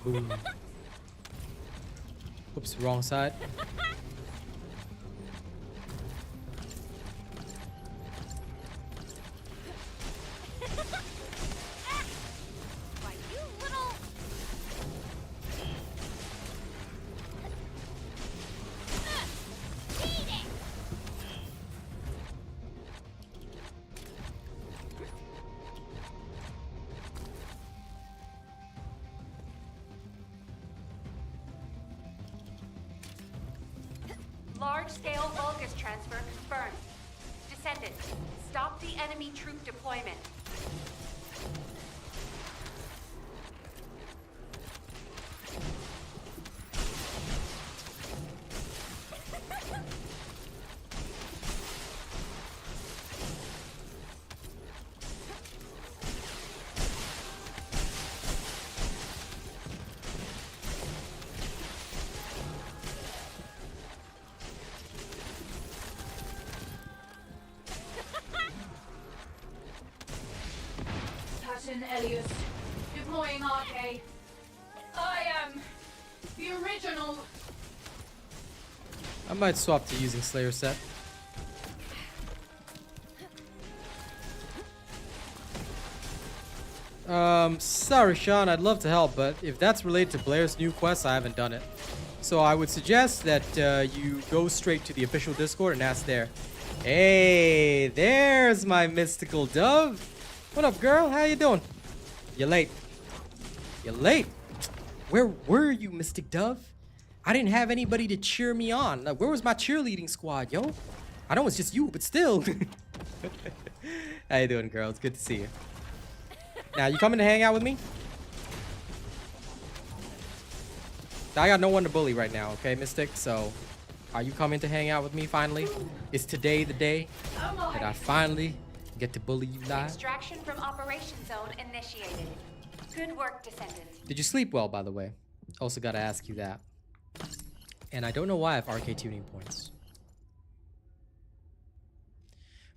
Boom. Oops, wrong side. Why, you little... Eat it! Large-scale Vulgus transfer confirmed. Descendant, stop the enemy troop deployment. Captain Elias, deploying RK. I am the original. I might swap to using Slayer set. Sorry, Sean, I'd love to help, but if that's related to Blair's new quest, I haven't done it. So I would suggest that you go straight to the official Discord and ask there. Hey, there's my mystical dove. What up, girl? How you doing? You're late. You're late. Where were you, Mystic Dove? I didn't have anybody to cheer me on. Like, where was my cheerleading squad, yo? I know it's just you, but still. How you doing, girl? It's good to see you. Now, you coming to hang out with me? I got no one to bully right now, okay, Mystic? So, are you coming to hang out with me finally? Is today the day that I finally get to bully you live? Extraction from Operation Zone initiated. Good work, Descendant. Did you sleep well, by the way? Also gotta ask you that. And I don't know why I have RK tuning points.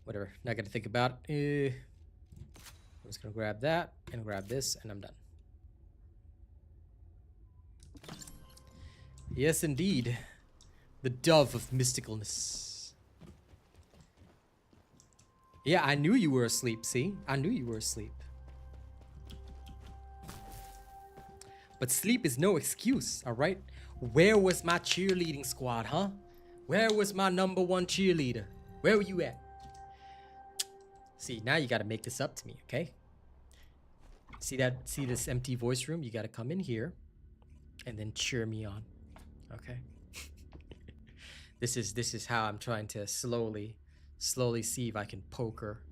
Whatever, not gonna think about it. I'm just gonna grab that and grab this and I'm done. Yes, indeed. The dove of mysticalness. Yeah, I knew you were asleep, see? I knew you were asleep. But sleep is no excuse, alright? Where was my cheerleading squad, huh? Where was my #1 cheerleader? Where were you at? See, now you gotta make this up to me, okay? See this empty voice room? You gotta come in here and then cheer me on. Okay? This is how I'm trying to slowly see if I can poke her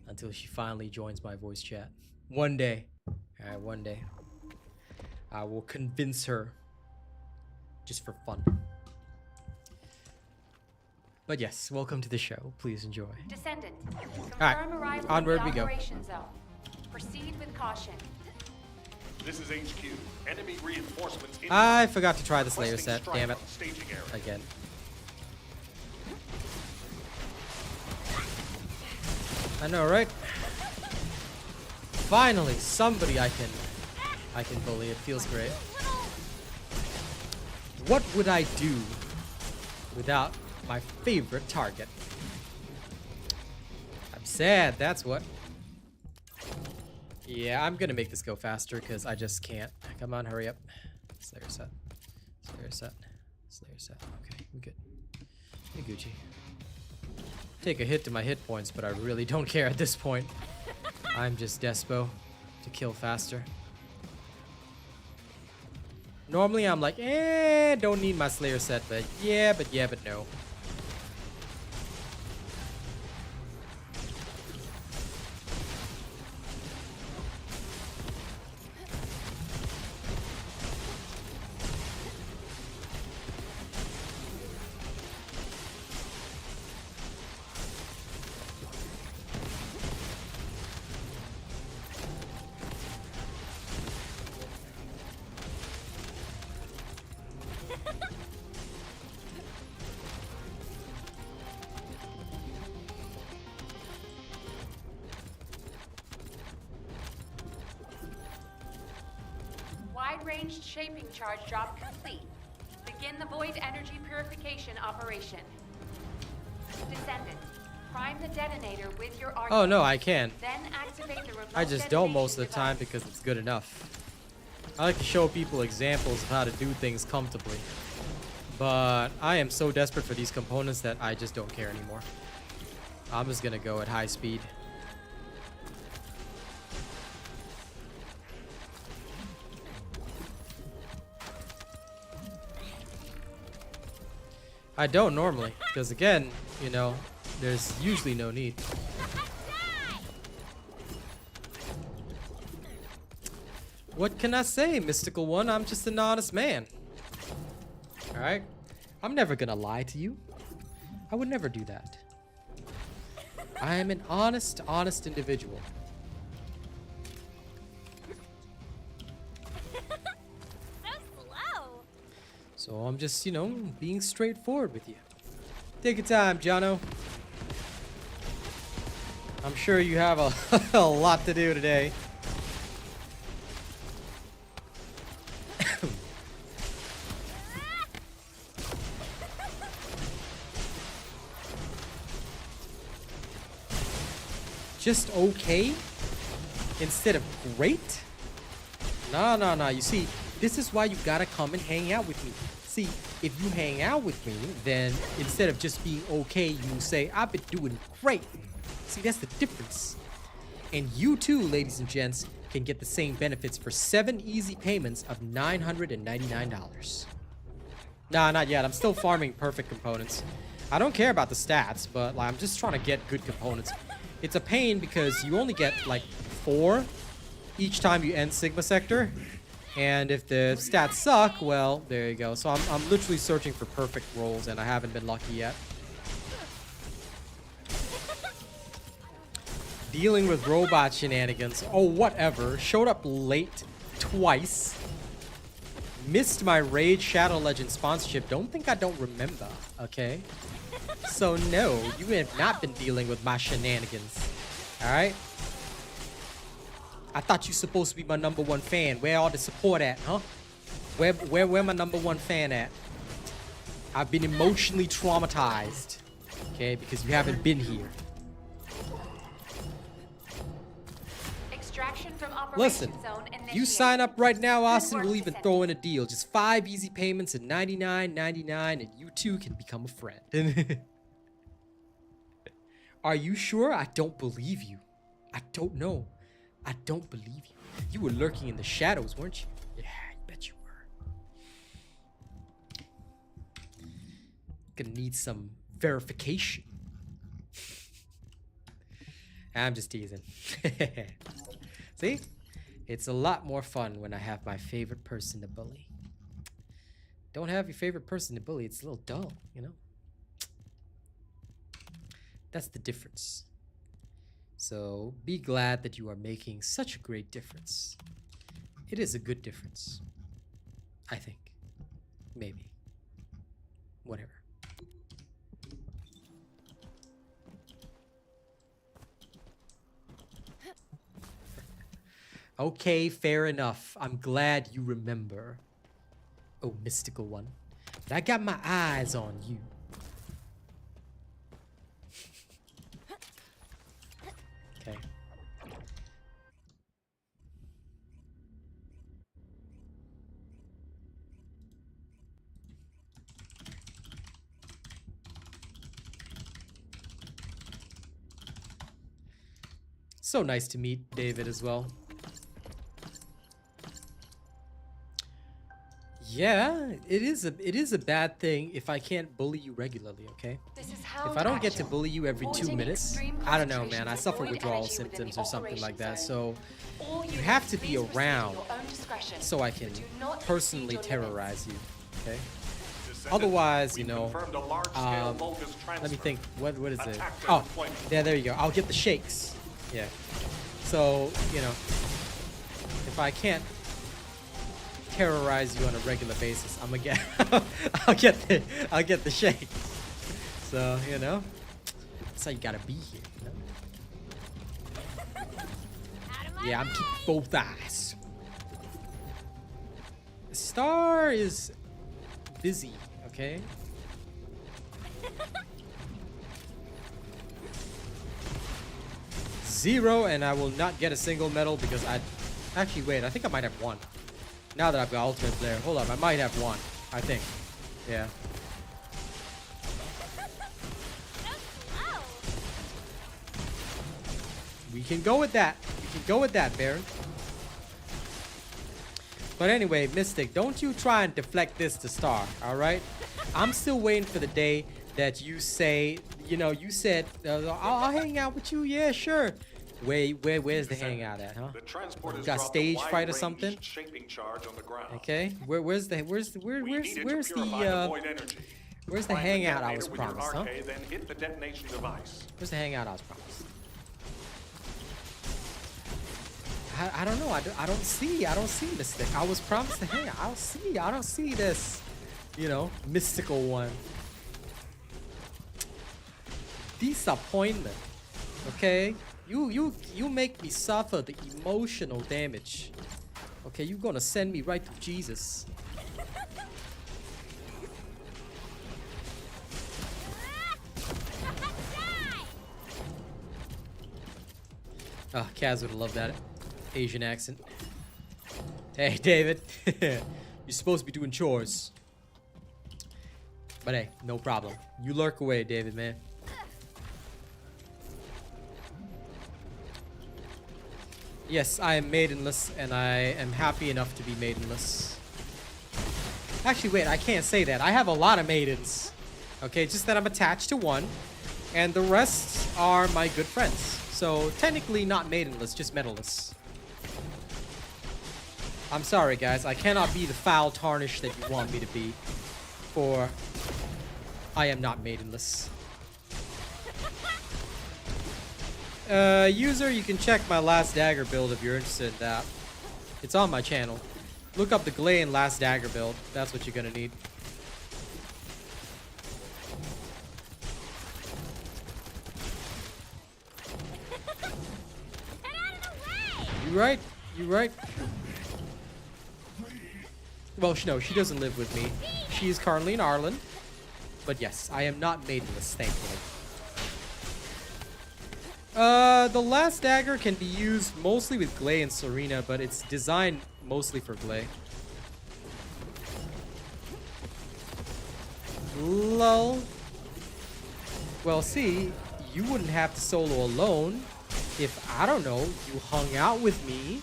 until she finally joins my voice chat. One day. Alright, one day. I will convince her just for fun. But yes, welcome to the show. Please enjoy. Descendant, Alright, confirm arrival onward in we the go. Operation Zone. Proceed with caution. This is HQ. Enemy reinforcements. I forgot to try the Slayer Requesting set. strike Damn it. on staging area. Again. I know, right? Finally, somebody I can bully. It feels great. What would I do without my favorite target? I'm sad, that's what. Yeah, I'm gonna make this go faster because I just can't. Come on, hurry up. Slayer set. Slayer set. Slayer set. Okay, we're good. Hey, Gucci. Take a hit to my hit points, but I really don't care at this point. I'm just despo to kill faster. Normally I'm like, don't need my Slayer set, but yeah, but no. wide-ranged shaping charge drop complete. Begin the void energy purification operation. Descendant, prime the detonator with your arc. Oh no, I can. Then activate the remote I just don't detonation most of the device. time because it's good enough. I like to show people examples of how to do things comfortably. But I am so desperate for these components that I just don't care anymore. I'm just gonna go at high speed. I don't normally, because again, you know, there's usually no need. What can I say, Mystical One? I'm just an honest man. Alright? I'm never gonna lie to you. I would never do that. I am an honest individual. So I'm just, you know, being straightforward with you. Take your time, Jono. I'm sure you have a lot to do today. Just okay instead of great? No. You see, this is why you gotta come and hang out with me. See, if you hang out with me, then instead of just being okay, you say, I've been doing great. See, that's the difference. And you too, ladies and gents, can get the same benefits for 7 easy payments of $999. Nah, not yet. I'm still farming perfect components. I don't care about the stats, but like, I'm just trying to get good components. It's a pain because you only get like 4 each time you end Sigma Sector. And if the stats suck, well, there you go. So I'm literally searching for perfect rolls, and I haven't been lucky yet. Dealing with robot shenanigans. Oh, whatever. Showed up late twice. Missed my Raid Shadow Legend sponsorship. Don't think I don't remember, okay? So no, you have not been dealing with my shenanigans. Alright? I thought you supposed to be my #1 fan. Where all the support at, huh? Where my #1 fan at? I've been emotionally traumatized. Okay, because you haven't been here. Extraction from operation Listen, zone you initiated. sign up right now, Austin, Good work, we'll even Descendant. throw in a deal. Just 5 easy payments at $99.99, and you too can become a friend. Are you sure? I don't believe you. I don't know. I don't believe you. You were lurking in the shadows, weren't you? Yeah, I bet you were. Gonna need some verification. I'm just teasing. See? It's a lot more fun when I have my favorite person to bully. Don't have your favorite person to bully, it's a little dull, you know? That's the difference. So be glad that you are making such a great difference. It is a good difference. I think. Maybe. Whatever. Okay, fair enough. I'm glad you remember. Oh, Mystical One. But I got my eyes on you. Okay. So nice to meet David as well. Yeah, it is a bad thing if I can't bully you regularly, okay? This is If I don't get to bully you every 2 minutes, I don't know, man. I suffer withdrawal symptoms or something like that. So you have to be around so I can personally terrorize you, okay? Otherwise, you know, let me think. What is it? Oh, there you go. I'll get the shakes. Yeah. So, you know, if I can't terrorize you on a regular basis, I'm gonna get I'll get the shakes. So, you know, that's how you gotta be here, you know? Yeah, I'm keeping both eyes. Star is busy, okay? Zero, and I will not get a single medal because I... Actually, wait, I think I might have one. Now that I've got ultimate Blair. Hold up, I might have one. I think. Yeah. We can go with that. We can go with that, Baron. But anyway, Mystic, don't you try and deflect this to Star, alright? I'm still waiting for the day that you say, you know, you said, I'll hang out with you, yeah, sure. Where's the hangout at, huh? The transport has Got dropped stage a fright or wide-range something? shaping charge on the ground. Okay, where's the hangout I was promised, huh? Then hit the detonation device. Where's the hangout I was promised? I don't know. I don't see Mystic. I was promised the hangout. I don't see this, you know, mystical one. Disappointment. Okay, you make me suffer the emotional damage. Okay, you're gonna send me right to Jesus. Oh, Kaz would have loved that Asian accent. Hey, David. You're supposed to be doing chores. But hey, no problem. You lurk away, David, man. Yes, I am maidenless, and I am happy enough to be maidenless. Actually, wait, I can't say that. I have a lot of maidens. Okay, just that I'm attached to one, and the rest are my good friends. So, technically not maidenless, just medalless. I'm sorry, guys. I cannot be the foul tarnish that you want me to be. For I am not maidenless. User, you can check my last dagger build if you're interested in that. It's on my channel. Look up the Glayan last dagger build. That's what you're gonna need. You right? You right? Well, no, she doesn't live with me. She is currently in Ireland. But yes, I am not maidenless, thankfully. The last dagger can be used mostly with Glay and Serena, but it's designed mostly for Glay. Lol. Well, see, you wouldn't have to solo alone if, I don't know, you hung out with me,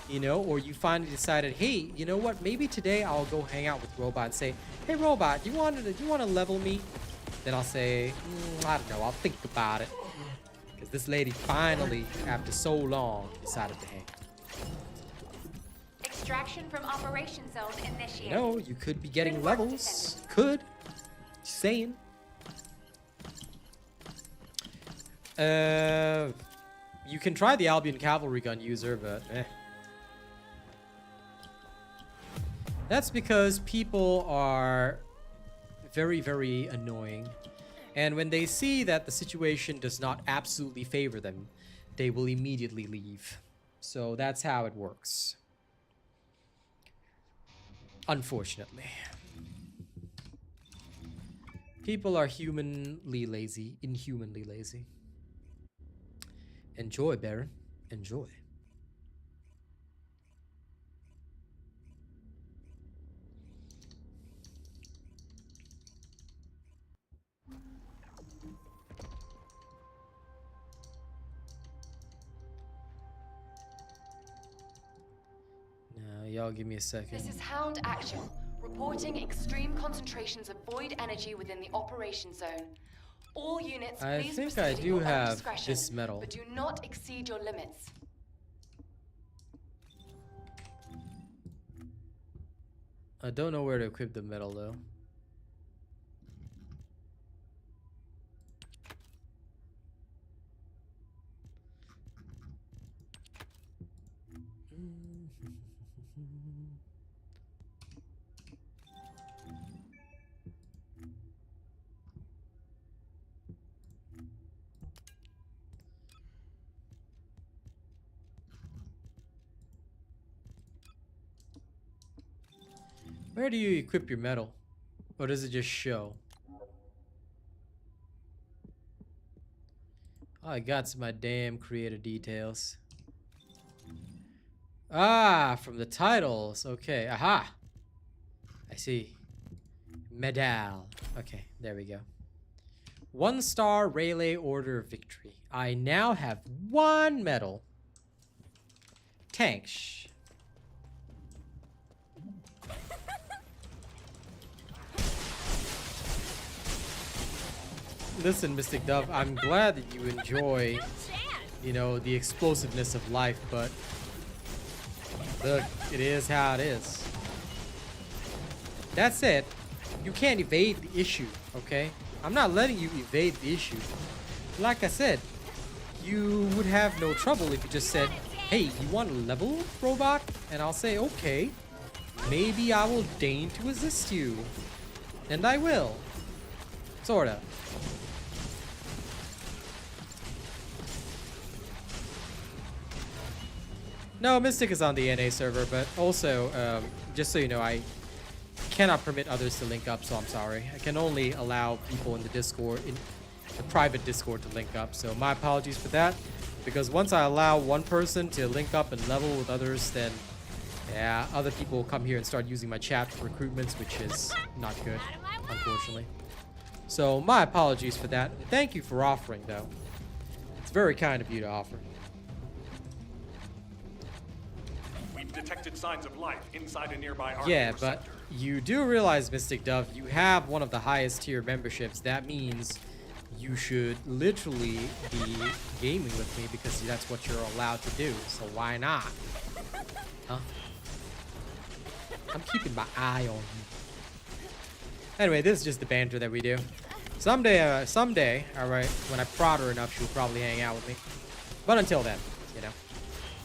you know, or you finally decided, hey, you know what, maybe today I'll go hang out with Robot and say, hey, Robot, do you want to level me? Then I'll say, I don't know, I'll think about it. Because this lady finally, after so long, decided to hang. Extraction from operation zone initiated. No, you could be getting levels. Could. Just saying. You can try the Albion Cavalry Gun user, but eh. That's because people are very, very annoying. And when they see that the situation does not absolutely favor them, they will immediately leave. So that's how it works. Unfortunately. People are humanly lazy, inhumanly lazy. Enjoy, Baron. Enjoy. Now, y'all give me a second. This is Hound Actual, reporting extreme concentrations of void energy within the operation zone. All units, I please think proceed I at do your own have discretion, this medal. but do not exceed your limits. I don't know where to equip the medal though. Where do you equip your metal? Or does it just show? All I got's my damn creator details. Ah, from the titles. Okay, aha. I see. Medal. Okay, there we go. 1-star Rayleigh Order of Victory. I now have 1 medal. Tanks. Listen, Mystic Dove, I'm glad that you enjoy, you know, the explosiveness of life, but look, it is how it is. That said, you can't evade the issue, okay? I'm not letting you evade the issue. Like I said, you would have no trouble if you just said, hey, you want a level, robot? And I'll say, okay, maybe I will deign to assist you. And I will. Sorta. No, Mystic is on the NA server, but also, just so you know, I cannot permit others to link up, so I'm sorry. I can only allow people in the Discord, in the private Discord, to link up, so my apologies for that. Because once I allow one person to link up and level with others, then, yeah, other people will come here and start using my chat for recruitments, which is not good, unfortunately. So, my apologies for that. Thank you for offering, though. It's very kind of you to offer. We've detected signs of life inside a nearby army Yeah, but sector. you do realize, Mystic Dove, you have one of the highest tier memberships. That means you should literally be gaming with me because that's what you're allowed to do. So why not? Huh? I'm keeping my eye on you. Anyway, this is just the banter that we do. Someday, alright, when I prod her enough, she'll probably hang out with me. But until then, you know,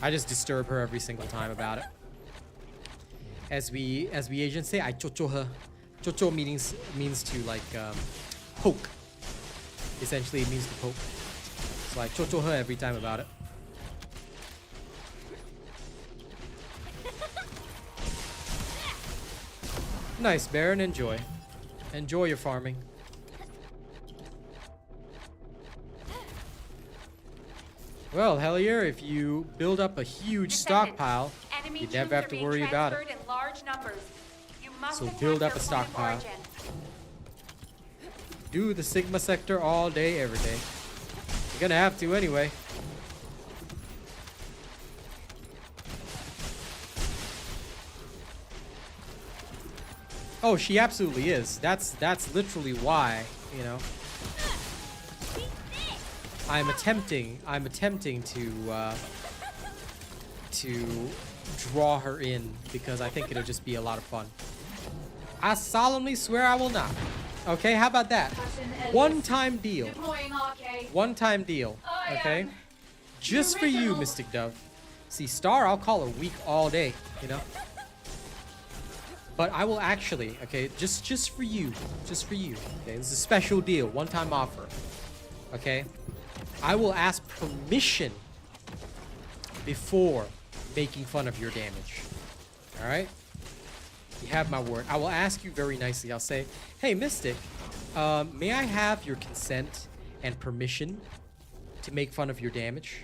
I just disturb her every single time about it. As we Asians say, I chocho her. Chocho means to like poke. Essentially, it means to poke. So I chocho her every time about it. Nice, Baron. Enjoy. Enjoy your farming. Well, Hellier, if you build up a huge stockpile, you never have to worry about it. So build up a stockpile. Do the Sigma sector all day, every day. You're gonna have to anyway. Oh, she absolutely is. That's literally why, you know. I'm attempting to draw her in because I think it'll just be a lot of fun. I solemnly swear I will not. Okay, how about that? One-time deal. One-time deal. Okay? Just for you, Mystic Dove. See, Star, I'll call her weak all day, you know? But I will actually, okay, just for you. Just for you. Okay, this is a special deal. One-time offer. Okay? I will ask permission before making fun of your damage. Alright? You have my word. I will ask you very nicely. I'll say, hey, Mystic, may I have your consent and permission to make fun of your damage?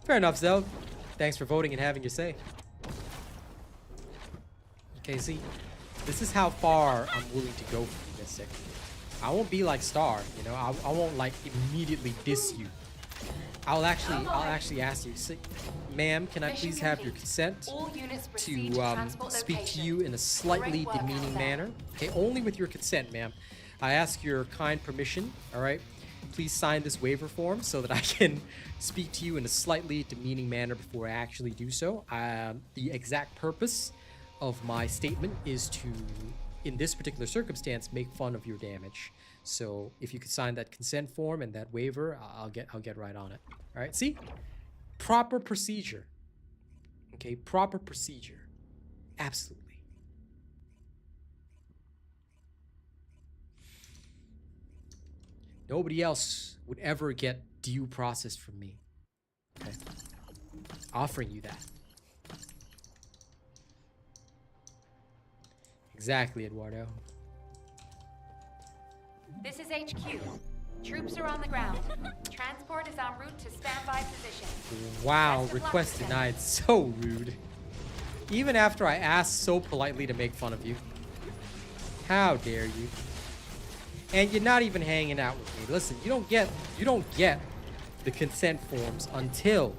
Fair enough, Zel. Thanks for voting and having your say. Okay, see, this is how far I'm willing to go for you, Mystic. I won't be like Star, you know. I won't like immediately diss you. I'll actually ask you, ma'am, can I please have your consent to speak to you in a slightly demeaning manner? Okay, only with your consent, ma'am. I ask your kind permission, all right? Please sign this waiver form so that I can speak to you in a slightly demeaning manner before I actually do so. The exact purpose of my statement is to, in this particular circumstance, make fun of your damage. So if you could sign that consent form and that waiver, I'll get right on it. All right, see? Proper procedure. Okay, proper procedure. Absolutely. Nobody else would ever get due process from me. Okay? Offering you that. Exactly, Eduardo. This is HQ. Troops are on the ground. Transport is en route to standby position. Wow, Best of luck, request Descendant. denied. So rude. Even after I asked so politely to make fun of you. How dare you? And you're not even hanging out with me. Listen, you don't get the consent forms until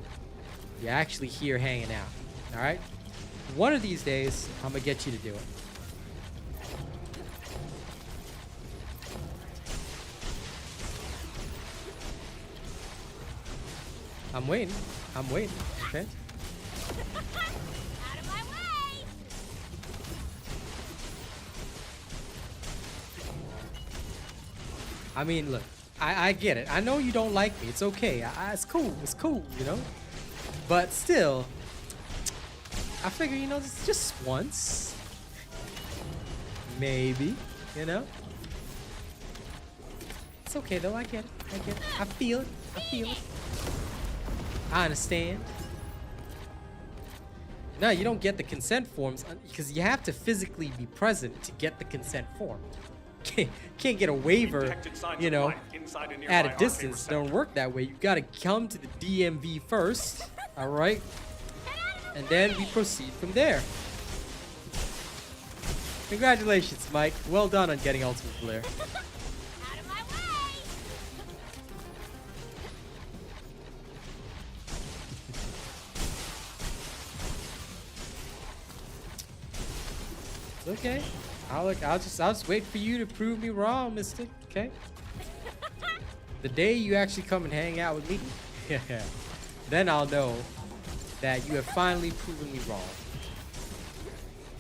you're actually here hanging out. All right? One of these days, I'm gonna get you to do it. I'm waiting. I'm waiting. Okay. Out of my way! I mean, look, I get it. I know you don't like me. It's okay. It's cool. It's cool, you know? But still, I figure, you know, it's just once. Maybe, you know? It's okay, though. I get it. I get it. I feel it. I feel it. I understand. No, you don't get the consent forms because you have to physically be present to get the consent form. Can't get a waiver, you know, at a distance. Don't work that way. You gotta come to the DMV first, all right? And then we proceed from there. Congratulations, Mike. Well done on getting Ultimate Blair. Out of my way! It's okay. I'll just wait for you to prove me wrong, Mystic. Okay. The day you actually come and hang out with me, then I'll know that you have finally proven me wrong.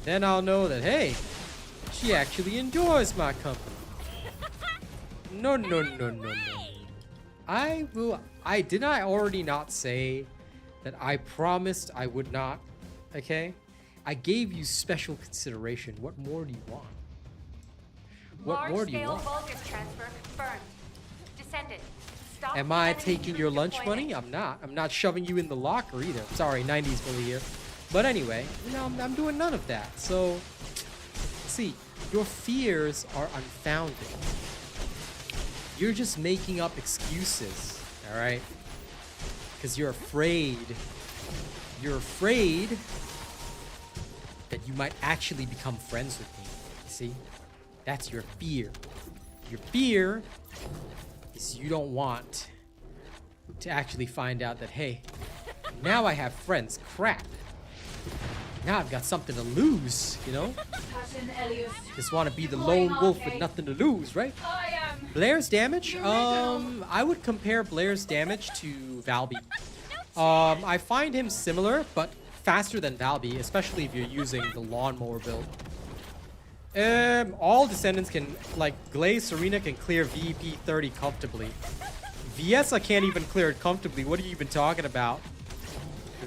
Then I'll know that, hey, she actually enjoys my company. No. Did I already not say that I promised I would not? Okay. I gave you special consideration. What more do you want? What more do you want? Large-scale Vulcan transfer confirmed. Descendant, stop. Am I enemy taking your troop lunch deployment. money? I'm not. I'm not shoving you in the locker either. Sorry, 90s bully here. But anyway, you know, I'm doing none of that. So, see, your fears are unfounded. You're just making up excuses, all right? Because you're afraid. You're afraid that you might actually become friends with me. See? That's your fear. Your fear is you don't want to actually find out that, hey, now I have friends. Crap. Now I've got something to lose, you know? Captain Elias. Just want to be the lone wolf with nothing to lose, right? I am. Blair's damage? I would compare Blair's damage to Valby. I find him similar, but faster than Valby, especially if you're using the lawnmower build. All Descendants can, like, Glaze Serena can clear VP 30 comfortably. Viessa can't even clear it comfortably. What are you even talking about?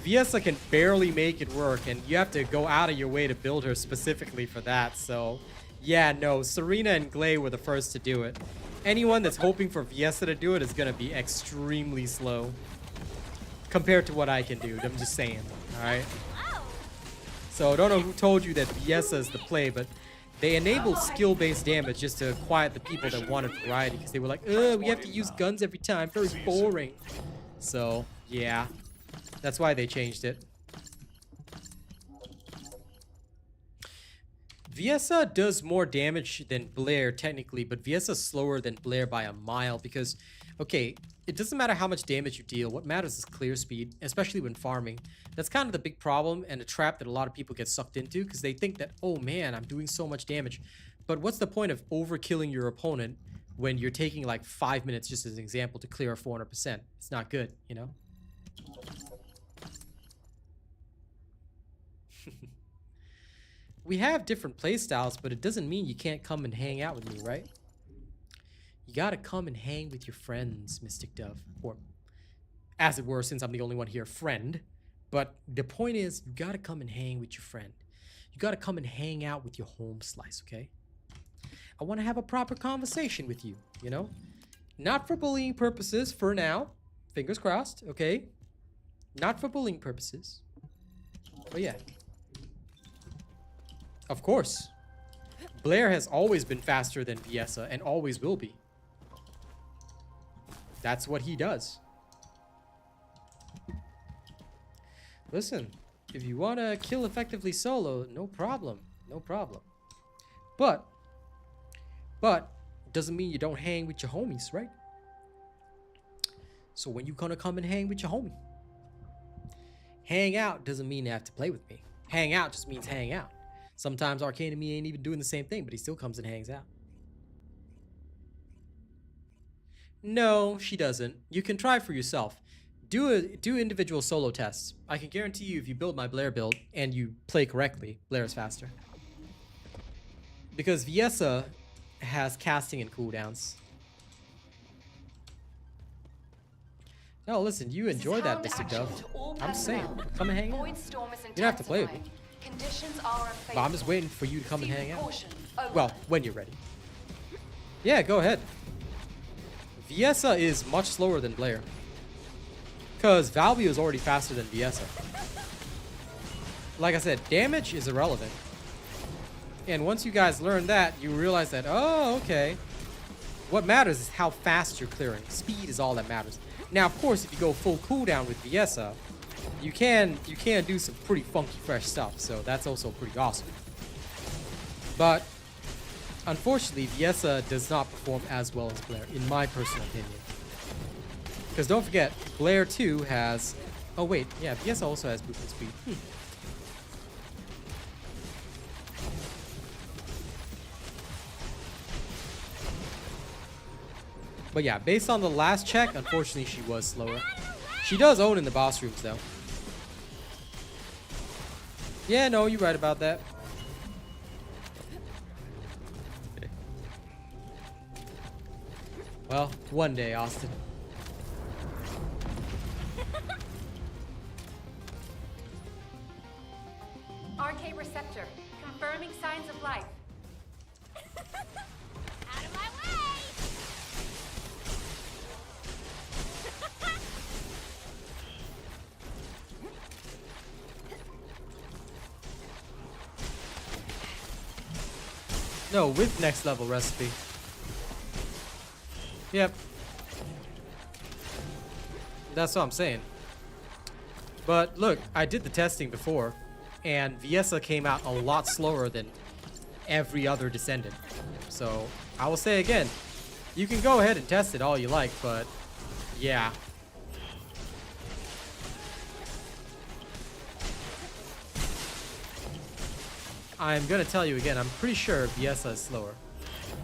Viessa can barely make it work, and you have to go out of your way to build her specifically for that, so... Yeah, no, Serena and Glay were the first to do it. Anyone that's hoping for Viessa to do it is gonna be extremely slow. Compared to what I can do, I'm just saying, alright? So, I don't know who told you that Viessa is the play, but... They enabled skill-based damage just to quiet the people that wanted variety, because they were like, ugh, we have to use guns every time, very boring. So, yeah. That's why they changed it. Viessa does more damage than Blair, technically, but Viessa's slower than Blair by a mile, because, okay, it doesn't matter how much damage you deal, what matters is clear speed, especially when farming. That's kind of the big problem and a trap that a lot of people get sucked into, because they think that, oh man, I'm doing so much damage. But what's the point of overkilling your opponent when you're taking like 5 minutes, just as an example, to clear a 400%? It's not good, you know? We have different playstyles, but it doesn't mean you can't come and hang out with me, right? You gotta come and hang with your friends, Mystic Dove. Or, as it were, since I'm the only one here, friend. But the point is, you gotta come and hang with your friend. You gotta come and hang out with your home slice, okay? I wanna have a proper conversation with you, you know? Not for bullying purposes, for now. Fingers crossed, okay? Not for bullying purposes. But yeah. Of course. Blair has always been faster than Viessa and always will be. That's what he does. Listen, if you want to kill effectively solo, no problem. No problem. But doesn't mean you don't hang with your homies, right? So when you gonna come and hang with your homie? Hang out doesn't mean you have to play with me. Hang out just means hang out. Sometimes Arcane and me ain't even doing the same thing, but he still comes and hangs out. No, she doesn't. You can try for yourself. Do individual solo tests. I can guarantee you if you build my Blair build and you play correctly, Blair is faster. Because Viessa has casting and cooldowns. No, listen, you enjoy that, Mystic Dove. I'm saying, come and hang out. You don't have to play with me. But I'm just waiting for you to come and hang out. Well, when you're ready. Yeah, go ahead. Viessa is much slower than Blair. Because Valvio is already faster than Viessa. Like I said, damage is irrelevant. And once you guys learn that, you realize that, oh, okay. What matters is how fast you're clearing. Speed is all that matters. Now, of course, if you go full cooldown with Viessa, you can do some pretty funky, fresh stuff. So that's also pretty awesome. But unfortunately, Viessa does not perform as well as Blair, in my personal opinion. Because don't forget, Blair 2 has... Oh, wait. Yeah, Viessa also has movement speed. But yeah, based on the last check, unfortunately, she was slower. She does own in the boss rooms, though. Yeah, no, you're right about that. Well, one day, Austin. RK receptor, confirming signs of life. Out of my way! No, with next level recipe. Yep. That's what I'm saying. But look, I did the testing before, and Viessa came out a lot slower than every other Descendant. So, I will say again, you can go ahead and test it all you like, but yeah. I'm gonna tell you again, I'm pretty sure Viessa is slower.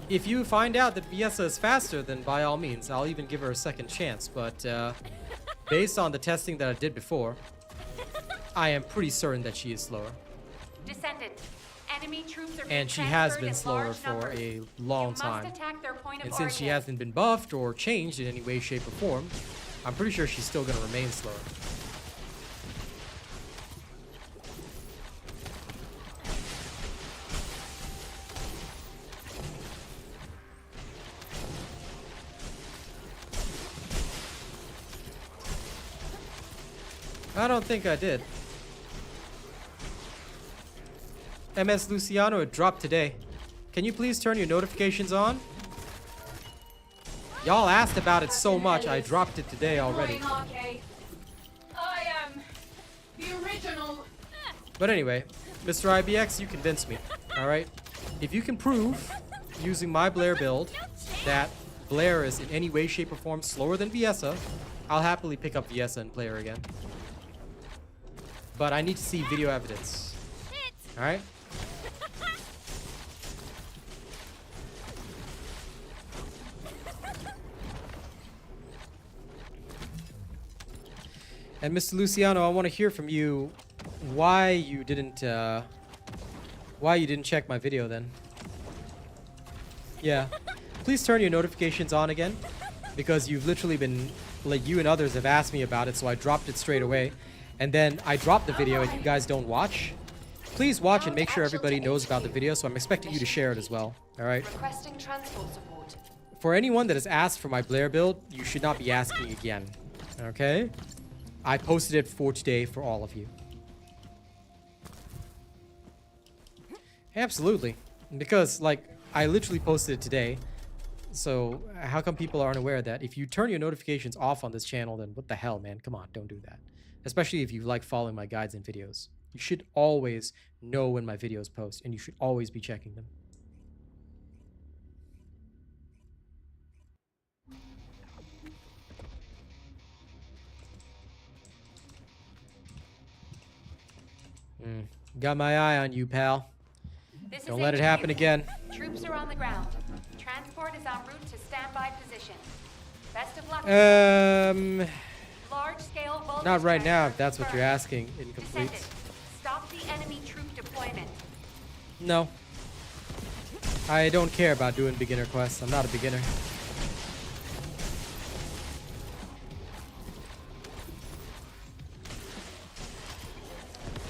If you find out that Viessa is faster, then by all means, I'll even give her a second chance. But based on the testing that I did before, I am pretty certain that she is slower. Descendant, enemy troops are And she has been slower for a long time. And since she hasn't been buffed or changed in any way, shape, or form, I'm pretty sure she's still gonna remain slower. I don't think I did. MS Luciano, it dropped today. Can you please turn your notifications on? Y'all asked about it so much, I dropped it today already. I am the original. But anyway, Mr. IBX, you convinced me. Alright? If you can prove, using my Blair build, that Blair is in any way, shape, or form slower than Viessa, I'll happily pick up Viessa and play her again. But I need to see video evidence. Alright? And Mr. Luciano, I want to hear from you why you didn't check my video then. Yeah. Please turn your notifications on again, because you've literally been, like, you and others have asked me about it, so I dropped it straight away. And then I dropped the video and you guys don't watch. Please watch and make sure everybody knows about the video, so I'm expecting you to share it as well. Alright? Requesting transport support. For anyone that has asked for my Blair build, you should not be asking again. Okay? I posted it for today for all of you. Absolutely. Because, like, I literally posted it today. So how come people aren't aware that if you turn your notifications off on this channel, then what the hell, man? Come on, don't do that. Especially if you like following my guides and videos. You should always know when my videos post, and you should always be checking them. Got my eye on you, pal. Don't let it happen again. Troops are on the ground. Transport is en route to standby position. Best of luck. Large-scale voltage Not right now, if transfer that's what you're confirmed. asking. Incomplete. Descendant, stop the enemy troop deployment. No. I don't care about doing beginner quests. I'm not a beginner.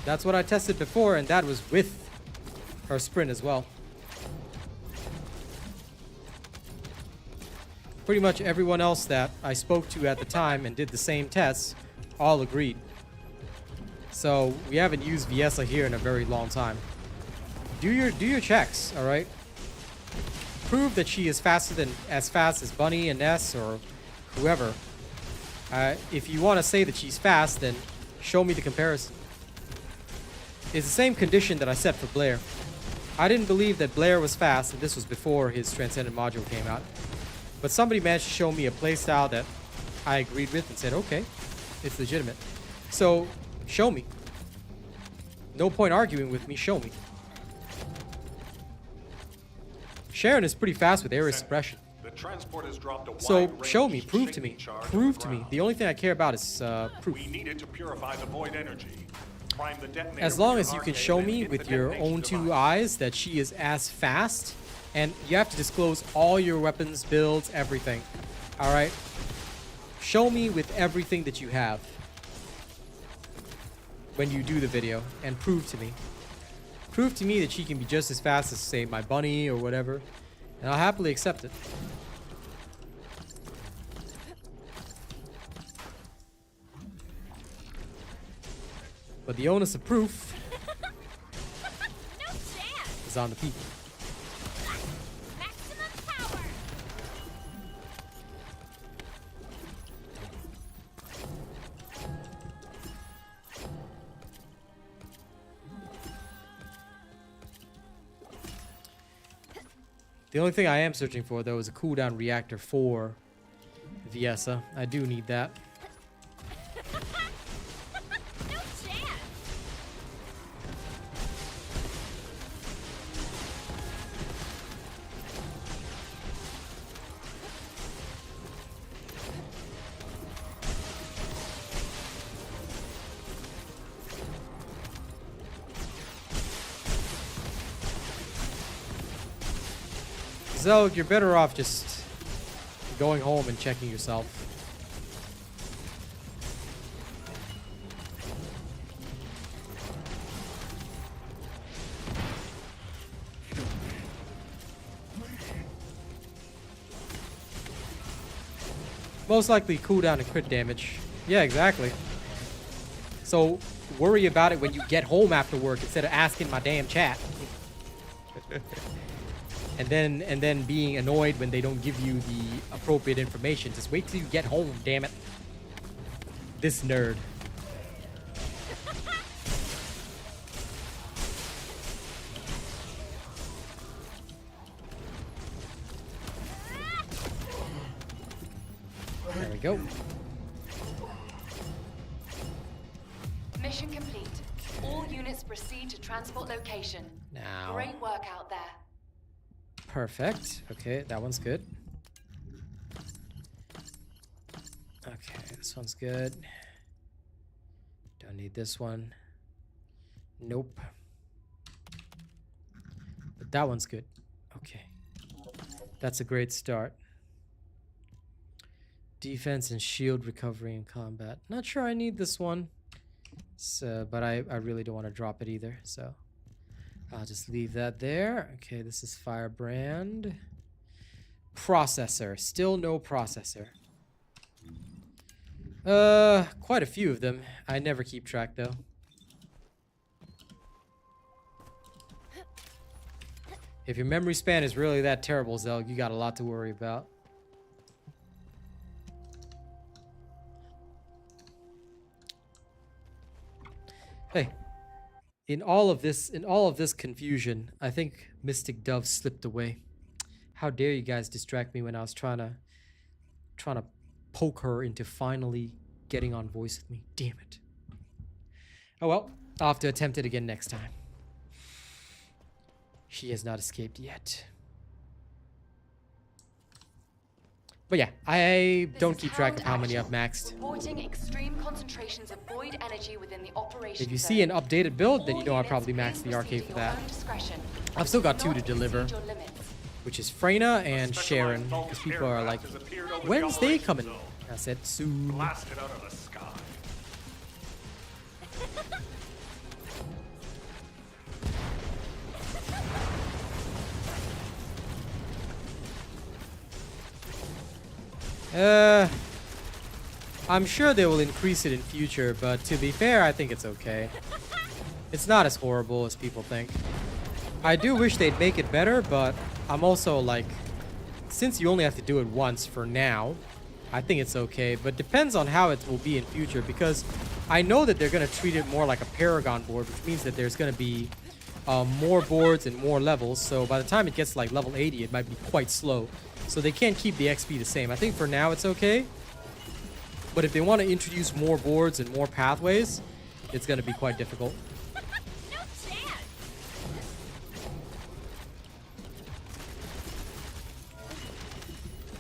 That's what I tested before, and that was with her sprint as well. Pretty much everyone else that I spoke to at the time and did the same tests all agreed. So we haven't used Viessa here in a very long time. Do your checks, all right? Prove that she is as fast as Bunny and Ness or whoever. If you want to say that she's fast, then show me the comparison. It's the same condition that I set for Blair. I didn't believe that Blair was fast, and this was before his Transcendent module came out. But somebody managed to show me a playstyle that I agreed with and said, okay, it's legitimate. So, show me. No point arguing with me, show me. Sharon is pretty fast with area suppression. The transport has dropped a So, wide show range me, prove to me. shaking charge on Prove the to me. ground. The only thing I care about is proof. We need it to purify the void energy. Prime the detonator As long with as your you can arcade, show then me hit with the your detonation own two device. eyes that she is as fast, and you have to disclose all your weapons, builds, everything. All right? Show me with everything that you have when you do the video, and prove to me. Prove to me that she can be just as fast as, say, my Bunny or whatever, and I'll happily accept it. But the onus of proof is on the people. Maximum power. The only thing I am searching for, though, is a cooldown reactor for Viessa. I do need that. No chance. Zelg, you're better off just going home and checking yourself. Most likely cooldown and crit damage. Yeah, exactly. So worry about it when you get home after work instead of asking my damn chat. And then being annoyed when they don't give you the appropriate information. Just wait till you get home, damn it. This nerd. There we go. Mission complete. All units proceed to transport location. Now. Great work out there. Perfect. Okay, that one's good. Okay, this one's good. Don't need this one. Nope. But that one's good. Okay. That's a great start. Defense and shield recovery in combat. Not sure I need this one. So, but I really don't want to drop it either, so I'll just leave that there. Okay, this is Firebrand. Processor. Still no processor. Quite a few of them. I never keep track, though. If your memory span is really that terrible, Zelg, you got a lot to worry about. Hey, in all of this confusion, I think Mystic Dove slipped away. How dare you guys distract me when I was trying to poke her into finally getting on voice with me. Damn it. Oh well, I'll have to attempt it again next time. She has not escaped yet. But yeah, I don't keep track of how many I've maxed. Reporting extreme concentrations of void energy within the operation If you see an updated build, then you know I probably maxed the arcade for that. I've still got 2 to deliver, which is Freyna and Sharon, because people are like, when's they coming? I said soon. Blasted out of the sky. I'm sure they will increase it in future, but to be fair, I think it's okay. It's not as horrible as people think. I do wish they'd make it better, but I'm also like, since you only have to do it once for now, I think it's okay, but depends on how it will be in future, because I know that they're going to treat it more like a Paragon board, which means that there's going to be more boards and more levels, so by the time it gets like level 80, it might be quite slow. So they can't keep the XP the same. I think for now it's okay, but if they want to introduce more boards and more pathways, it's going to be quite difficult. No chance.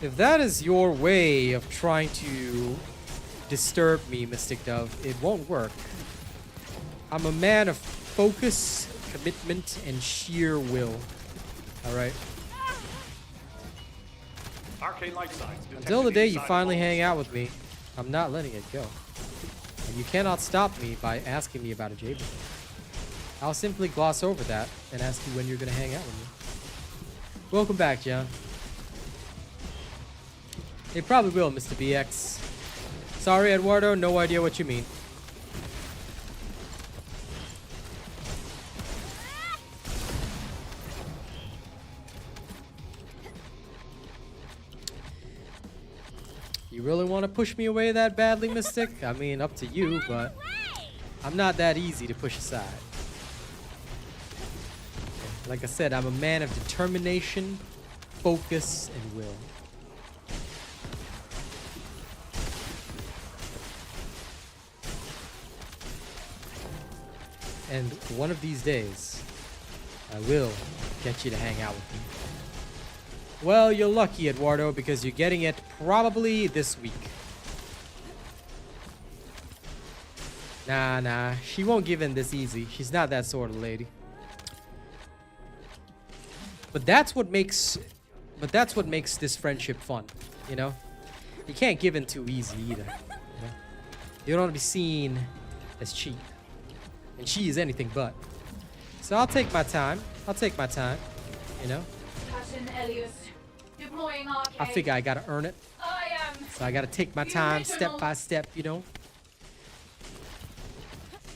If that is your way of trying to disturb me, Mystic Dove, it won't work. I'm a man of focus, commitment, and sheer will. Alright? Arcane life signs Until the day you finally hang out with me, I'm not letting it go. And you cannot stop me by asking me about a JB. I'll simply gloss over that and ask you when you're going to hang out with me. Welcome back, John. It probably will, Mr. BX. Sorry, Eduardo, no idea what you mean. You really want to push me away that badly, Mystic? I mean, up to you, but I'm not that easy to push aside. Like I said, I'm a man of determination, focus, and will. And one of these days, I will get you to hang out with me. Well, you're lucky, Eduardo, because you're getting it probably this week. Nah, she won't give in this easy. She's not that sort of lady. But that's what makes this friendship fun, you know? You can't give in too easy either. You know? You don't want to be seen as cheap. And she is anything but. So I'll take my time. You know? I figure I gotta earn it. So I gotta take my time step by step, you know?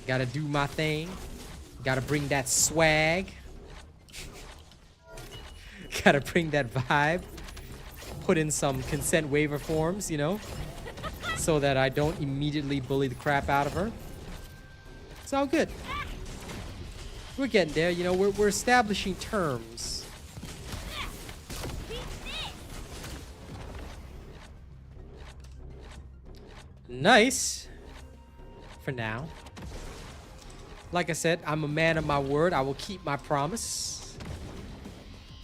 Gotta do my thing. Gotta bring that swag. Gotta bring that vibe. Put in some consent waiver forms, you know? So that I don't immediately bully the crap out of her. It's all good. We're getting there, you know, we're establishing terms. Nice. For now. Like I said, I'm a man of my word. I will keep my promise.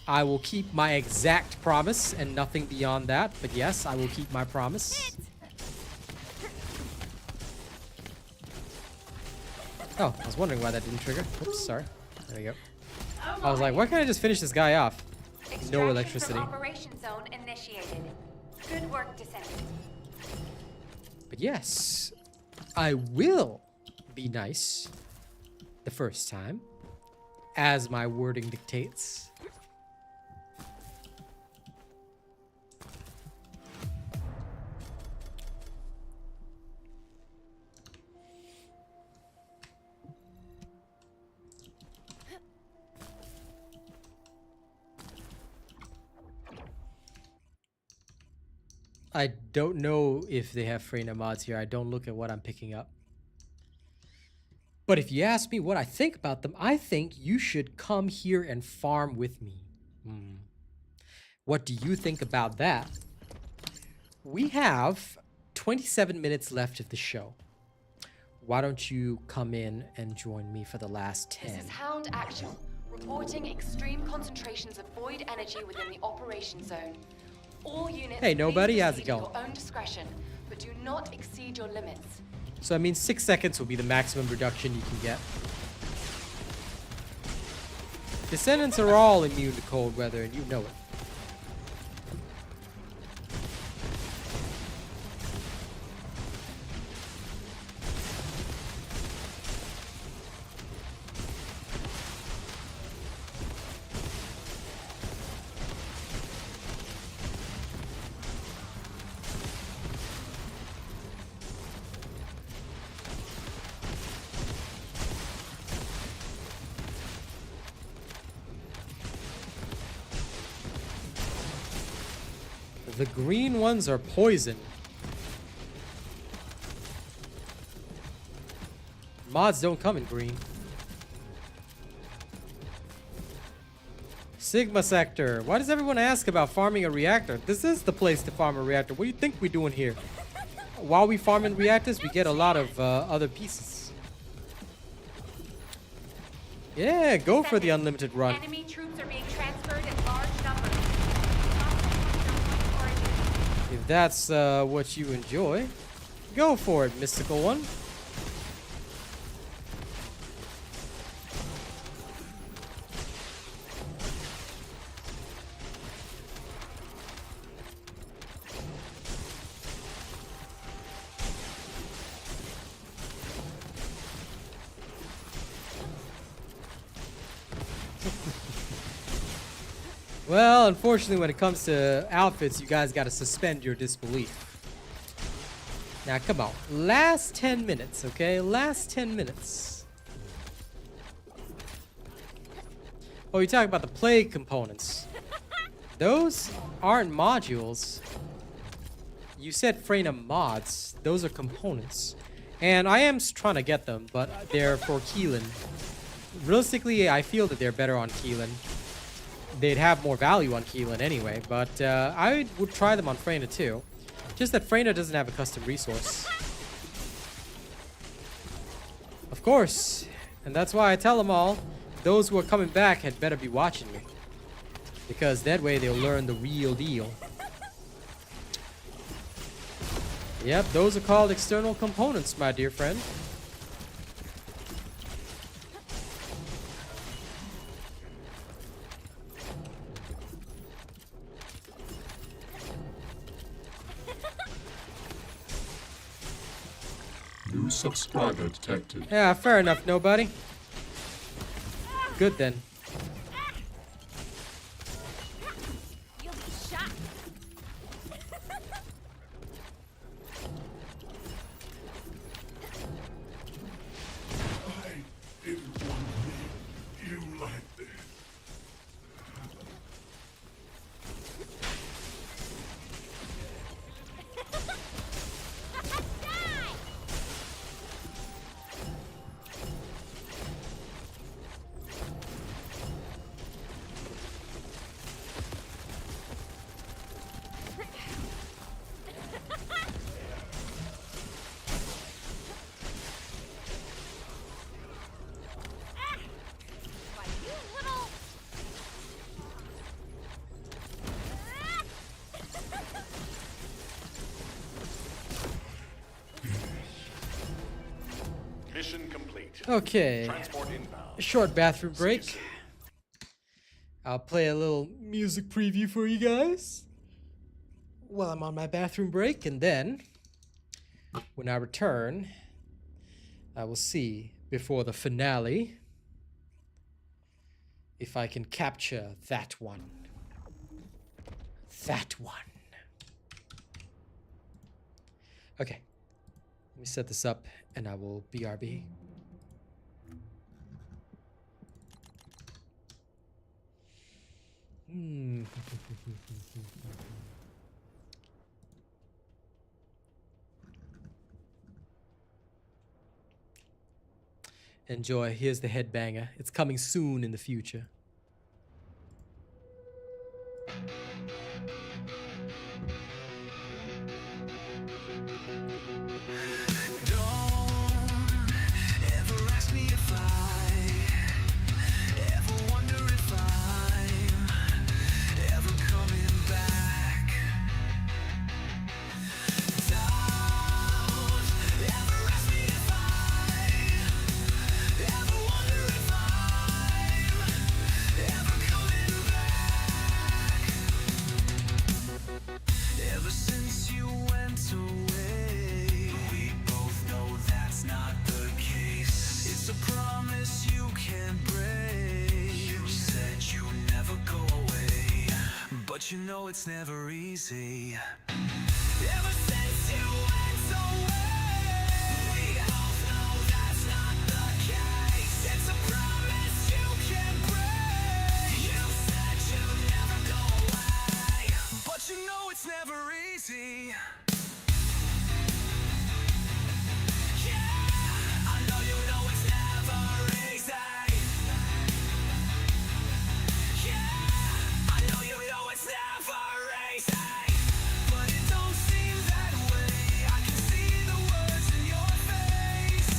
I will keep my exact promise and nothing beyond that. But yes, I will keep my promise. Oh, I was wondering why that didn't trigger. Oops, sorry. There we go. I was like, why can't I just finish this guy off? No electricity. From operation zone initiated. Good work, Descendant. But yes, I will be nice the first time, as my wording dictates. I don't know if they have Freyna mods here. I don't look at what I'm picking up. But if you ask me what I think about them, I think you should come here and farm with me. What do you think about that? We have 27 minutes left of the show. Why don't you come in and join me for the last 10? This is Hound Actual, reporting extreme concentrations of void energy within the operation zone. All units, hey, nobody, please how's it proceed at going? your own discretion, but do not exceed your limits. So I mean 6 seconds will be the maximum reduction you can get. Descendants are all immune to cold weather, and you know it. The green ones are poison. Mods don't come in green. Sigma sector. Why does everyone ask about farming a reactor? This is the place to farm a reactor. What do you think we're doing here? While we farm in reactors, we get a lot of other pieces. Yeah, go for the unlimited run. Enemy troops are being transferred in large numbers. If that's what you enjoy, go for it, mystical one. Well, unfortunately, when it comes to outfits, you guys got to suspend your disbelief. Now, come on. Last 10 minutes, okay? Last 10 minutes. Oh, you're talking about the plague components. Those aren't modules. You said Freyna mods. Those are components. And I am trying to get them, but they're for Keelan. Realistically, I feel that they're better on Keelan. They'd have more value on Keelan anyway, but I would try them on Freyna too. Just that Freyna doesn't have a custom resource. Of course. And that's why I tell them all, those who are coming back had better be watching me. Because that way they'll learn the real deal. Yep, those are called external components, my dear friend. New subscriber detected. Yeah, fair enough, nobody. Good then. You'll be shot. I didn't want to leave you like this. Mission complete. Okay. Transport inbound. A short bathroom break. I'll play a little music preview for you guys while I'm on my bathroom break, and then when I return, I will see before the finale if I can capture that one. That one. Okay. Let me set this up and I will BRB. Enjoy. Here's the headbanger. It's coming soon in the future. You know it's never easy. Ever since you went away, we both know that's not the case. It's a promise you can't break. You said you'd never go away, but you know it's never easy. Yeah, I know you know it's never easy. Yeah, I know you know it's never easy, but it don't seem that way. I can see the words in your face,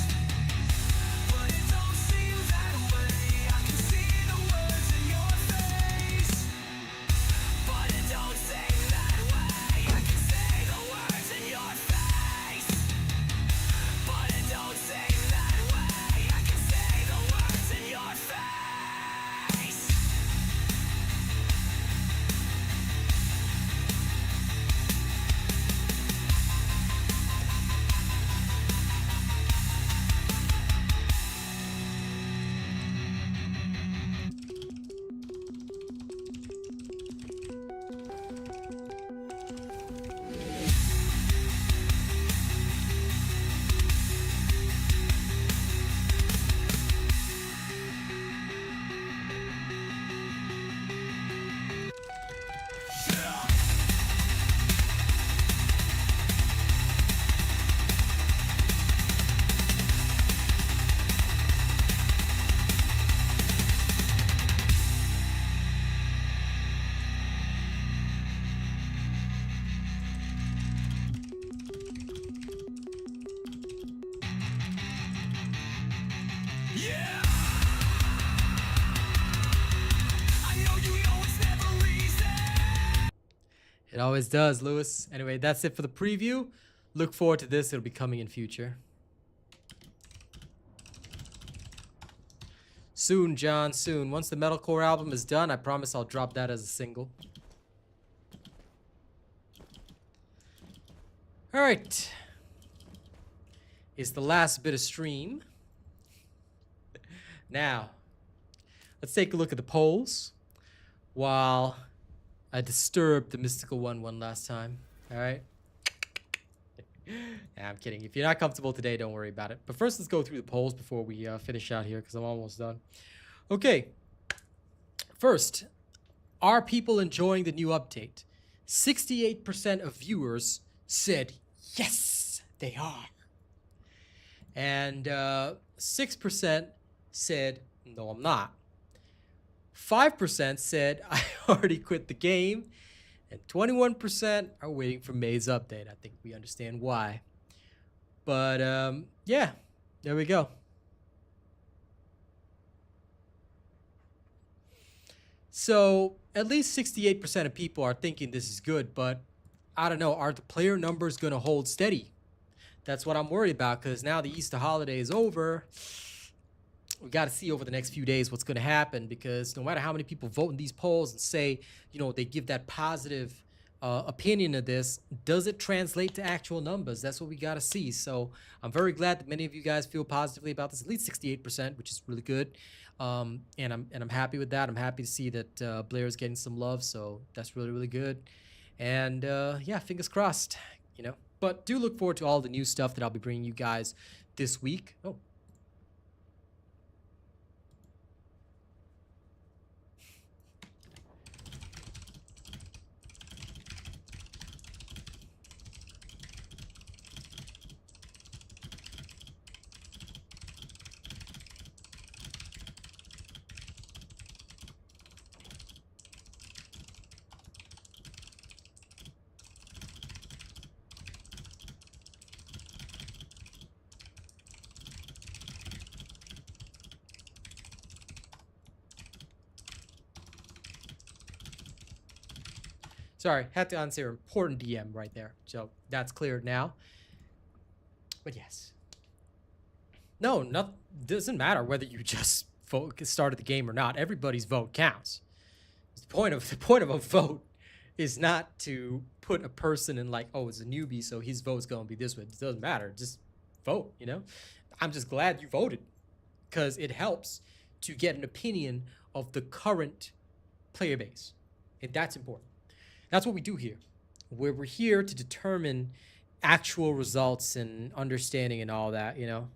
but it don't seem that way. I can see the words in your face, but it don't seem that way. I can see the words in your face, but it don't seem that way. I can see the words in your face. Yeah! I know you know it's never easy. It always does, Lewis. Anyway, that's it for the preview. Look forward to this. It'll be coming in future. Soon, John, soon. Once the Metalcore album is done, I promise I'll drop that as a single. All right. It's the last bit of stream. Now, let's take a look at the polls while I disturb the mystical one last time. All right? Nah, I'm kidding. If you're not comfortable today, don't worry about it. But first, let's go through the polls before we finish out here because I'm almost done. Okay. First, are people enjoying the new update? 68% of viewers said yes, they are. And 6% said, no, I'm not. 5% said, I already quit the game. And 21% are waiting for May's update. I think we understand why. But, yeah, there we go. So, at least 68% of people are thinking this is good, but I don't know, are the player numbers going to hold steady? That's what I'm worried about, because now the Easter holiday is over. We got to see over the next few days what's going to happen, because no matter how many people vote in these polls and say, you know, they give that positive opinion of this, does it translate to actual numbers? That's what we got to see. So I'm very glad that many of you guys feel positively about this, at least 68%, which is really good. And I'm happy with that. I'm happy to see that Blair is getting some love, so that's really, really good. And yeah, fingers crossed, you know. But do look forward to all the new stuff that I'll be bringing you guys this week. Oh. Sorry, had to answer important DM right there. So that's cleared now. But yes. No, doesn't matter whether you just started the game or not. Everybody's vote counts. The point of a vote is not to put a person in like, oh, it's a newbie, so his vote's gonna be this way. It doesn't matter. Just vote, you know? I'm just glad you voted, because it helps to get an opinion of the current player base. And that's important. That's what we do here. We're here to determine actual results and understanding and all that, you know?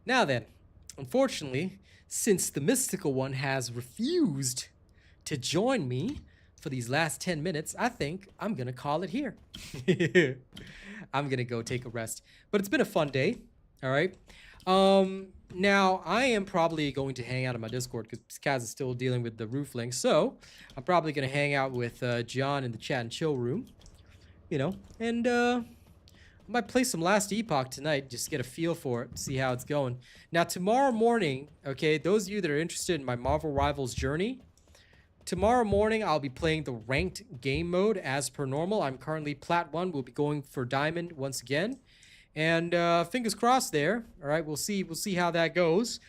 Now then, unfortunately, since the mystical one has refused to join me for these last 10 minutes, I think I'm gonna call it here. I'm gonna go take a rest. But it's been a fun day, all right? Now, I am probably going to hang out on my Discord because Kaz is still dealing with the roofling. So, I'm probably gonna hang out with John in the chat and chill room, you know, and I might play some Last Epoch tonight, just get a feel for it, see how it's going. Now, tomorrow morning, okay, those of you that are interested in my Marvel Rivals journey, tomorrow morning I'll be playing the ranked game mode as per normal. I'm currently Plat 1. We'll be going for Diamond once again. And fingers crossed there. All right, we'll see how that goes.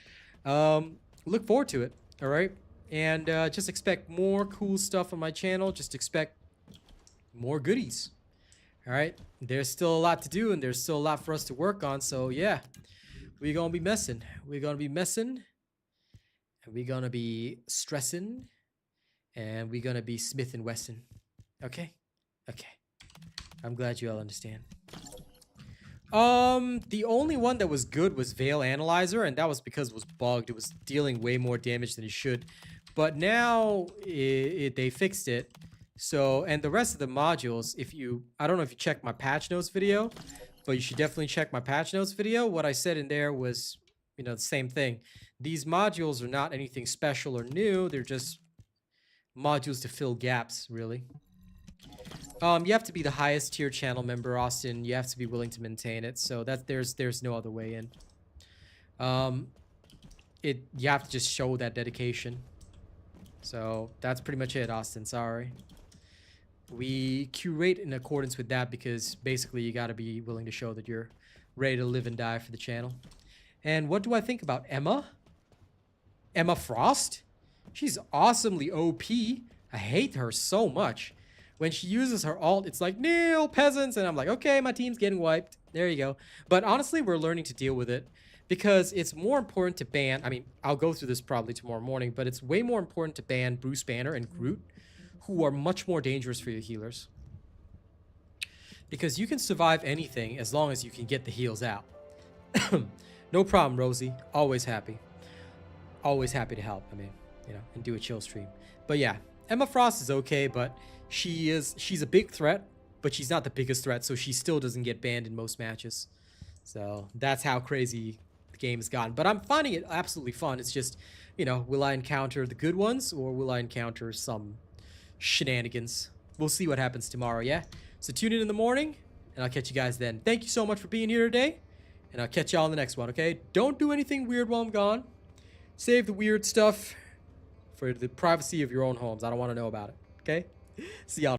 Look forward to it, all right? And just expect more cool stuff on my channel. Just expect more goodies. All right, there's still a lot to do and there's still a lot for us to work on. So yeah, we're gonna be messing. We're gonna be messing, and we're gonna be stressing, and we're gonna be Smith and Wesson. Okay, okay. I'm glad you all understand. The only one that was good was Veil Analyzer, and that was because it was bugged. It was dealing way more damage than it should, but now they fixed it. So, and the rest of the modules, I don't know if you checked my patch notes video, but you should definitely check my patch notes video. What I said in there was, you know, the same thing. These modules are not anything special or new. They're just modules to fill gaps, really. You have to be the highest tier channel member, Austin. You have to be willing to maintain it. So that there's no other way in. You have to just show that dedication. So that's pretty much it, Austin. Sorry. We curate in accordance with that because basically you got to be willing to show that you're ready to live and die for the channel. And what do I think about Emma? Emma Frost? She's awesomely OP. I hate her so much. When she uses her ult, it's like, kneel, peasants. And I'm like, okay, my team's getting wiped. There you go. But honestly, we're learning to deal with it because it's more important to ban. I mean, I'll go through this probably tomorrow morning, but it's way more important to ban Bruce Banner and Groot, who are much more dangerous for your healers. Because you can survive anything as long as you can get the heals out. No problem, Rosie. Always happy. Always happy to help. I mean, you know, and do a chill stream. But yeah, Emma Frost is okay, but she's a big threat, but she's not the biggest threat, so she still doesn't get banned in most matches. So that's how crazy the game has gotten. But I'm finding it absolutely fun. It's just, you know, will I encounter the good ones or will I encounter some shenanigans? We'll see what happens tomorrow, yeah? So tune in the morning, and I'll catch you guys then. Thank you so much for being here today, and I'll catch y'all in the next one, okay? Don't do anything weird while I'm gone. Save the weird stuff for the privacy of your own homes. I don't want to know about it, okay? See y'all.